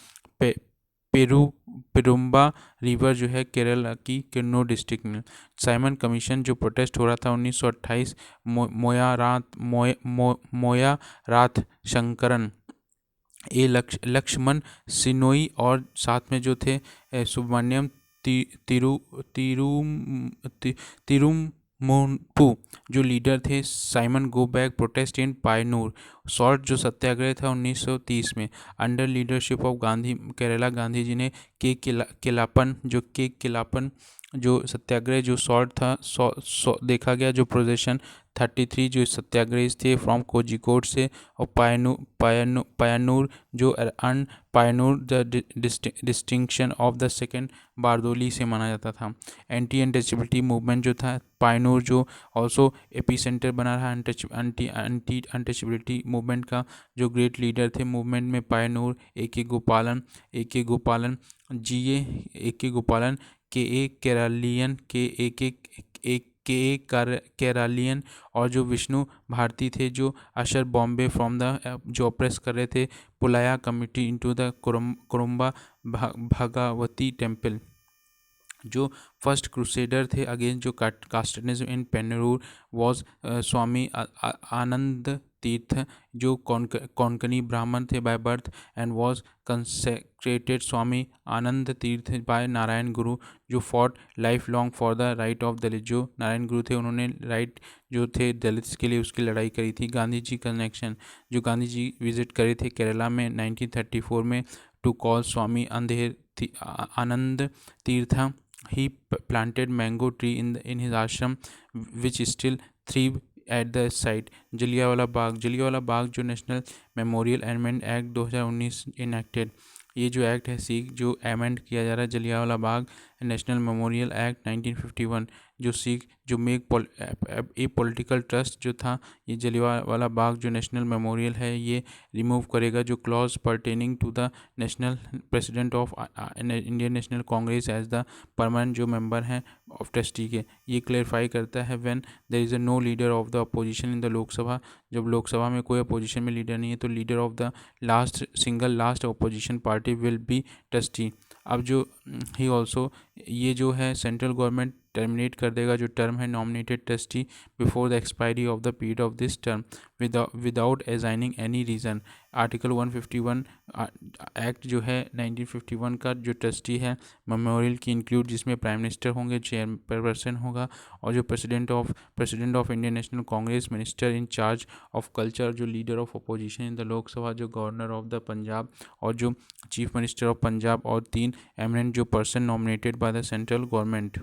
Perumba river, जो है केरला की किन्नौर डिस्ट्रिक्ट में। साइमन कमीशन जो प्रोटेस्ट हो रहा था 1928, मोयारात शंकरन ए लक्ष्मण सिनोई, और साथ में जो थे सुब्रमण्यम तिरु तिरुमुंपु जो लीडर थे। Simon go back protest in Payyanur. Salt जो सत्याग्रह था 1930 में under leadership of Gandhi Kerala Gandhi ji ने केलापन जो सत्याग्रह जो सॉल्ट था देखा गया। जो प्रोजेशन 33 जो सत्याग्रही थे फ्रॉम कोझिकोड से, और पायनूर जो अन Payyanur the distinction of the second Bardoli से माना जाता था। एंटी अनटचेबिलिटी मूवमेंट जो था पायनूर जो ऑल्सो एपी सेंटर बना रहा एंटी अनटचेबिलिटी मूवमेंट का। जो ग्रेट लीडर थे मूवमेंट में पायनूर ए के गोपालन के ए केरालियन केरालियन, और जो विष्णु भारती थे जो अशर बॉम्बे फ्रॉम द जो ऑप्रेस कर रहे थे Pulaya committee into the Kurumba Bhagavathi temple. जो फर्स्ट क्रूसेडर थे अगेंस्ट जो कास्टनिज्म इन पेन्नूर वॉज स्वामी आनंद तीर्थ, जो कोंकणी ब्राह्मण थे by birth and was consecrated Swami Ananda Theertha by Narayana Guru, जो fought life long for the right of Dalit. जो नारायण गुरु थे उन्होंने राइट जो थे दलित्स के लिए उसकी लड़ाई करी थी। गांधी जी कनेक्शन, जो गांधी जी विजिट करे थे केरला में 1934 में टू कॉल स्वामी आनंद तीर्थ। He planted mango tree in his ashram which still thrive at the site Jallianwala Bagh जो national memorial amend act 2019 enacted. ये जो एक्ट है सिख जो अमेंड किया जा रहा है Jallianwala Bagh national memorial act 1951 जो सिख जो मेक ए पॉलिटिकल ट्रस्ट जो था ये जलियांवाला बाग जो नेशनल मेमोरियल है ये रिमूव करेगा जो clause pertaining to the national president of Indian National Congress as the permanent जो मेंबर हैं ऑफ ट्रस्टी के। ये क्लेरिफाई करता है when there is a no leader of the opposition in the Lok Sabha, जब लोकसभा में कोई अपोजिशन में लीडर नहीं है तो leader of the last opposition party will be trustee. अब जो ही ऑल्सो ये जो है सेंट्रल गवर्नमेंट टर्मिनेट कर देगा जो टर्म है nominated trustee before the expiry of the period of this term without assigning any reason. Article 151 act जो है 1951 का जो ट्रस्टी है मेमोरियल की इंक्लूड जिसमें प्राइम मिनिस्टर होंगे, चेयरपर्सन होगा और जो president of Indian National Congress, minister in charge of culture, जो leader of opposition in the Lok Sabha, जो गवर्नर ऑफ द पंजाब और जो चीफ मिनिस्टर ऑफ पंजाब और 3 एमिनेंट जो person nominated by the central government.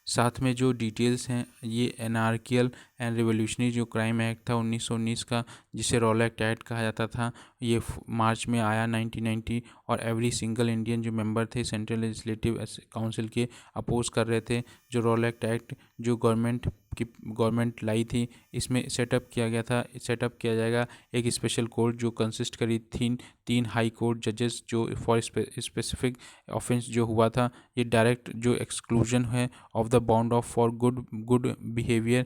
साथ में जो डिटेल्स हैं ये एनार्कियल एंड रिवोल्यूशनरी जो क्राइम एक्ट था 1919 का जिसे रॉलेट एक्ट कहा जाता था ये मार्च में आया 1990 और एवरी सिंगल इंडियन जो मेंबर थे सेंट्रल लेजिस्लेटिव काउंसिल के अपोज कर रहे थे। जो रॉलेट एक्ट जो गवर्नमेंट लाई थी इसमें सेटअप किया जाएगा एक स्पेशल कोर्ट जो कंसिस्ट करी थी 3 हाई कोर्ट जजेस जो फॉर स्पेसिफिक ऑफेंस जो हुआ था। ये डायरेक्ट जो एक्सक्लूजन है of the bound of for good behaviour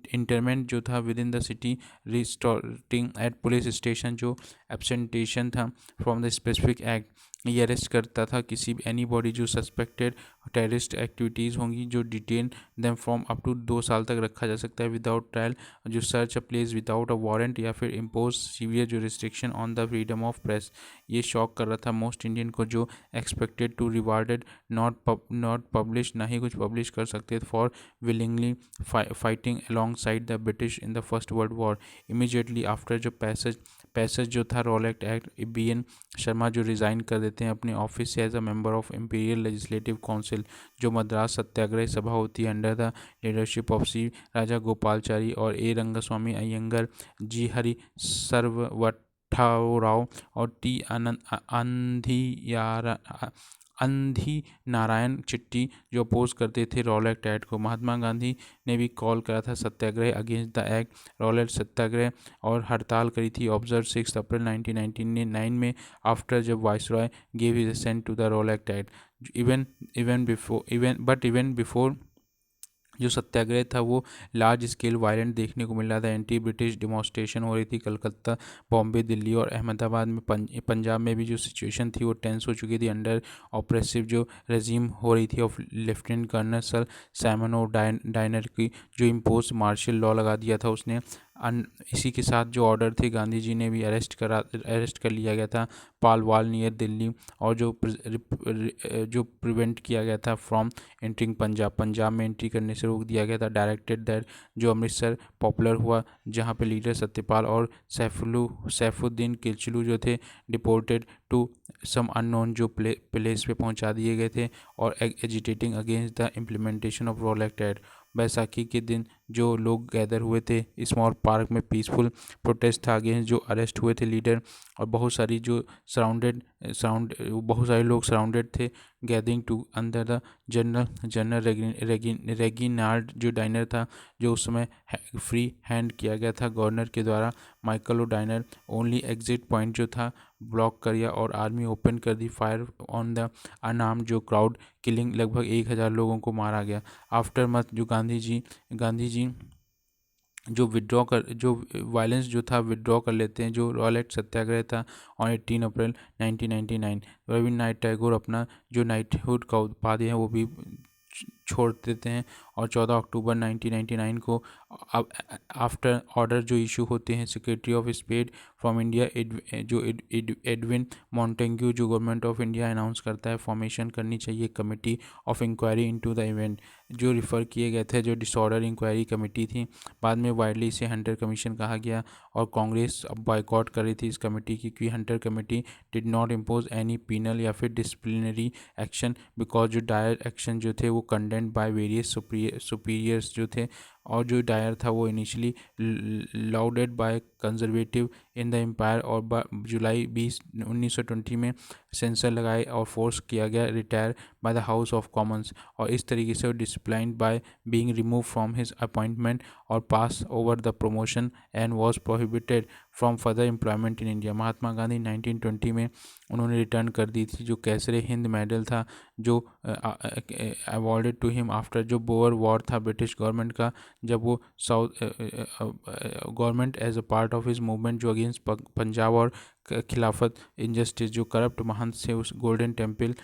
internment जो था with in the city restoring at police station जो एब्सेंटेशन था फ्रॉम द स्पेसिफिक एक्ट। ये अरेस्ट करता था किसी भी एनी बॉडी जो सस्पेक्टेड टेररिस्ट एक्टिविटीज़ होंगी जो detain them from up to 2 साल तक रखा जा सकता है विदाउट ट्रायल, जो search a place without a warrant या फिर इम्पोज सीवियर जो restriction on the freedom of press. ये शॉक कर रहा था मोस्ट इंडियन को जो expected to rewarded not publish ना ही कुछ पब्लिश कर सकते for willingly fighting alongside the British in the First World War. Immediately after जो पैसेज जो था रॉलेट एक्ट BN शर्मा जो रिज़ाइन कर देते हैं अपने ऑफिस से as a member of Imperial Legislative Council. जो मद्रास सत्याग्रह सभा होती है under the leadership of C Rajagopalachari और A रंगस्वामी अयंगर, G हरि सर्ववठाराव और T अंधी नारायण चिट्टी जो अपोज करते थे रॉलेट एक्ट को। महात्मा गांधी ने भी कॉल करा था सत्याग्रह अगेंस्ट द एक्ट रॉलेट सत्याग्रह और हड़ताल करी थी ऑब्जर्व 6 अप्रैल 1999 में आफ्टर जब viceroy gave his assent to the Rowlatt Act. Even before जो सत्याग्रह था वो लार्ज स्केल वायलेंट देखने को मिल रहा था। एंटी ब्रिटिश डिमॉन्स्ट्रेशन हो रही थी कलकत्ता, बॉम्बे, दिल्ली और अहमदाबाद में। पंजाब में भी जो सिचुएशन थी वो टेंस हो चुकी थी अंडर ऑपरेसिव जो रेजिम हो रही थी of lieutenant colonel sir Simon और डायनर की जो इम्पोज मार्शल लॉ लगा दिया था उसने। इसी के साथ जो ऑर्डर थे गांधी जी ने भी अरेस्ट कर लिया गया था पालवाल नियर दिल्ली और जो प्रिवेंट किया गया था फ्रॉम एंट्रिंग पंजाब में एंट्री करने से रोक दिया गया था। डायरेक्टेड दैट जो अमृतसर पॉपुलर हुआ जहां पे लीडर सत्यपाल और सैफुद्दीन किलचलू जो थे डिपोर्टेड टू सम अननोन जो प्लेस पे पहुंचा दिए गए थे और agitating against the implementation of Rowlatt Act. Baisakhi के दिन जो लोग गैदर हुए थे स्मॉल पार्क में पीसफुल प्रोटेस्ट था अगेंस्ट जो अरेस्ट हुए थे लीडर और बहुत सारे लोग सराउंडेड थे gathering to under the general Reginald जो डाइनर था जो उस समय फ्री हैंड किया गया था गवर्नर के द्वारा। Michael dinar only exit point जो था ब्लॉक कर दिया और आर्मी ओपन कर दी फायर ऑन द अनआर्म्ड जो क्राउड किलिंग लगभग 1000 लोगों को मारा गया। आफ्टर मत जो गांधी जी जो वायलेंस जो था विड्रॉ कर लेते हैं। जो रॉलेट सत्याग्रह था ऑन 18 अप्रैल 1999 रविन्द्रनाथ टैगोर अपना जो नाइटहुड का उपाधि है वो भी छोड़ देते हैं और 14 अक्टूबर 1999 को आफ्टर ऑर्डर जो इशू होते हैं secretary of state from India Edwin Montagu जो गवर्नमेंट ऑफ इंडिया अनाउंस करता है फॉर्मेशन करनी चाहिए committee of inquiry into the event जो रिफ़र किए गए थे जो डिसऑर्डर इंक्वायरी कमेटी थी। बाद में वाइडली इसे हंटर कमीशन कहा गया और कांग्रेस अब बॉयकॉट कर रही थी इस कमेटी की क्योंकि Hunter committee did not impose any penal या फिर डिसिप्लिनरी एक्शन बिकॉज जो डायर एक्शन जो थे वो कंडेम्ड बाय वेरियस सुपीरियर्स जो थे और जो डायर था वो initially lauded by conservative in the empire, और जुलाई 1920 में सेंसर लगाए और फोर्स किया गया retire by the House of Commons, और इस तरीके से वो disciplined by being remove from his appointment और pass over the promotion and was prohibited from further employment in India. Mahatma Gandhi 1920 में उन्होंने रिटर्न कर दी थी जो कैसरे हिंद मेडल था जो अवॉर्डेड टू हिम आफ्टर जो बोअर वॉर था ब्रिटिश गवर्नमेंट का, जब वो south government as a part of his movement जो अगेंस्ट पंजाब और खिलाफत इनजस्टिस जो करप्ट महंत से उस Golden Temple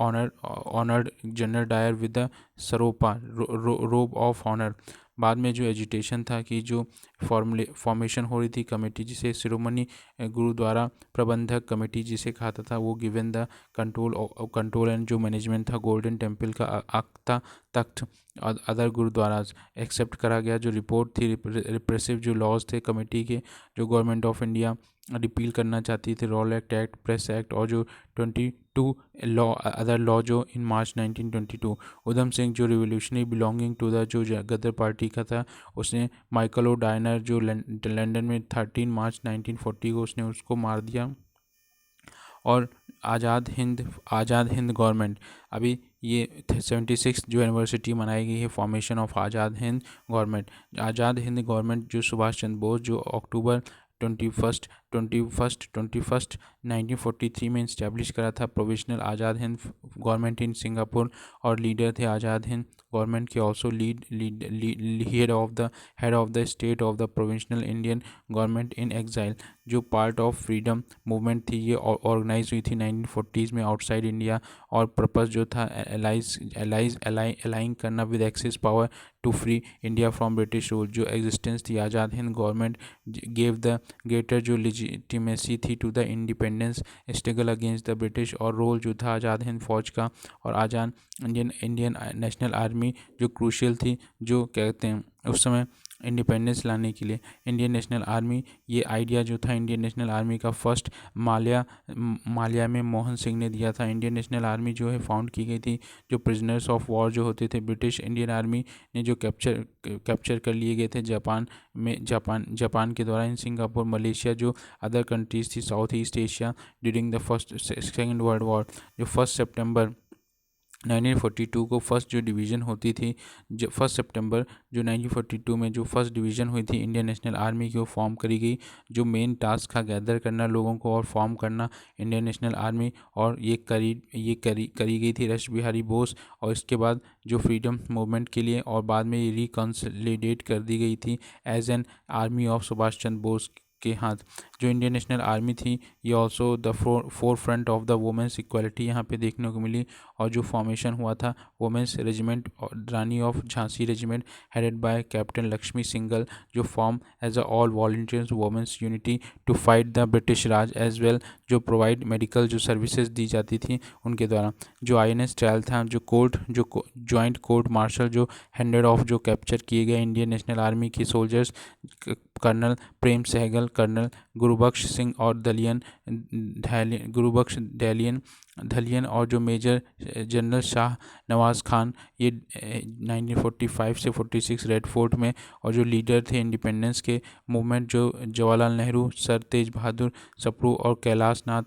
honoured General Dyer with the siropa robe of honour. बाद में जो एजिटेशन था कि जो फॉर्मेशन हो रही थी कमेटी जिसे शिरोमणि गुरुद्वारा प्रबंधक कमेटी जिसे कहा था, वो गिवन द कंट्रोल एंड जो मैनेजमेंट था गोल्डन टेम्पल का आख्ता तख्त अदर गुरुद्वाराज एक्सेप्ट करा गया। जो रिपोर्ट थी रिप्रेसिव जो लॉज थे कमेटी के जो गवर्नमेंट ऑफ इंडिया रिपील करना चाहती थी, रॉल एक्ट प्रेस एक्ट और जो 22 लॉ अदर लॉ जो इन मार्च 1922। उधम सिंह जो रिवोल्यूशनरी बिलोंगिंग टू द जो गदर पार्टी का था, उसने माइकल ओ डायनर जो लंदन में 13 मार्च 1940 को उसने उसको मार दिया। और आज़ाद हिंद गवर्नमेंट, अभी ये 76 जो एनिवर्सिटी मनाई गई है formation of Azad Hind government. Azad Hind government जो सुभाष चंद्र बोस जो अक्टूबर 21 1943 में इस्टेब्लिश करा था provisional Azad Hind government in Singapore, और लीडर थे आज़ाद हिंद गवर्नमेंट के also head of the state of the provisional Indian government in exile. जो पार्ट ऑफ फ्रीडम मूवमेंट थी ये ऑर्गेनाइज हुई थी 1940s में आउटसाइड इंडिया, और पर्पस जो था अलाइंग करना with Axis power to free India from British rule. जो एग्जिस्टेंस थी Azad Hind government gave the greater जो लिजिटिमेसी थी to the independence struggle against the British, और रोल जो था आज़ाद हिंद फौज का और आज़ाद इंडियन नेशनल आर्मी जो क्रूशियल थी, जो कहते हैं उस समय इंडिपेंडेंस लाने के लिए इंडियन नेशनल आर्मी। ये आइडिया जो था इंडियन नेशनल आर्मी का फर्स्ट माल्या में मोहन सिंह ने दिया था। इंडियन नेशनल आर्मी जो है फाउंड की गई थी जो प्रिजनर्स ऑफ वॉर जो होते थे ब्रिटिश इंडियन आर्मी ने जो कैप्चर कर लिए गए थे जापान के द्वारा इन सिंगापुर मलेशिया जो अदर कंट्रीज थी south east Asia during the second world war. जो 1 सितंबर 1942 को फर्स्ट जो डिवीज़न होती थी, जो 1 सितंबर जो 1942 में जो फर्स्ट डिवीज़न हुई थी इंडियन नेशनल आर्मी की वो फॉर्म करी गई। जो मेन टास्क था गैदर करना लोगों को और फॉर्म करना इंडियन नेशनल आर्मी, और ये करी गई थी राष्ट्र बिहारी बोस। और इसके बाद जो फ्रीडम मूवमेंट के लिए और बाद में ये रिकॉन्सोलिडेट कर दी गई थी as an army of Subhas Chandra Bose के हाथ। जो इंडियन नेशनल आर्मी थी ये also the forefront of the women's equality यहाँ पे देखने को मिली। और जो फॉर्मेशन हुआ था women's regiment Rani of Jhansi regiment headed by captain Lakshmi Sahgal जो form as a all volunteers women's unity to fight the British Raj as well, जो प्रोवाइड मेडिकल जो सर्विसेज दी जाती थी उनके द्वारा। जो INS ट्रायल था जो जॉइंट कोर्ट मार्शल जो 100 ऑफ जो कैप्चर किए गए इंडियन नेशनल आर्मी के soldiers, colonel Prem Sahgal, colonel Gurbaksh Singh और गुरुबख्श धलियन और जो मेजर जनरल शाह नवाज़ खान, ये 1945 से 46 रेड फोर्ट में। और जो लीडर थे इंडिपेंडेंस के मूवमेंट जो जवाहरलाल नेहरू, सर तेज बहादुर सप्रू और कैलाश नाथ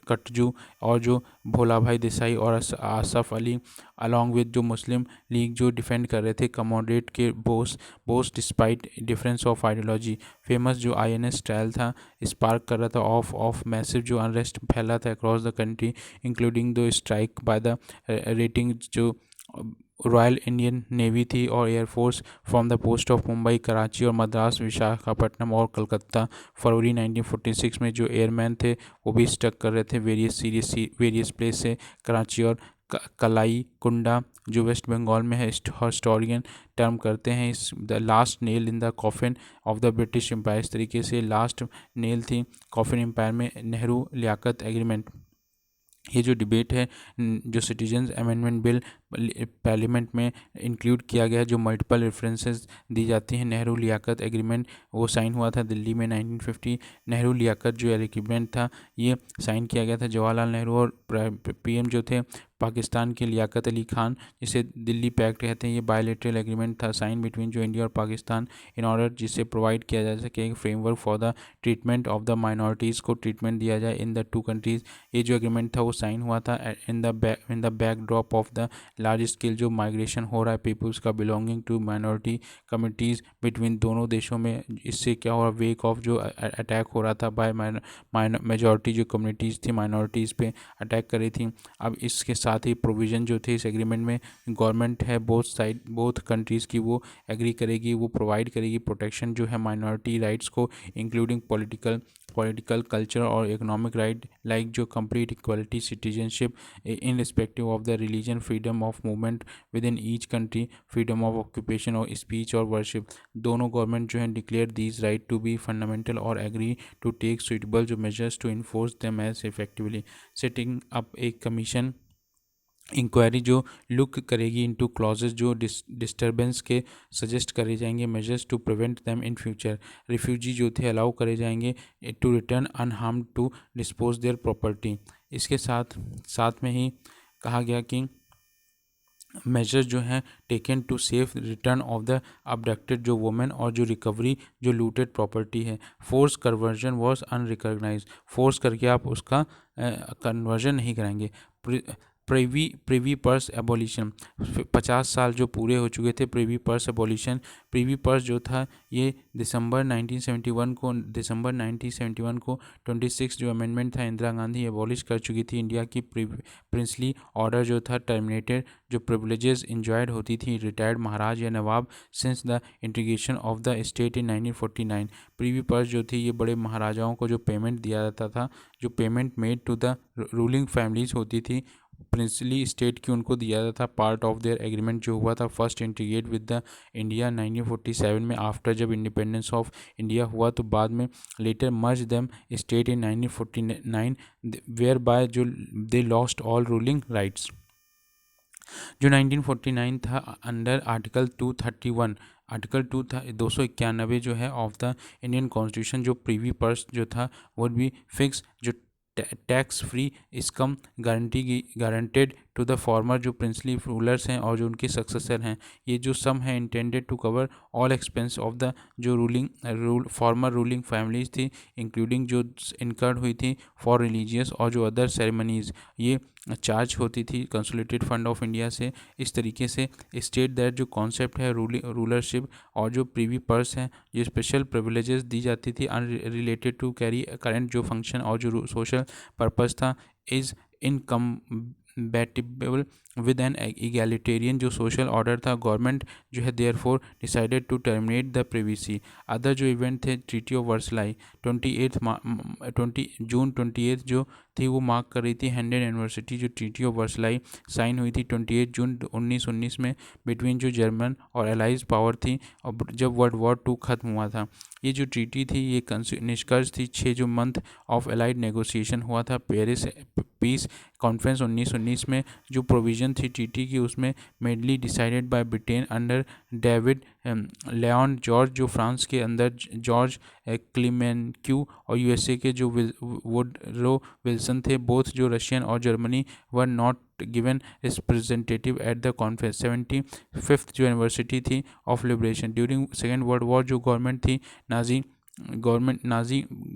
कटजू, और जो भोला भाई देसाई और आसफ अली अलॉन्ग विद जो मुस्लिम लीग जो डिफेंड कर रहे थे कमोडेट के Bose despite difference of ideology. Famous जो INS ट्रायल था स्पार्क कर रहा था ऑफ मैसिव जो अनरेस्ट फैला था across the country including the strike by the rating जो रॉयल इंडियन नेवी थी और air force from the post of Mumbai, Karachi और मद्रास, विशाखापट्टनम और कलकत्ता। फरवरी 1946 में जो एयरमैन थे वो भी स्टक कर रहे थे वेरियस प्लेस से कराची और कलाई कुंडा जो वेस्ट बंगाल में है। हिस्टोरियन टर्म करते हैं is the last nail in the coffin of the British Empire. इस तरीके से लास्ट नेल थी कॉफिन एम्पायर में नेहरू लियाकत एग्रीमेंट। ये जो डिबेट है जो सिटीजन्स अमेंडमेंट बिल पार्लियामेंट में इंक्लूड किया गया, जो मल्टीपल रेफरेंसेस दी जाती हैं। नेहरू लियाकत एग्रीमेंट वो साइन हुआ था दिल्ली में 1950। नेहरू लियाकत जो एग्रीमेंट था ये साइन किया गया था जवाहरलाल नेहरू और पीएम जो थे पाकिस्तान के लियाकत अली खान, जिसे दिल्ली पैक्ट कहते हैं। ये बायलैटरल एग्रीमेंट था साइन बिटवीन जो इंडिया और पाकिस्तान इन ऑर्डर जिससे प्रोवाइड किया जा सके framework for the treatment of the minorities को ट्रीटमेंट दिया जाए इन द टू कंट्रीज़। ये जो एग्रीमेंट था वो साइन हुआ था in the backdrop of the large scale जो माइग्रेशन हो रहा है पीपल्स का belonging to minority communities between दोनों देशों में। इससे क्या हो रहा, वेक ऑफ जो अटैक हो रहा था बाय मेजॉरिटी जो कम्युनिटीज़ थी माइनॉरिटीज़ पे अटैक कर रही थी। अब इसके साथ ही प्रोविज़न जो थे इस एग्रीमेंट में गवर्नमेंट है बोथ कंट्रीज़ की वो एग्री करेगी, वो प्रोवाइड करेगी प्रोटेक्शन जो है माइनॉरिटी राइट्स को इंक्लूडिंग पॉलिटिकल कल्चर और इकोनॉमिक राइट लाइक जो complete equality citizenship irrespective of the religion, freedom of movement within each country, freedom of occupation और स्पीच और वर्शिप। दोनों गवर्नमेंट जो है declare these right to be fundamental और agree to take suitable जो measures to enforce them as effectively. Setting up एक commission inquiry जो look करेगी इनटू क्लॉजेज जो डिस्टर्बेंस के सजेस्ट करे जाएंगे, measures to prevent them in future. Refugee जो थे अलाउ करे जाएंगे to return unharmed to dispose their property. इसके साथ साथ में ही कहा गया कि मेजर्स जो हैं taken to safe return of the abducted जो वुमेन और जो रिकवरी जो लूटेड प्रॉपर्टी है। Forced conversion was unrecognise, force करके आप उसका कन्वर्जन नहीं कराएंगे। प्रिवी पर्स एबोलिशन, 50 साल जो पूरे हो चुके थे privy purse abolition. Privy purse जो था ये दिसंबर 1971 को 26 जो अमेंडमेंट था इंदिरा गांधी एबॉलिश कर चुकी थी। इंडिया की प्रिंसली ऑर्डर जो था टर्मिनेटेड जो प्रिविलेजेस इंजॉयड होती थी रिटायर्ड महाराज या nawab since the integration of the state in 1949। Privy purse जो थी ये बड़े महाराजाओं को जो पेमेंट दिया जाता था, जो payment made to the ruling families होती थी प्रिंसली स्टेट की उनको दिया जाता था। पार्ट ऑफ देयर एग्रीमेंट जो हुआ था first integrate with the India 1947 में आफ्टर जब इंडिपेंडेंस ऑफ इंडिया हुआ, तो बाद में later merge them state in 1949 where by जो they lost all ruling rights. जो 1949 था अंडर आर्टिकल 231 आर्टिकल 291 जो है ऑफ द इंडियन कॉन्स्टिट्यूशन जो प्रीवी पर्स जो था वुड बी फिक्स जो tax free income guaranteed to the former जो प्रिंसली रूलर्स हैं और जो उनके सक्सेसर हैं। ये जो सम है intended to cover all expense of the जो फॉर्मर रूलिंग फैमिलीज थी इंक्लूडिंग जो इनकर्ड हुई थी फॉर रिलीजियस और जो अदर सेरेमनीज ये चार्ज होती थी कंसोलिडेटेड फंड ऑफ इंडिया से। इस तरीके से स्टेट दैट जो कॉन्सेप्ट है रूलरशिप और जो प्रीवी पर्स हैं जो स्पेशल प्रिविलेजेस दी जाती थी अनरिलेटेड टू कैरी करंट जो फंक्शन और जो सोशल पर्पस था is incompatible with an egalitarian जो सोशल ऑर्डर था। गवर्नमेंट जो है therefore decided to terminate the privy purse. Other जो इवेंट थे ट्रीटी ऑफ वर्सलाई 28 जो थी वो मार्क कर रही थी 100 एनिवर्सिटी जो ट्रीटी ऑफ वर्सलाई साइन हुई थी 28 जून 1919 में बिटवीन जो जर्मन और एलाइज पावर थी और जब वर्ल्ड वॉर 2 ख़त्म हुआ था। ये जो ट्रीटी थी ये निष्कर्ष थी 6 जो मंथ ऑफ एलाइड नेगोशिएशन हुआ था पेरिस पीस कॉन्फ्रेंस 1919 में। जो प्रोविज़न थी ट्रीटी की उसमें mainly decided by Britain under David Lloyd George जो फ्रांस के अंदर जॉर्ज क्लीमेंक्यू और यूएसए के जो वुडरो विल्सन थे। बोथ जो रशियन और Germany were not given representative at the conference. 75th जो एनिवर्सिटी थी of liberation during second world war जो गवर्नमेंट थी नाजी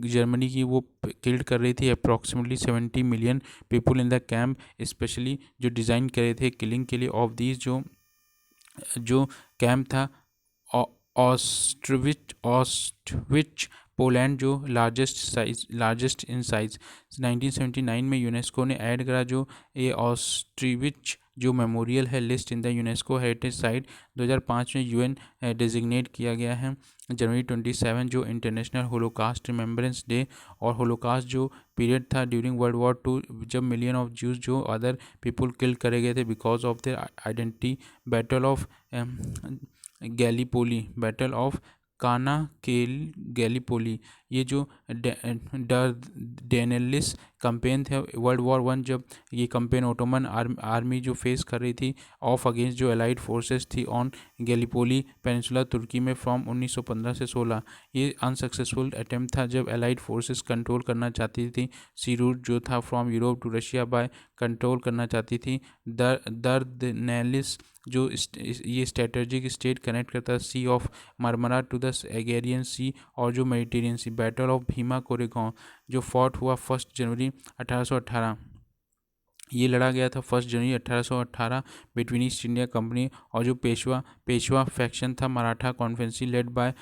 जर्मनी की वो किल्ड कर रही थी approximately 70 million people in the camp specially जो डिज़ाइन करे थे किलिंग के लिए ऑफ दीज जो कैंप था ऑस्ट्रिच पोलैंड जो लार्जेस्ट इन साइज। 1979 में यूनेस्को ने ऐड करा जो ये ऑस्ट्रिच जो मेमोरियल है list in the UNESCO heritage site. 2005 में यूएन डेजिग्नेट किया गया है। जनवरी 27 जो इंटरनेशनल होलोकास्ट रिमेम्बरेंस डे और होलोकास्ट जो पीरियड था ड्यूरिंग वर्ल्ड वॉर 2 जब मिलियन ऑफ ज्यूज जो अदर पीपल किल करे गए थे because of their identity. Battle of Gallipoli battle of काना केल गैलीपोली ये जो डैनेलिस कैंपेन थे वर्ल्ड वॉर वन, जब ये कैंपेन ओटोमन आर्मी जो फेस कर रही थी ऑफ अगेंस्ट जो एलाइड फोर्सेस थी ऑन गैलीपोली पेनिनसुला तुर्की में फ्रॉम 1915 से 16। ये अनसक्सेसफुल अटेम्प्ट था जब एलाइड फोर्सेस कंट्रोल करना चाहती थी सी रूट जो था from Europe to Russia by control करना चाहती थी। दर्दनेलिस जो ये स्ट्रेटेजिक स्टेट कनेक्ट करता है sea of Marmara to the एगेरियन सी और जो Mediterranean sea. Battle of Bhima Koregaon जो फॉट हुआ 1 जनवरी 1818, ये लड़ा गया था 1 जनवरी 1818 बिटवीन ईस्ट इंडिया कंपनी और जो पेशवा फैक्शन था Maratha confederacy led by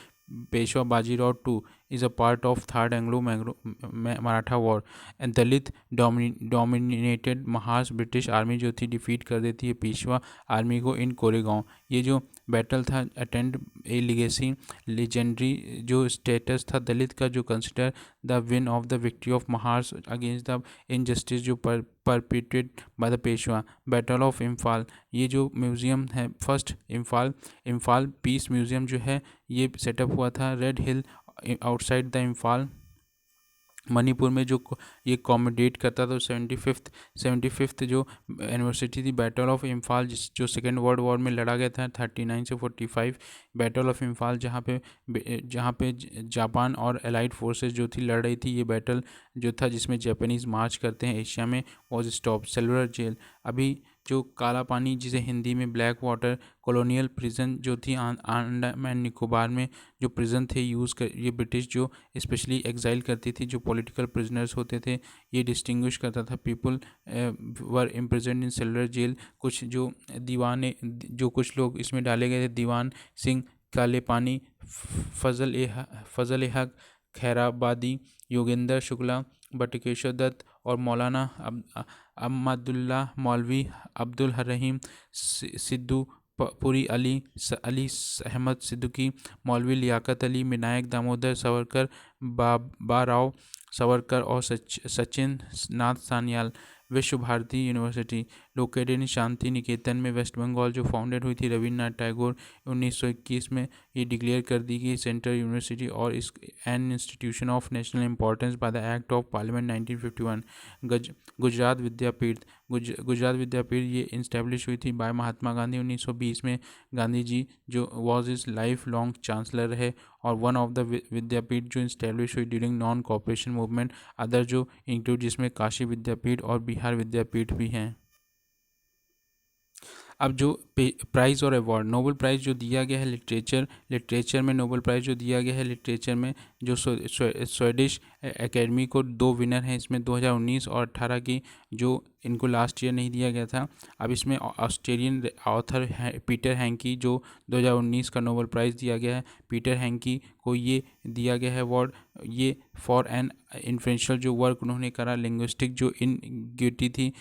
Peshwa Bajirao two is a part of third Anglo Maratha war. Dalit dominated Maharashtra British army जो थी डिफीट कर देती है पेशवा आर्मी को इन कोरेगांव। ये जो बैटल था अटेंड ए लिगेसी लेजेंडरी जो स्टेटस था दलित का जो consider the win of the victory of Maharashtra against the injustice जो perpetrate by the Peshwa. Battle of Imphal, ये जो म्यूज़ियम है फर्स्ट इम्फाल पीस म्यूज़ियम जो है ये सेटअप हुआ था red hill outside the Imphal Manipur में, जो ये कॉमोडेट करता था 75th जो एनिवर्सिटी थी बैटल ऑफ इम्फाल जो सेकेंड वर्ल्ड वॉर में लड़ा गया था 39 से 45। बैटल ऑफ इम्फाल जहाँ पे जापान और एलाइड फोर्सेस जो थी लड़ रही थी। ये बैटल जो था जिसमें जापानीज़ मार्च करते हैं एशिया में वॉज स्टॉप। सिल्वर जेल, अभी जो काला पानी जिसे हिंदी में ब्लैक वाटर कॉलोनियल प्रिजन जो थी अंडमान निकोबार में जो प्रिजन थे यूज़ कर ये ब्रिटिश जो स्पेशली एग्जाइल करती थी जो पॉलिटिकल प्रिजनर्स होते थे। ये डिस्टिंग्विश करता था people were imprisoned in Cellular Jail. कुछ जो दीवाने जो कुछ लोग इसमें डाले गए थे दीवान सिंह काले पानी फजल ए हक खैराबादी योगेंद्र शुक्ला बटुकेश्वर दत्त और मौलाना अहमदुल्ला मौलवी अब्दुल रहीम सिद्धू पुरी अली अहमद सिद्दीकी मौलवी लियाकत अली विनायक दामोदर सावरकर बाबा राव सावरकर और सचिन नाथ सान्याल। विश्व Bharti university located in Shanti Niketan में वेस्ट बंगाल जो फाउंडेड हुई थी रविन्द्रनाथ टैगोर 1921 में ये डिक्लेयर कर दी गई सेंट्रल यूनिवर्सिटी और is an institution of national importance by the act of parliament 1951। Gujarat Vidyapith ये इंस्टैब्लिश हुई थी बाय महात्मा गांधी 1920 में। गांधी जी जो was is life long chancellor रहे और वन ऑफ द विद्यापीठ जो इंस्टैब्लिश हुई during non cooperation movement other जो इंक्लूड जिसमें काशी विद्यापीठ और बिहार विद्यापीठ भी हैं। अब जो प्राइज़ और अवार्ड, नोबेल प्राइज़ जो दिया गया है लिटरेचर में नोबेल प्राइज़ जो दिया गया है लिटरेचर में जो स्वीडिश एकेडमी को 2 विनर हैं इसमें 2019 और 18 की जो इनको लास्ट ईयर नहीं दिया गया था। अब इसमें ऑस्ट्रेलियन ऑथर है पीटर हैंकी जो 2019 का नोबेल प्राइज़ दिया गया है। पीटर हैंकी को ये दिया गया है अवार्ड ये फॉर एन इन्फ्लुएंशियल जो वर्क उन्होंने करा लिंग्विस्टिक जो इनग्यूटी थी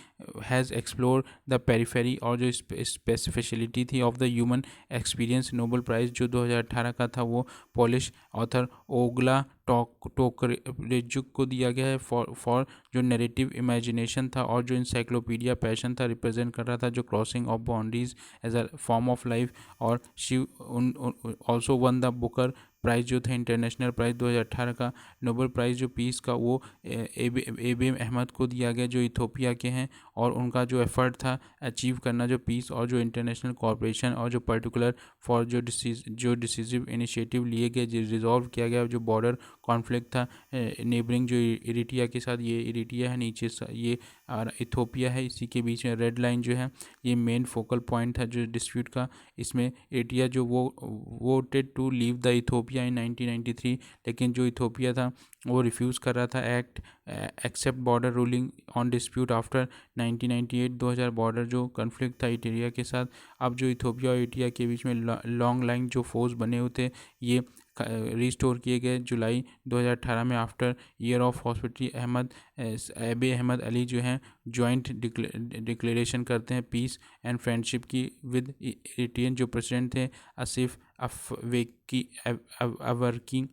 हैज़ एक्सप्लोर द पेरिफेरी और जो स्पेसिफिशिलिटी थी of the human experience. Nobel prize जो 2018 का था वो पॉलिश ऑथर ओगला टोकरेजुक को दिया गया है फॉर जो नैरेटिव इमेजिनेशन था और जो इंसाइक्लोपीडिया पैशन था रिप्रेजेंट कर रहा था जो crossing of boundaries as a form of life. और she also won the Booker prize जो था इंटरनेशनल प्राइज़ 2018 का। नोबेल प्राइज़ जो पीस का वो एबीएम अहमद को दिया गया जो इथोपिया के हैं और उनका जो एफर्ट था अचीव करना जो पीस और जो इंटरनेशनल कॉर्पोरेशन और जो पर्टिकुलर फॉर जो डिसीजिव इनिशिएटिव लिए गए जो रिजॉल्व किया गया जो बॉर्डर कॉन्फ्लिक्ट था नेबरिंग जो इरिट्रिया के साथ। ये इरिट्रिया है नीचे ये इथोपिया है इसी के बीच में रेड लाइन जो है ये मेन फोकल पॉइंट था जो डिस्प्यूट का। इसमें इरिट्रिया जो वो voted to leave the Ethiopia in 1993 लेकिन जो इथोपिया था वो रिफ्यूज़ कर रहा था accept border ruling on dispute after 1998 2000 border जो कन्फ्लिक्ट था इरिट्रिया के साथ। अब जो इथोपिया और इरिट्रिया के बीच में लॉन्ग लाइन जो फोर्स बने हुए थे ये रिस्टोर किए गए जुलाई 2018 में after year of hostility Abiy Ahmed Ali जो हैं जॉइंट डिक्लेरेशन करते हैं पीस एंड फ्रेंडशिप की विद इरिट्रियन जो प्रेसिडेंट थे आसिफ अवर्की।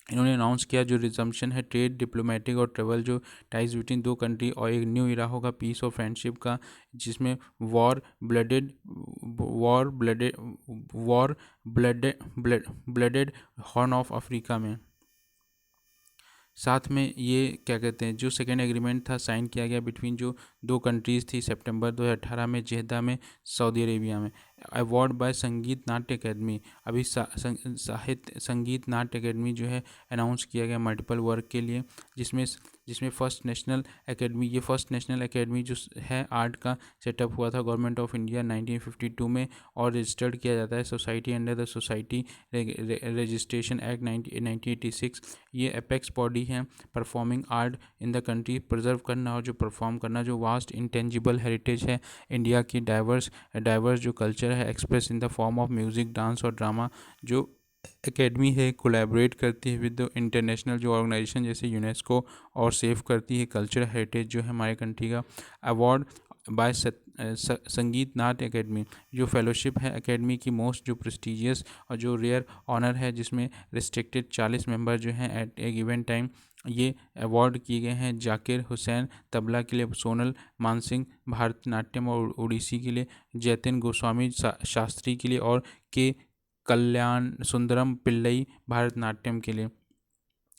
इन्होंने अनाउंस किया जो रिजम्पशन है ट्रेड डिप्लोमेटिक और ट्रेवल जो टाइज बिटवीन 2 कंट्री और एक न्यू इरा होगा पीस और फ्रेंडशिप का जिसमें war blooded horn of Africa में साथ में ये क्या कहते हैं, जो सेकेंड एग्रीमेंट था साइन किया गया बिटवीन जो दो कंट्रीज़ थी सितंबर 2018 में जेद्दा में सऊदी अरेबिया में। अवार्ड बाय संगीत नाट्य अकेडमी, अभी साहित्य संगीत नाट्य अकेडमी जो है अनाउंस किया गया मल्टीपल वर्क के लिए, जिसमें जिसमें फर्स्ट नेशनल एकेडमी, ये फर्स्ट नेशनल एकेडमी जो है आर्ट का सेटअप हुआ था गवर्नमेंट ऑफ इंडिया 1952 में, और रजिस्टर्ड किया जाता है society under the society registration act 1986। ये अपेक्स बॉडी है performing art in the country, preserve करना और जो परफॉर्म करना जो वास्ट इंटेंजिबल हेरिटेज है इंडिया की, डाइवर्स जो कल्चर है express in the form of music, dance और ड्रामा। जो एकेडमी है कोलैबोरेट करती है विद द इंटरनेशनल जो ऑर्गेनाइजेशन जैसे यूनेस्को, और सेव करती है कल्चर हेरिटेज जो है हमारे कंट्री का। अवार्ड बाय संगीत नाट्य एकेडमी, जो फेलोशिप है एकेडमी की मोस्ट जो प्रेस्टिजियस और जो रेयर ऑनर है, जिसमें रिस्ट्रिक्टेड 40 मेंबर जो हैं एट ए गिवन टाइम। ये अवार्ड किए गए हैं जाकिर हुसैन तबला के लिए, सोनल मानसिंह भारतनाट्यम और उड़ीसी के लिए, जैतिन गोस्वामी शास्त्री के लिए, और के कल्याण सुंदरम पिल्लई भारतनाट्यम के लिए।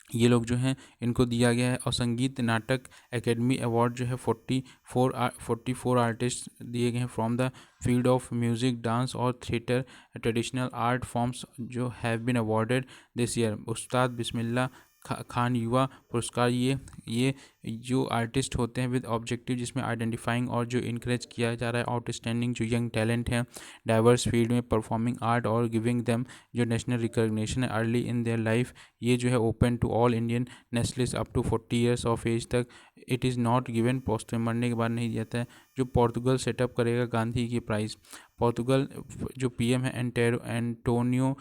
ये लोग जो हैं इनको दिया गया है। और संगीत नाटक एकेडमी अवार्ड जो है 44 आर्टिस्ट दिए गए हैं from the field of music, dance और थिएटर ट्रेडिशनल आर्ट फॉर्म्स जो have been awarded this year. Ustad Bismillah Khan युवा पुरस्कार, ये जो आर्टिस्ट होते हैं विद ऑब्जेक्टिव, जिसमें आइडेंटिफाइंग और जो इनक्रेज किया जा रहा है आउटस्टैंडिंग जो यंग टैलेंट हैं डाइवर्स फील्ड में परफॉर्मिंग आर्ट, और गिविंग देम जो नेशनल रिकॉग्निशन है अर्ली इन देयर लाइफ। ये जो है open to all Indian nationalist up to 40 years of age तक। It is not given post, मरने के बाद नहीं दिया जाता है। जो पोर्तुगल सेटअप करेगा गांधी की प्राइज़, पोर्तुगल जो पीएम है एंटोनियो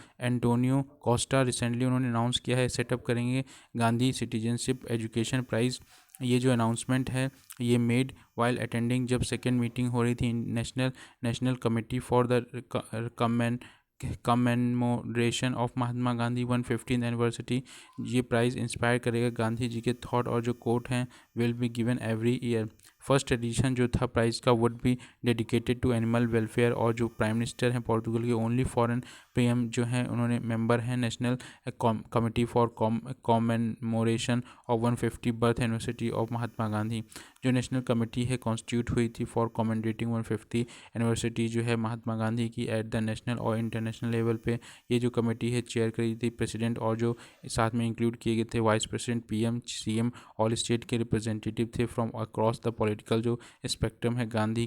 कोस्टा, रिसेंटली उन्होंने अनाउंस किया है सेटअप करेंगे गांधी सिटीजनशिप एजुकेशन प्राइज़। ये जो अनाउंसमेंट है ये मेड वाइल अटेंडिंग, जब सेकेंड मीटिंग हो रही थी national committee for the commemoration of Mahatma Gandhi 150th anniversary. ये प्राइज़ इंस्पायर करेगा गांधी जी के थॉट, और जो कोट हैं will be given every year. First edition जो था प्राइज़ का would be dedicated to animal welfare, और जो प्राइम मिनिस्टर हैं पोर्तुगल के ओनली फॉरेन पीएम जो हैं उन्होंने मेंबर हैं national committee for commemoration of 150 birth anniversary of Mahatma Gandhi. जो नेशनल कमेटी है कॉन्स्टिट्यूट हुई थी फॉर कॉमेमोरेटिंग 150 एनिवर्सरी जो है महात्मा गांधी की एट द नेशनल और इंटरनेशनल लेवल पे। ये जो कमेटी है चेयर करी थी प्रेसिडेंट, और जो साथ में इंक्लूड किए गए थे vice president, PM, CM, all state के रिप्रेजेंटेटिव थे फ्रॉम अक्रॉस द पॉलिटिकल जो स्पेक्ट्रम है गांधी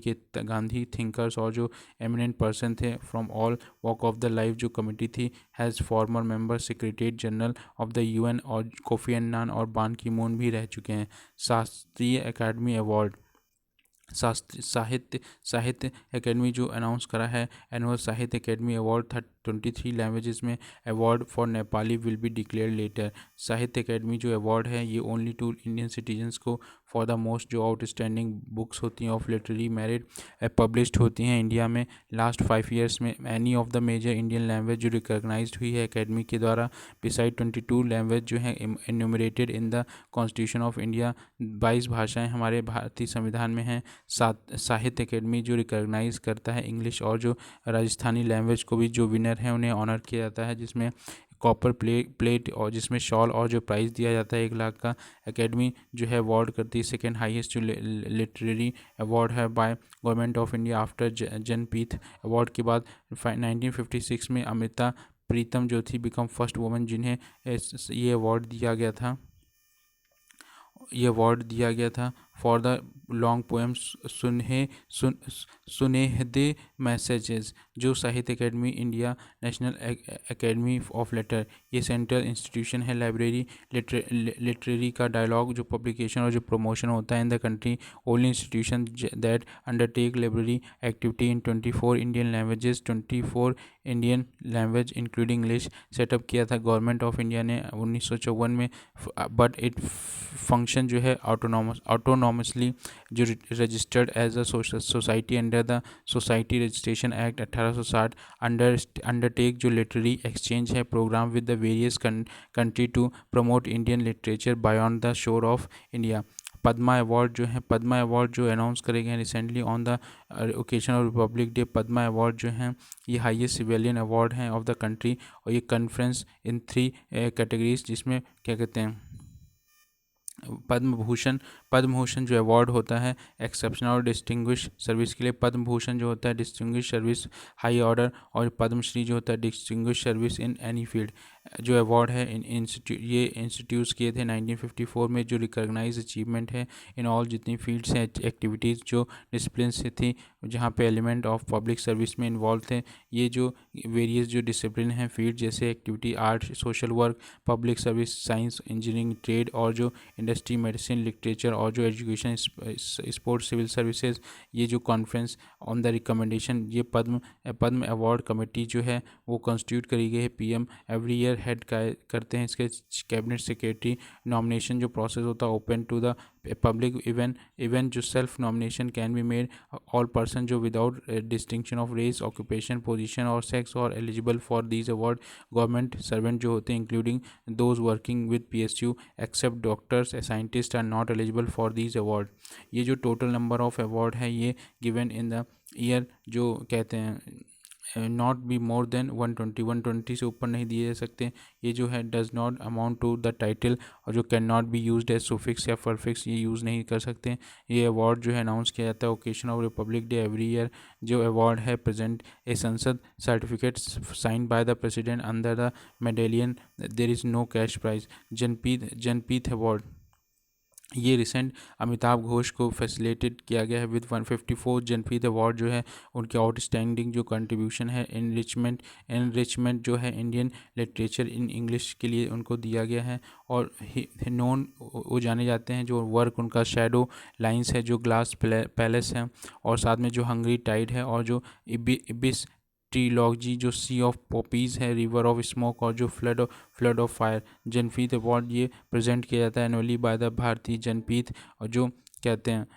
थिंकर्स, और जो एमिनेंट पर्सन थे from all walk of the life. जो कमेटी थी has farmer member secretary general of the UN, और कोफी अन्नान और बान की मून भी रह चुके हैं। शास्त्रीय अकादमी अवार्ड, साहित्य एकेडमी जो अनाउंस करा है एनुअल साहित्य एकेडमी अवार्ड था 23 लैंग्वेजेस में। Award for Nepali will be declare later. Sahitya Akademi जो अवार्ड है ये ओनली टू इंडियन सिटीजन्स को फॉर द मोस्ट जो आउटस्टैंडिंग बुक्स होती हैं ऑफ लिटरेरी मेरिट पब्लिश्ड होती हैं इंडिया में लास्ट 5 ईयर्स में any of the major Indian language जो रिकॉग्नाइज्ड हुई है एकेडमी के द्वारा। बिसाइड 22 लैंग्वेज जो है enumerated in the constitution of India. 22 भाषाएं हमारे भारतीय संविधान में हैं। साहित्य एकेडमी जो रिकॉग्नाइज करता है इंग्लिश और जो राजस्थानी लैंग्वेज को भी जो विनर हैं उन्हें ऑनर किया जाता है, जिसमें कॉपर प्लेट और जिसमें शॉल और जो प्राइज़ दिया जाता है 1 लाख का। एकेडमी जो है अवार्ड करती है सेकेंड हाईएस्ट जो लिटरेरी अवार्ड है by government of India after Jnanpith award के बाद 1956 में अमृता प्रीतम जो थी बिकम फर्स्ट वुमन जिन्हें ये अवार्ड दिया गया था। ये अवार्ड दिया गया था for the long poems Sunehade messages. जो Sahitya Akademi India national academy of letter ये सेंट्रल इंस्टीट्यूशन है लाइब्रेरी लिटरेरी का डायलॉग जो पब्लिकेशन और जो प्रमोशन होता है in the country. Only institution that undertake library activity in 24 Indian languages 24 Indian language including English set up किया था गवर्नमेंट ऑफ इंडिया ने 1954 में। बट इट फंक्शन जो है ऑटोनॉमसली जो registered as a society under the society registration act 1860 undertake जो literary exchange है program with the various country to promote Indian literature beyond the shore of India. Padma award जो announce करे गए recently on the occasion of republic day. Padma award जो हैं ये highest civilian award हैं of the country और ये कॉन्फ्रेंस इन 3 कैटेगरीज जिसमें क्या कहते हैं पद्म भूषण जो अवार्ड होता है एक्सेप्शनल और डिस्टिंग्विश सर्विस के लिए, पद्म भूषण जो होता है डिस्टिंग्विश सर्विस हाई ऑर्डर, और पद्मश्री जो होता है distinguish service in any field. जो अवार्ड है ये इंस्टीट्यूट्स किए थे 1954 में, जो रिकॉग्नाइज अचीवमेंट है इन ऑल जितनी फील्ड्स हैं एक्टिविटीज़ जो डिसिप्लिन से थी जहाँ पे एलिमेंट ऑफ पब्लिक सर्विस में इन्वॉल्व थे। ये जो वेरियस जो डिसिप्लिन हैं फील्ड जैसे activity art, social work, public service, science, engineering, trade और जो इंडस्ट्री, मेडिसिन, लिटरेचर और जो एजुकेशन, स्पोर्ट्स, सिविल सर्विसेज, ये जो कॉन्फ्रेंस ऑन द रिकमेंडेशन, ये पद्म अवार्ड कमेटी जो है वो कॉन्स्टिट्यूट करी गई है। पीएम एवरी ईयर हेड करते हैं इसके कैबिनेट सेक्रेटरी। नॉमिनेशन जो प्रोसेस होता है open to the public, even जो self nomination can be made all person जो without distinction of race, occupation, position और सेक्स और eligible for these award. Government servant जो होते हैं including those working with PSU except doctors, scientist are not eligible for these award. ये जो total number of award है ये given in the year जो कहते हैं नॉट बी मोर देन 120 से ऊपर नहीं दिए जा सकते। ये जो है does not amount to the title, और जो can not be used as suffix या परफिक्स, ये यूज़ नहीं कर सकते। ये अवार्ड जो है अनाउंस किया जाता है occasion of republic day every year. जो अवार्ड है present a Sansad certificate signed by the president under the medallion, there is no cash prize. Jnanpith award ये रिसेंट अमिताभ घोष को फैसिलिटेट किया गया है विद 154 जनपीत अवार्ड जो है उनके आउटस्टैंडिंग जो कंट्रीब्यूशन है इनरिचमेंट जो है इंडियन लिटरेचर इन इंग्लिश के लिए उनको दिया गया है। और नॉन वो जाने जाते हैं जो वर्क उनका शैडो लाइंस है, जो ग्लास पैलेस है, और साथ में जो हंगरी टाइड है, और जो इबिस ट्रीलॉजी जो सी ऑफ पॉपीज़ है, रिवर ऑफ स्मोक, और जो flood of fire. Jnanpith award ये प्रेजेंट किया जाता है एनुअली बाय द भारतीय जनपीत, और जो कहते हैं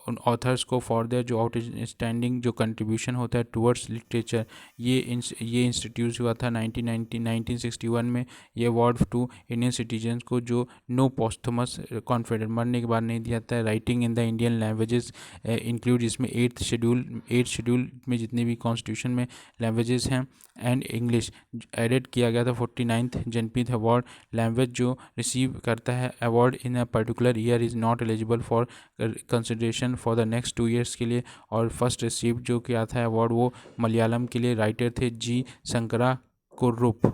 उन ऑथर्स को फॉर देयर जो आउटस्टैंडिंग जो कंट्रीब्यूशन होता है टुवर्ड्स लिटरेचर। ये इंस्टीट्यूट हुआ था 1961 में। ये अवार्ड टू इंडियन सिटीजन को जो नो पोस्थमस कॉन्फिडेंट मरने के बाद नहीं दिया जाता है। Writing in the Indian languages include, जिसमें 8th शेड्यूल में जितने भी कॉन्स्टिट्यूशन में लैंग्वेजेस हैं एंड इंग्लिश एडेड किया गया था। 49th जनपीत अवार्ड लैंग्वेज जो रिसीव करता है award in a particular year is not eligible for consideration for the next 2 years के लिए। और फर्स्ट रिसीव जो किया था अवार्ड वो मलयालम के लिए राइटर थे जी शंकरा कुर्रुप।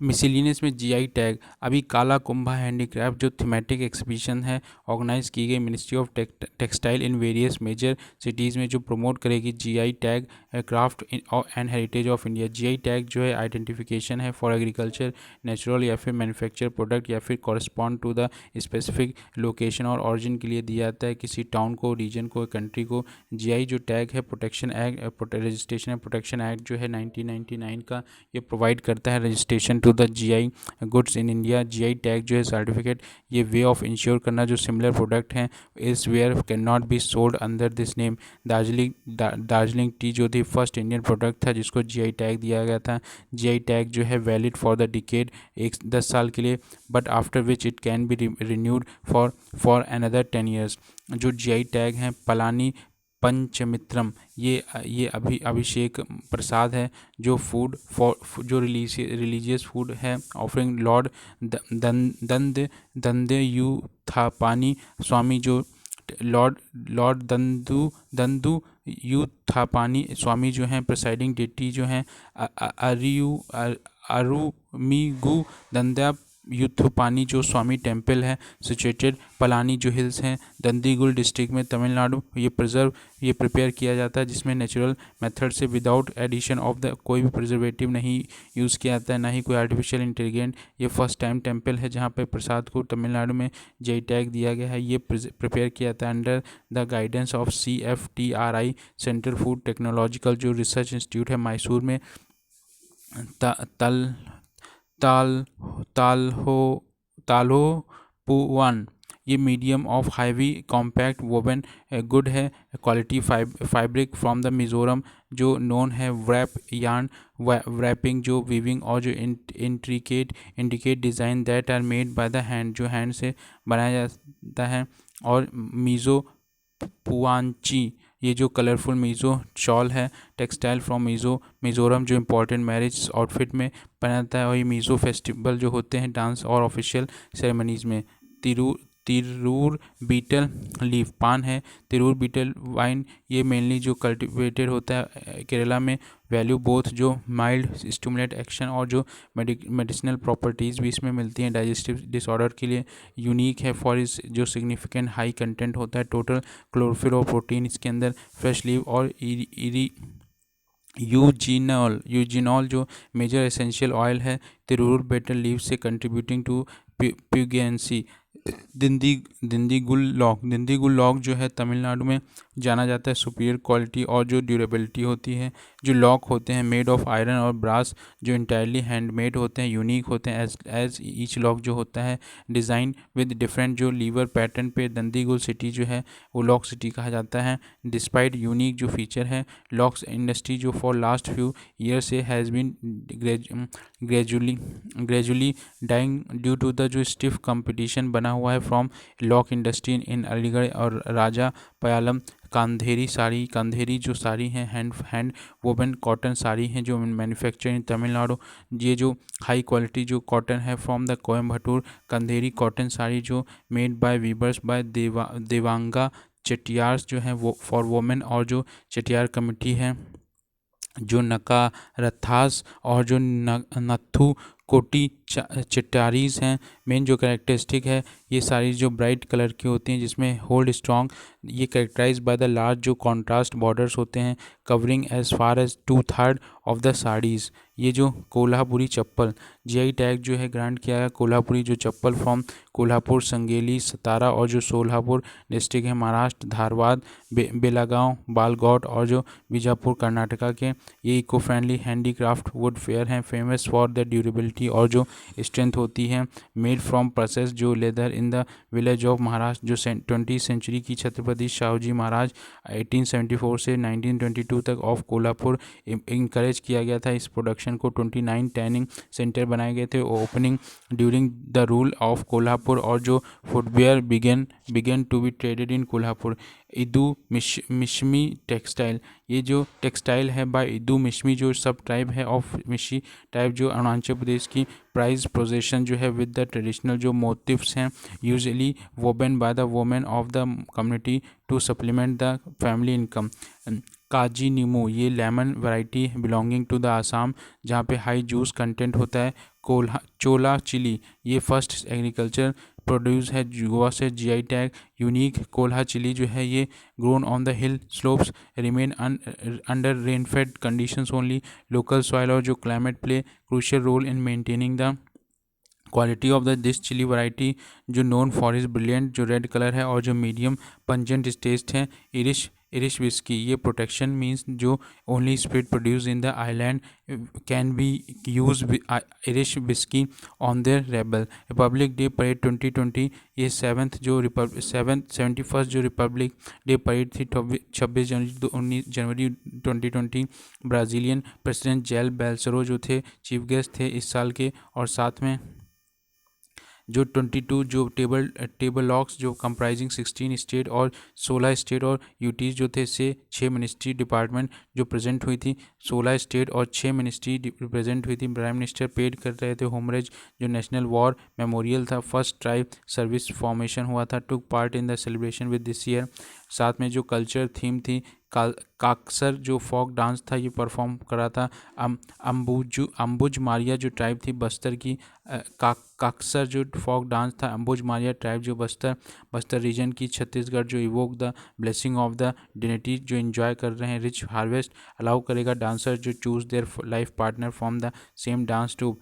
मिसलिनियस में जीआई टैग, अभी काला कुंभा हैंडीक्राफ्ट जो थीमेटिक एग्जीबिशन है ऑर्गेनाइज की गई ministry of textile in various major cities में, जो प्रमोट करेगी GI tag craft and heritage of India. GI tag जो है आइडेंटिफिकेशन है फॉर एग्रीकल्चर, नेचुरल या फिर मैन्युफैक्चर प्रोडक्ट या फिर correspond to the specific location और ऑरिजिन के लिए दिया जाता है किसी टाउन को, रीजन को, कंट्री को। जीआई जो टैग है protection act registration and protection act जो है 1999 का, ये प्रोवाइड करता है registration to the GI goods in India. GI tag जो है सर्टिफिकेट ये वे ऑफ इंश्योर करना जो सिमिलर प्रोडक्ट हैं is where can not be sold under this name. Darjeeling tea जो थी फर्स्ट इंडियन प्रोडक्ट था जिसको जीआई टैग दिया गया था। जीआई टैग जो है वैलिड फॉर द डिकेड 10 साल के लिए, but after which it can be renewed for another 10 years। जो जीआई टैग हैं पलानी पंचमित्रम, ये अभिषेक प्रसाद है जो फूड फॉर जो रिलीजियस फूड है ऑफरिंग लॉर्ड दंदयूथापानी स्वामी, जो लॉर्ड दंदू यूथापानी स्वामी जो हैं प्रिसाइडिंग डेटी जो हैं अरुमिगु दंद्या यूथपानी जो स्वामी टेम्पल है सिचुएटेड पलानी जो हिल्स हैं दंदीगुल डिस्ट्रिक्ट में तमिलनाडु। ये प्रिपेयर किया जाता है जिसमें नेचुरल मेथड से विदाउट एडिशन ऑफ द कोई भी प्रिजर्वेटिव नहीं यूज़ किया जाता है, ना ही कोई आर्टिफिशियल इंटेलिजेंट। ये फर्स्ट टाइम टेम्पल है जहाँ पे प्रसाद को तमिलनाडु में जीआई टैग दिया गया है। ये प्रिपेयर किया जाता है under the guidance of CFTRI central food technological जो रिसर्च इंस्टीट्यूट है मैसूर में। ताल्होपुआन ये medium of heavy compact woven good है quality fabric from the Mizoram जो नोन है वैप यार्न वैपिंग जो वीविंग और जो indicate design that are made by the hand जो हैंड से बनाया जाता है। और मीज़ो पुआंची ये जो कलरफुल मिज़ो शॉल है, टेक्सटाइल फ्रॉम मिज़ोरम, जो इम्पोर्टेंट मैरिज आउटफिट में पहना जाता है। और ये मिज़ो फेस्टिवल जो होते हैं डांस और ऑफिशियल सेरेमनीज़ में। तिरूर बीटल लीफ पान है, तिरूर बीटल वाइन, ये मेनली जो कल्टिवेटेड होता है केरला में। वैल्यू बोथ, जो माइल्ड स्टिमुलेट एक्शन और जो मेडिसिनल प्रॉपर्टीज़ भी इसमें मिलती हैं डाइजेस्टिव डिसऑर्डर के लिए। यूनिक है फॉर इस जो सिग्निफिकेंट हाई कंटेंट होता है टोटल क्लोरोफिल और प्रोटीन इसके अंदर। फ्रेश लीव और यूजिनॉल जो मेजर एसेंशियल ऑयल है तिरूर बेटर लीव से कंट्रीब्यूटिंग टू प्यूगेंसी। दिंदीगुल लॉक जो है तमिलनाडु में जाना जाता है सुपीरियर क्वालिटी और जो ड्यूरेबिलिटी होती है। जो लॉक होते हैं मेड ऑफ आयरन और ब्रास, जो इंटायरली हैंडमेड होते हैं, यूनिक होते हैं एज ईच लॉक जो होता है डिज़ाइन विद डिफरेंट जो लीवर पैटर्न पे दंदीगुल सिटी जो है वो लॉक सिटी कहा जाता है। डिस्पाइट यूनिक जो फीचर है, लॉक्स इंडस्ट्री जो फॉर लास्ट फ्यू ईयर से has been gradually dying due to the जो स्टिफ कंपटीशन बना हुआ है from lock industry in Aligarh और राजा पयालम। कांधेरी जो साड़ी हैं हैंड वोवन कॉटन साड़ी हैं जो मैन्युफैक्चर इन तमिलनाडु। ये जो हाई क्वालिटी जो कॉटन है फ्रॉम द कोयम्बटूर कंधेरी कॉटन साड़ी जो made by weavers by Devanga Chettiars जो हैं वो फॉर वोमेन। और जो चेटियार कमेटी है जो नकाराथास और जो नथु कोटी चिट्टारीज हैं। मेन जो कैरेक्टरिस्टिक है ये सारी जो ब्राइट कलर की होती हैं जिसमें होल्ड स्ट्रॉन्ग, ये कैरेक्टराइज बाय द लार्ज जो कॉन्ट्रास्ट बॉर्डर्स होते हैं covering as far as 2/3 of the saris. ये जो कोल्हापुरी चप्पल जीआई टैग जो है ग्रांट किया है कोल्हापुरी जो चप्पल फ्रॉम कोल्हापुर, संगेली, सतारा और जो सोलापुर डिस्ट्रिक्ट है महाराष्ट्र, धारवाड़, बेलागांव, बालगौट और जो बीजापुर कर्नाटका के। ये eco friendly handicraft wood fair हैं फेमस फॉर द ड्यूरेबिलिटी और जो स्ट्रेंथ होती है। मेड फ्रॉम प्रोसेस जो leather in the village of Maharashtra, जो 20वीं सेंचुरी की छत्रपति शाहूजी महाराज 1874 से 1922 तक ऑफ कोल्हापुर इंकरेज किया गया था इस प्रोडक्शन को। 29 टैनिंग सेंटर बनाए गए थे opening during the rule of Kolhapur. और जो footwear began to be traded in Kolhapur. Idu Mishmi textile, ये जो टेक्सटाइल है बाय इदू मिश्मी जो सब ट्राइब है ऑफ मिशी टाइप जो अरुणाचल प्रदेश की। प्राइज पोजेशन जो है विद द ट्रेडिशनल जो मोटिव्स हैं usually woven by the women of the community to supplement the family income. Kaji Nemu, ये lemon variety belonging to the Assam जहाँ पे हाई जूस कंटेंट होता है। चोला चिली, ये फर्स्ट एग्रीकल्चर प्रोड्यूस है गोवा से GI tag unique. Kolha chilli जो है ये grown on the hill slopes remain under rainfed conditions only. Local soil और जो climate play crucial role in maintaining the quality of the this chilli variety जो known for is brilliant जो red colour है और जो medium pungent taste है। Irish whisky, ये protection means जो only spirit produce in the island can be use Irish whisky on their label. Republic day parade 2020, ये 71st जो republic day parade थी 26 जनवरी 2020। ब्राज़ीलियन प्रेसिडेंट जेल बेल्सरो जो थे chief guest थे इस साल के। और साथ में जो 22 जो टेबल लॉक्स जो कंप्राइजिंग 16 स्टेट और 16 स्टेट और यूटीज जो थे से 6 मिनिस्ट्री डिपार्टमेंट जो प्रेजेंट हुई थी। 16 स्टेट और 6 मिनिस्ट्री प्रेजेंट हुई थी। प्राइम मिनिस्टर पेड कर रहे थे होमरेज। जो नेशनल वॉर मेमोरियल था, फर्स्ट ट्राइब सर्विस फॉर्मेशन हुआ था, took part in the celebration with this year. साथ में जो कल्चर थीम थी काक्सर जो फॉक डांस था ये परफॉर्म करा था। अम्बुज मारिया जो ट्राइब थी बस्तर की। काक्सर जो फॉक डांस था अम्बुज मारिया ट्राइब जो बस्तर रीजन की छत्तीसगढ़ जो evoke the blessing of the divinity जो एंजॉय कर रहे हैं रिच हार्वेस्ट अलाउ करेगा डांसर जो choose their life partner from the same dance to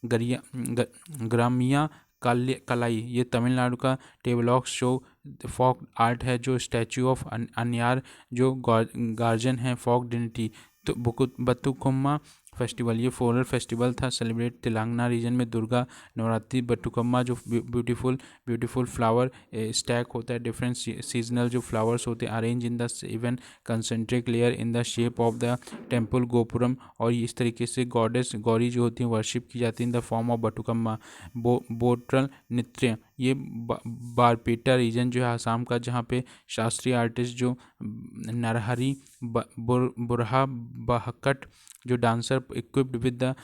Gramiya Kalai, ये तमिलनाडु का टेबलॉक शो फॉक आर्ट है। जो स्टैचू ऑफ अन्यार जो गार्जन है फॉक डिनिटी। तो बतुकम्मा फेस्टिवल, ये फ्लोरल फेस्टिवल था सेलिब्रेट तेलंगाना रीजन में दुर्गा नवरात्रि। बतुकम्मा जो ब्यूटीफुल फ्लावर स्टैक होता है, डिफरेंट सीजनल जो फ्लावर्स होते हैं arrange in the even concentric layer in the shape of the temple gopuram. और इस तरीके से गॉडेस गौरी जो होती है वर्शिप की जाती है in the form of Bathukamma. Bortal Nritya, ये बारपेटा रीजन जो है आसाम का, जहाँ पे शास्त्रीय आर्टिस्ट जो नरहरी बुरहा बहकट जो dancer equipped with the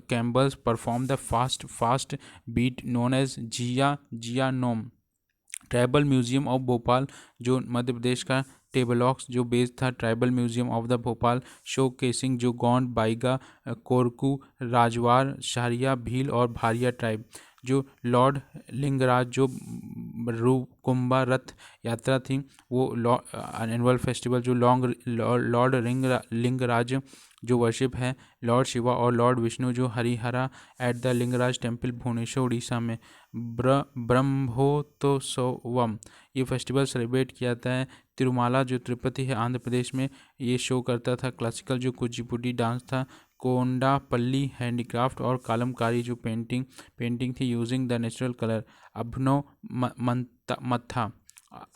cymbals perform the fast beat known as जिया नोम। ट्राइबल म्यूजियम ऑफ भोपाल जो मध्य प्रदेश का टेबलॉक्स जो बेस था tribal museum of the Bhopal, showcasing जो गोंड, बाइगा, कोरकू, राजवार, शहरिया, भील और भारिया ट्राइब। जो लॉर्ड लिंगराज जो रूकुम्बा रथ यात्रा थी वो एनुअल फेस्टिवल जो लॉर्ड लिंगराज जो वर्शिप है लॉर्ड शिवा और लॉर्ड विष्णु जो Harihara eight the Lingaraj temple Bhubaneswar Orissa में। ब्रह्मोत्सवम ये फेस्टिवल सेलिब्रेट किया जाता है। तिरुमाला जो तिरुपति है आंध्र प्रदेश में, ये शो करता था क्लासिकल जो कुचिपुड़ी डांस था। कोंडापल्ली हैंडीक्राफ्ट और कलमकारी जो पेंटिंग थी यूजिंग द नेचुरल कलर। मत्था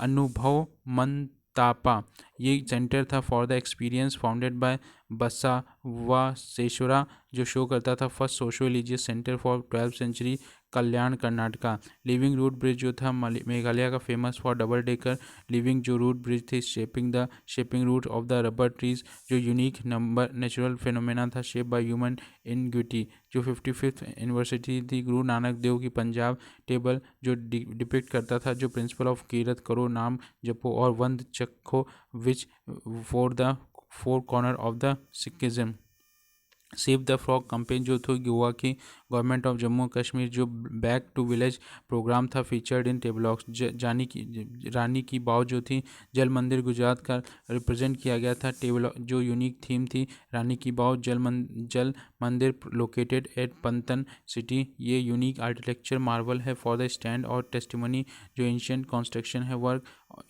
अनुभव मंतापा ये सेंटर था for the experience founded by Basaveshwara जो शो करता था first socio religious centre for 12th century Kalyan Karnataka. Living root bridge जो था मेघालय का famous for double decker living जो रूट ब्रिज थी shaping root of the rubber trees जो यूनिक नंबर नेचुरल फिनोमेना था शेप बाय ह्यूमन इनग्विटी। जो 55th anniversary थी गुरु नानक देव की पंजाब टेबल जो डिपिक्ट करता था जो प्रिंसिपल ऑफ कीरत करो नाम जपो और वंद चखो which for the four corner of the Sikhism. Save the frog campaign जो थी गोवा की गवर्नमेंट ऑफ जम्मू कश्मीर जो बैक टू विलेज प्रोग्राम था featured in tableaux. Rani ki Vav जो थी जल मंदिर गुजरात का रिप्रेजेंट किया गया था। टेबल जो यूनिक थीम थी रानी की बाव जल मंदिर लोकेटेड एट पंतन सिटी। ये यूनिक आर्किटेक्चर मार्वल है फॉर द स्टैंड और टेस्टिमनी जो एंशिएंट कंस्ट्रक्शन है वर्क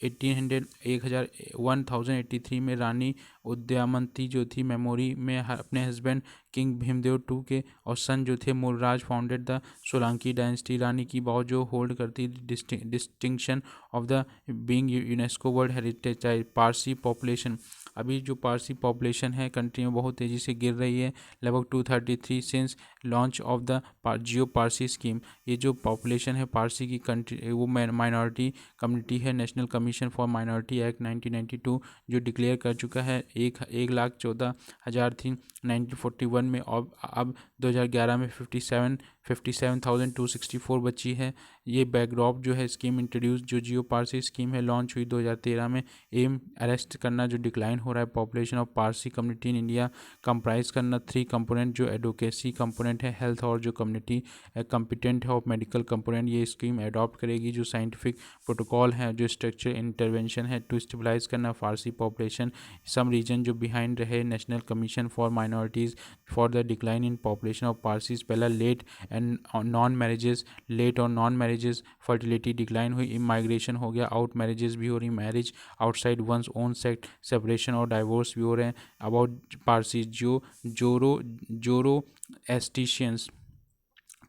1083 में रानी उद्यामंती जो थी मेमोरी में अपने हस्बैंड किंग भीमदेव टू के और सन जो थे Mulraj founded the Solanki dynasty. Rani ki Vav जो होल्ड करती distinction of the being UNESCO world heritage. Parsi population अभी जो पारसी पॉपुलेशन है कंट्री में बहुत तेज़ी से गिर रही है लगभग 233 since launch of the Jio Parsi scheme. ये जो पॉपुलेशन है पारसी की कंट्री वो माइनॉरिटी कम्युनिटी है। National commission for minority act 1992 जो डिक्लेयर कर चुका है 1,14,000 थी 1941 में और अब 2011 में 57,264 बची है। ये बैकड्रॉप जो है स्कीम इंट्रोड्यूस जो जियो पारसी स्कीम है लॉन्च हुई 2013 में। एम अरेस्ट करना जो डिक्लाइन हो रहा है population of Parsi community in India. Comprise करना 3 कंपोनेंट जो एडवोकेसी कंपोनेंट है हेल्थ और जो कम्युनिटी कम्पिटेंट है और मेडिकल कंपोनेंट। ये स्कीम अडॉप्ट करेगी जो साइंटिफिक प्रोटोकॉल है जो स्ट्रक्चर इंटरवेंशन है टू स्टेबलाइज करना फारसी पॉपुलेशन। सम रीजन जो बिहाइंड रहे national commission for minorities for the decline in population of Parsis. पहला late and non marriages late और नॉन मैरिजेस फर्टिलिटी डिक्लाइन हुई। माइग्रेशन हो गया आउट मैरिजेस भी हो रही marriage outside once own sect separation और डाइवोर्स भी हो रहे हैं। अबाउट पारसी जो जोरो एस्टिशियंस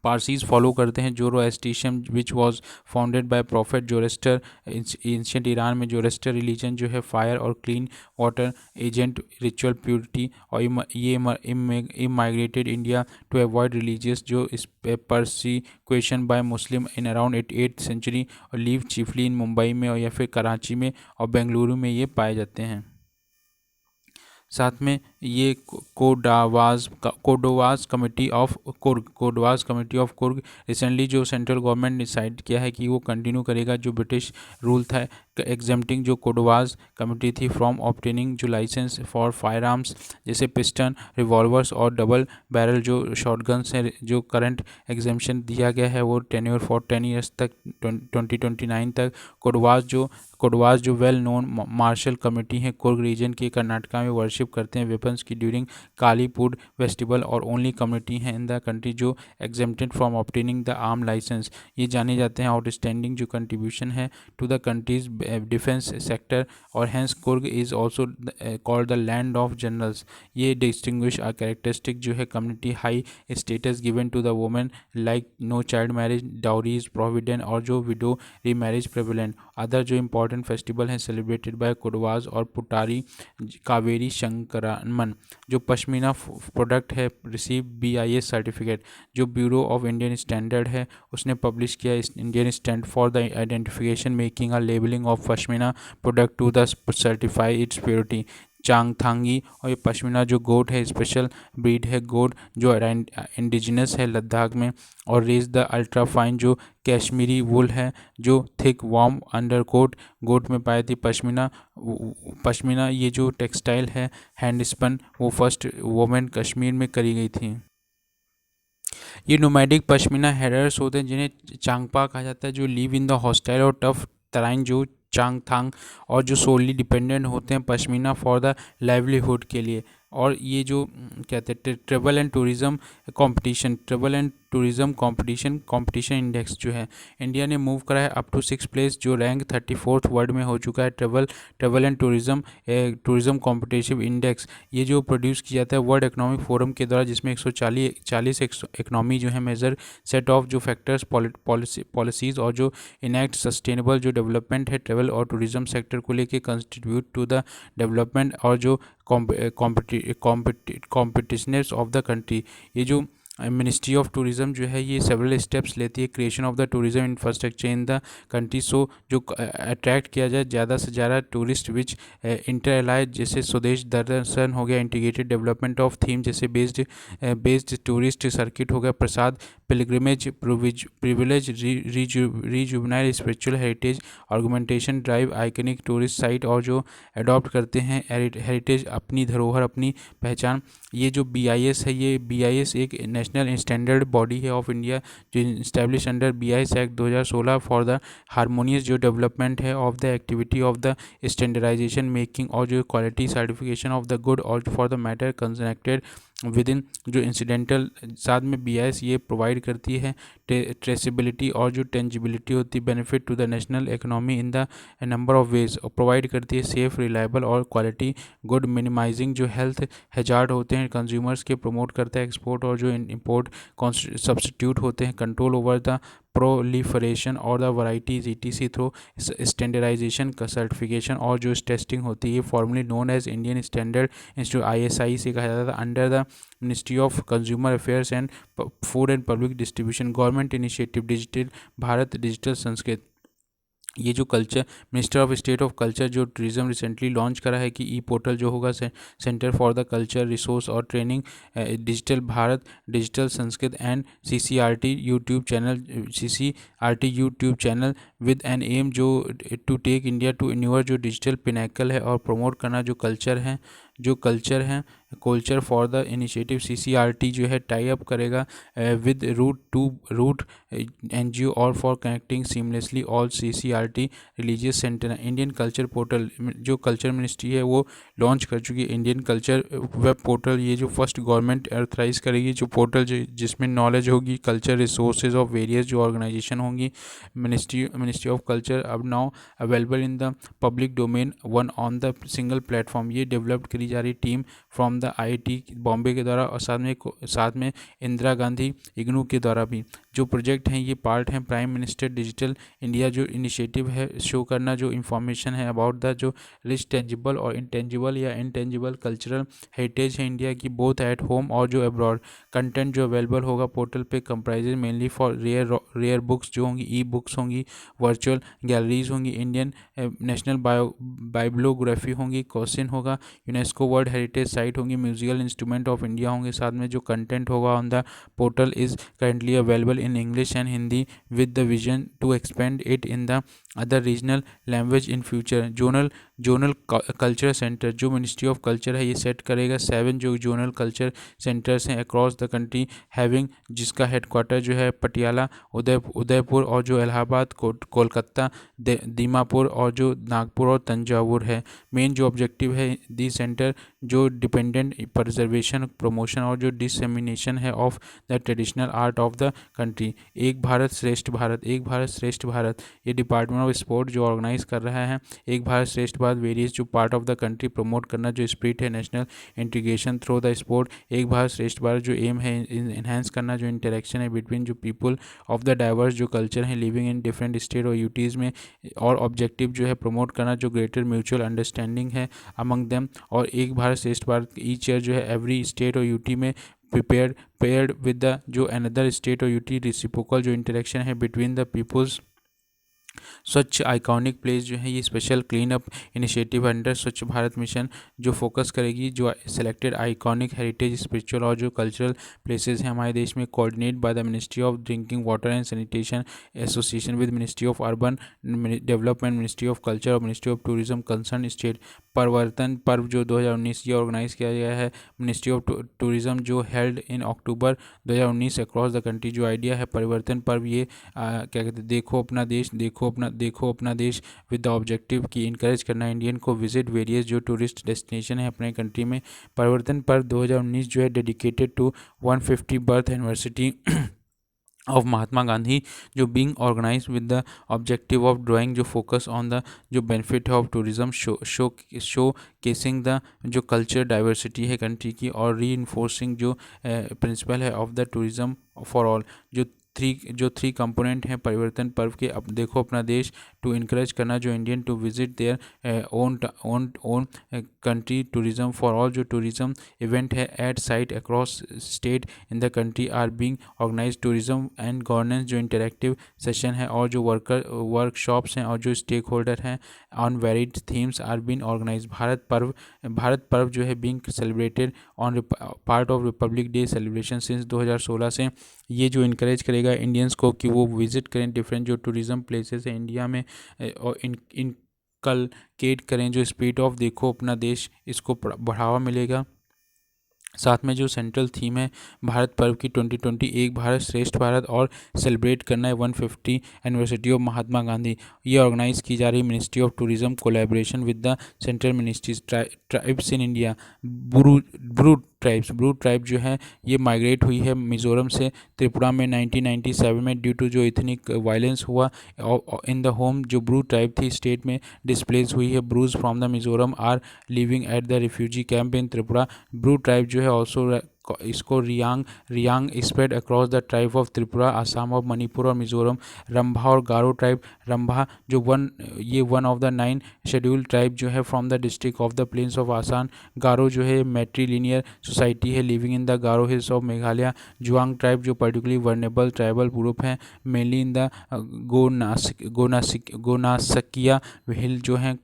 पारसीज फॉलो करते हैं Zoroastrianism which was founded by prophet Zoroaster. Ancient Iran में जोरेस्टर रिलीजन जो है फायर और clean water agent ritual purity और ये immigrated India to avoid religious जो persecution by Muslim in around 8th century और लिव चीफली इन मुंबई में और या फिर कराची में और बेंगलुरु में ये पाए जाते हैं। साथ में ये कोडोवास कमेटी ऑफ कुर्ग रिसेंटली जो सेंट्रल गवर्नमेंट डिसाइड किया है कि वो कंटिन्यू करेगा जो ब्रिटिश रूल था एग्जेम्प्टिंग जो कोडोवास कमेटी थी फ्रॉम ऑब्टेनिंग जो लाइसेंस फॉर फायर आर्म्स जैसे पिस्टन रिवॉल्वर्स और डबल बैरल जो शॉटगन्स हैं। जो करंट एग्जेम्पशन दिया गया है वो टेन्योर फॉर 10 ईयर्स तक 2029 तक। कोडवास जो वेल नोन मार्शल कमेटी है कुर्ग रीजन के कर्नाटका में वर्शिप करते हैं वेपन्स की ड्यूरिंग कालीपुड फेस्टिवल और ओनली कम्युनिटी है इन द कंट्री जो exempted from obtaining the arm licence. ये जाने जाते हैं आउटस्टैंडिंग जो कंट्रीब्यूशन है to the country's defence sector और hence Coorg is also called the land of generals. ये डिस्टिंग्विश कैरेक्टरिस्टिक जो है community high status given to the women like no child marriage, dowries provident और जो विडो रीमैरिज प्रेवलेंट। अदर जो important festival हैं celebrated by Kodavas और पुटारी कावेरी शंकरमन। जो pashmina product है रिसीव BIS सर्टिफिकेट। जो ब्यूरो ऑफ इंडियन स्टैंडर्ड है उसने पब्लिश किया Indian stand for the identification making a labelling of pashmina product to the certify its purity. Changthangi और ये पश्मीना जो गोट है स्पेशल ब्रीड है गोट जो इंडिजिनस है लद्दाख में। और रेज द अल्ट्रा फाइन जो कश्मीरी वुल है जो थिक वार्म अंडरकोट गोट में पाई थी। पश्मीना ये जो टेक्सटाइल है हैंड स्पन वो फर्स्ट वुमेन कश्मीर में करी गई थी। ये नोमैडिक पश्मीना हेडर्स होते हैं जिन्हें चांगपा कहा जाता है, जो लिव इन द हॉस्टाइल और टफ तराइन जो चांगथांग और जो सोली डिपेंडेंट होते हैं पश्मीना फॉर द लाइवलीहुड के लिए। और ये जो कहते हैं travel and tourism competition index जो है इंडिया ने मूव करा है अप टू 6 प्लेस, जो रैंक 34th वर्ल्ड में हो चुका है। Travel and tourism competitive index ये जो प्रोड्यूस किया जाता है वर्ल्ड इकोनॉमिक फोरम के द्वारा, जिसमें 140 इकोनॉमी जो है मेजर सेट ऑफ जो फैक्टर्स पॉलिसीज़ और जो इनैक्ट सस्टेनेबल जो डेवलपमेंट है ट्रेवल और टूरिज़्म सेक्टर को लेके कंट्रीब्यूट टू द डेवलपमेंट और जो कॉम्पिटिशनर्स ऑफ द कंट्री। ये जो मिनिस्ट्री ऑफ टूरिज़्म जो है ये सेवरल स्टेप्स लेती है creation of the tourism infrastructure in the country, so जो अट्रैक्ट किया जाए ज़्यादा से ज़्यादा टूरिस्ट विच इंटर एलाइज, जैसे स्वदेश दर्शन हो गया, इंटीग्रेटेड डेवलपमेंट ऑफ थीम जैसे बेस्ड टूरिस्ट सर्किट हो गया, PRASAD pilgrimage privilege rejuvenation spiritual heritage augmentation drive iconic tourist site और जो अडॉप्ट करते हैं हेरिटेज अपनी धरोहर अपनी पहचान। ये जो BIS है ये BIS एक नेशनल स्टैंडर्ड बॉडी है ऑफ इंडिया जो establish under BIS act 2016 for the harmonious जो डेवलपमेंट है of the activity of the standardisation making और जो quality certification of the good और for the matter connected with in जो incidental. साथ में BIS ये प्रोवाइड करती है ट्रेसिबिलिटी और जो टेंजिबिलिटी होती है benefit to the national economy in the number of ways, और प्रोवाइड करती है सेफ रिलायबल और क्वालिटी गुड मिनिमाइजिंग जो हेल्थ हैजार्ड होते हैं कंज्यूमर्स के, प्रमोट करता है एक्सपोर्ट और जो इंपोर्ट सब्स्टिट्यूट होते हैं, कंट्रोल ओवर द प्रोलिफरेशन और the varieties ETC through standardisation का सर्टिफिकेशन और जो टेस्टिंग होती है formerly known as Indian standard institute ISI से कहा जाता था under the ministry of consumer affairs and food and public distribution government initiative digital Bharat digital Sanskrit. ये जो culture minister of state of culture जो टूरिज्म रिसेंटली लॉन्च करा है कि पोर्टल जो होगा centre for the culture resource और training digital Bharat digital Sanskrit and CCRT YouTube channel with an aim जो to take India to newer जो डिजिटल पिनैकल है और प्रमोट करना जो culture for the initiative. CCRT जो है टाई अप करेगा विद रूट NGO और for connecting seamlessly all CCRT religious centre. Indian culture portal जो कल्चर मिनिस्ट्री है वो लॉन्च कर चुकी है इंडियन कल्चर वेब पोर्टल, ये जो फर्स्ट गवर्नमेंट ऑथराइज करेगी जो पोर्टल जिसमें नॉलेज होगी कल्चर रिसोर्सेज ऑफ वेरियस जो ऑर्गेनाइजेशन होंगी। मिनिस्ट्री ऑफ कल्चर अब now available in the public domain one on the single platform. ये डेवलप करी जा रही team from the IIT Bombay के द्वारा और साथ में इंदिरा गांधी इग्नू के द्वारा भी। जो प्रोजेक्ट हैं ये पार्ट हैं प्राइम मिनिस्टर डिजिटल इंडिया जो इनिशिएटिव है शो करना जो इंफॉर्मेशन है अबाउट द जो रिच टेंजिबल और इंटेंजिबल या इनटेंजिबल कल्चरल हेरिटेज है इंडिया की बोथ एट होम और जो अब्रॉड। कंटेंट जो अवेलेबल होगा पोर्टल पे comprises mainly for rare books जो होंगी बुक्स होंगी, वर्चुअल गैलरीज होंगी, इंडियन नेशनल बाइब्लोग्राफी होंगी, क्वेश्चन होगा, यूनेस्को वर्ल्ड हेरिटेज साइट होंगी, म्यूजिकल इंस्ट्रूमेंट ऑफ इंडिया होंगे। साथ में जो कंटेंट होगा on the portal is currently available in English and Hindi with the vision to expand it in the other regional language in future। Zonal culture centre जो ministry of culture है ये set करेगा 7 जो zonal culture centres हैं across the country having जिसका headquarter जो है पटियाला उदयपुर और जो इलाहाबाद कोलकाता दीमापुर और जो नागपुर और तंजावुर है। मेन जो ऑब्जेक्टिव है दी सेंटर जो डिपेंडेंट इंडिपेंडेंट प्रिजर्वेशन, प्रमोशन और जो डिसमिनेशन है of the traditional art of the country. एक भारत श्रेष्ठ भारत, एक भारत श्रेष्ठ भारत ये डिपार्टमेंट ऑफ स्पोर्ट जो ऑर्गेनाइज कर रहा है। एक भारत श्रेष्ठ भारत वेरियस जो part of the country promote करना जो स्पिरिट है national integration through the sport. एक भारत श्रेष्ठ भारत जो एम है इन्हेंस करना जो इंटरेक्शन है बिटवीन जो पीपल ऑफ द डाइवर्स जो कल्चर है लिविंग इन डिफरेंट स्टेट और यूटीज़ में। और ऑब्जेक्टिव जो है प्रमोट करना जो ग्रेटर म्यूचुअल अंडरस्टैंडिंग है अमंग देम। और एक भारत श्रेष्ठ भारत ईच ईयर जो है एवरी स्टेट और यूटी में पेयर्ड विद द जो अनदर स्टेट और यूटी रेसिप्रोकल जो इंटरेक्शन है बिटवीन द पीपल्स। स्वच्छ आइकॉनिक प्लेस जो है ये special clean up initiative under स्वच्छ भारत मिशन जो फोकस करेगी जो सेलेक्टेड आइकॉनिक हेरिटेज स्पिरिचुअल और जो कल्चरल प्लेसेस हैं हमारे देश में, coordinate by the ministry of drinking water and sanitation association with ministry of urban development, ministry of culture और ministry of tourism concern state. Parivartan Parv जो 2019 ये ऑर्गेनाइज किया गया है मिनिस्ट्री ऑफ टूरिज्म जो held in October 2019 across the country. जो idea है परिवर्तन पर्व ये क्या कहते हैं देखो अपना देश, Dekho Apna Desh with the objective की इनकरेज करना इंडियन को विजिट वेरियस जो टूरिस्ट डेस्टिनेशन है अपने कंट्री में। परिवर्तन पर्व 2019 जो है dedicated to 150 birth anniversary of Mahatma Gandhi जो being organise with the objective of drawing जो फोकस ऑन द जो बेनिफिट है of tourism showcasing the जो कल्चर डाइवर्सिटी है कंट्री की और री इन्फोर्सिंग जो प्रिंसिपल है of the tourism for all. जो थ्री कंपोनेंट हैं परिवर्तन पर्व के अब देखो अपना देश टू इनकरेज करना जो Indian to visit their own country, tourism for all जो टूरिज्म इवेंट है at site across state in the country are being organise, tourism and governance जो इंटरेक्टिव सेशन है और जो वर्कशॉप्स हैं और जो स्टेक होल्डर हैं on varied themes are being organise. Bharat Parv जो है being celebrated on part of republic day celebration since 2016 से ये जो इनकरेज करेगा इंडियंस को कि वो विज़िट करें डिफरेंट जो टूरिज़्म प्लेसेस हैं इंडिया में और इनकलकेट करें जो स्पिरिट ऑफ देखो अपना देश, इसको बढ़ावा मिलेगा। साथ में जो सेंट्रल थीम है भारत पर्व की 2020 एक भारत श्रेष्ठ भारत और सेलिब्रेट करना है 150 एनिवर्सरी ऑफ महात्मा गांधी। ये ऑर्गेनाइज की जा रही ministry of tourism collaboration with the central ministries. Tribes in India Bru tribe जो है ये माइग्रेट हुई है मिज़ोरम से त्रिपुरा में 1997 में ड्यू टू जो इथनिक वायलेंस हुआ इन द होम। जो ब्रू ट्राइब थी स्टेट में डिस्प्लेस हुई है। Brus from the Mizoram are living at the refugee camp in Tripura. Bru tribe जो है ऑल्सो इसको Reang spread across the tribe of Tripura, Assam और मणिपुर और मिजोरम। रंभा और गारो ट्राइब, रंभा जो one of the 9 schedule tribe जो है from the district of the plains of Assam. Garo जो है मैट्रीलिनियर सोसाइटी है living in the Garo hills of Meghalaya. Juang tribe जो पर्टिकुलरली वर्नेबल ट्राइबल ग्रुप है mainly in the Gonasika hill जो है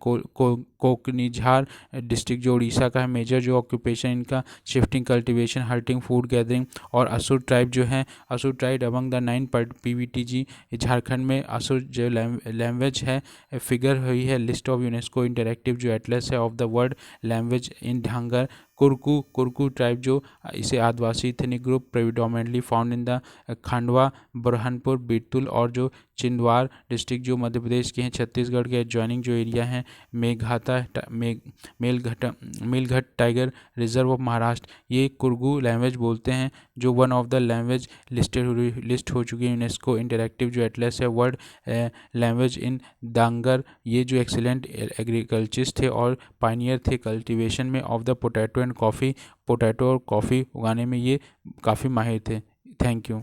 कोकनिझार डिस्ट्रिक्ट जो उड़ीसा का है। मेजर जो ऑक्यूपेशन इनका shifting, cultivation, herding, food gathering. और असुर ट्राइब जो है Asur tribe among the 9 PVTG Jharkhand में असुर जो लैंग्वेज है फिगर हुई है लिस्ट ऑफ यूनेस्को इंटरेक्टिव जो एटलस है of the world language in danger. Korku tribe जो इसे Adivasi ethnic group predominantly found in the Khandwa, Burhanpur, Betul और जो चिंदवार डिस्ट्रिक्ट जो मध्य प्रदेश के हैं। छत्तीसगढ़ के एडजॉइनिंग जो एरिया हैं मेलघट टाइगर रिजर्व ऑफ महाराष्ट्र, ये कुरकू लैंग्वेज बोलते हैं जो one of the language list हो चुकी है यूनेस्को इंटरेक्टिव जो एटलस है वर्ल्ड लैंग्वेज इन डांगर। ये जो एक्सीलेंट एग्रीकल्चरिस्ट थे और पायनियर थे कल्टीवेशन में of the potato and coffee, potato और कॉफ़ी उगाने में ये काफ़ी माहिर थे। Thank you.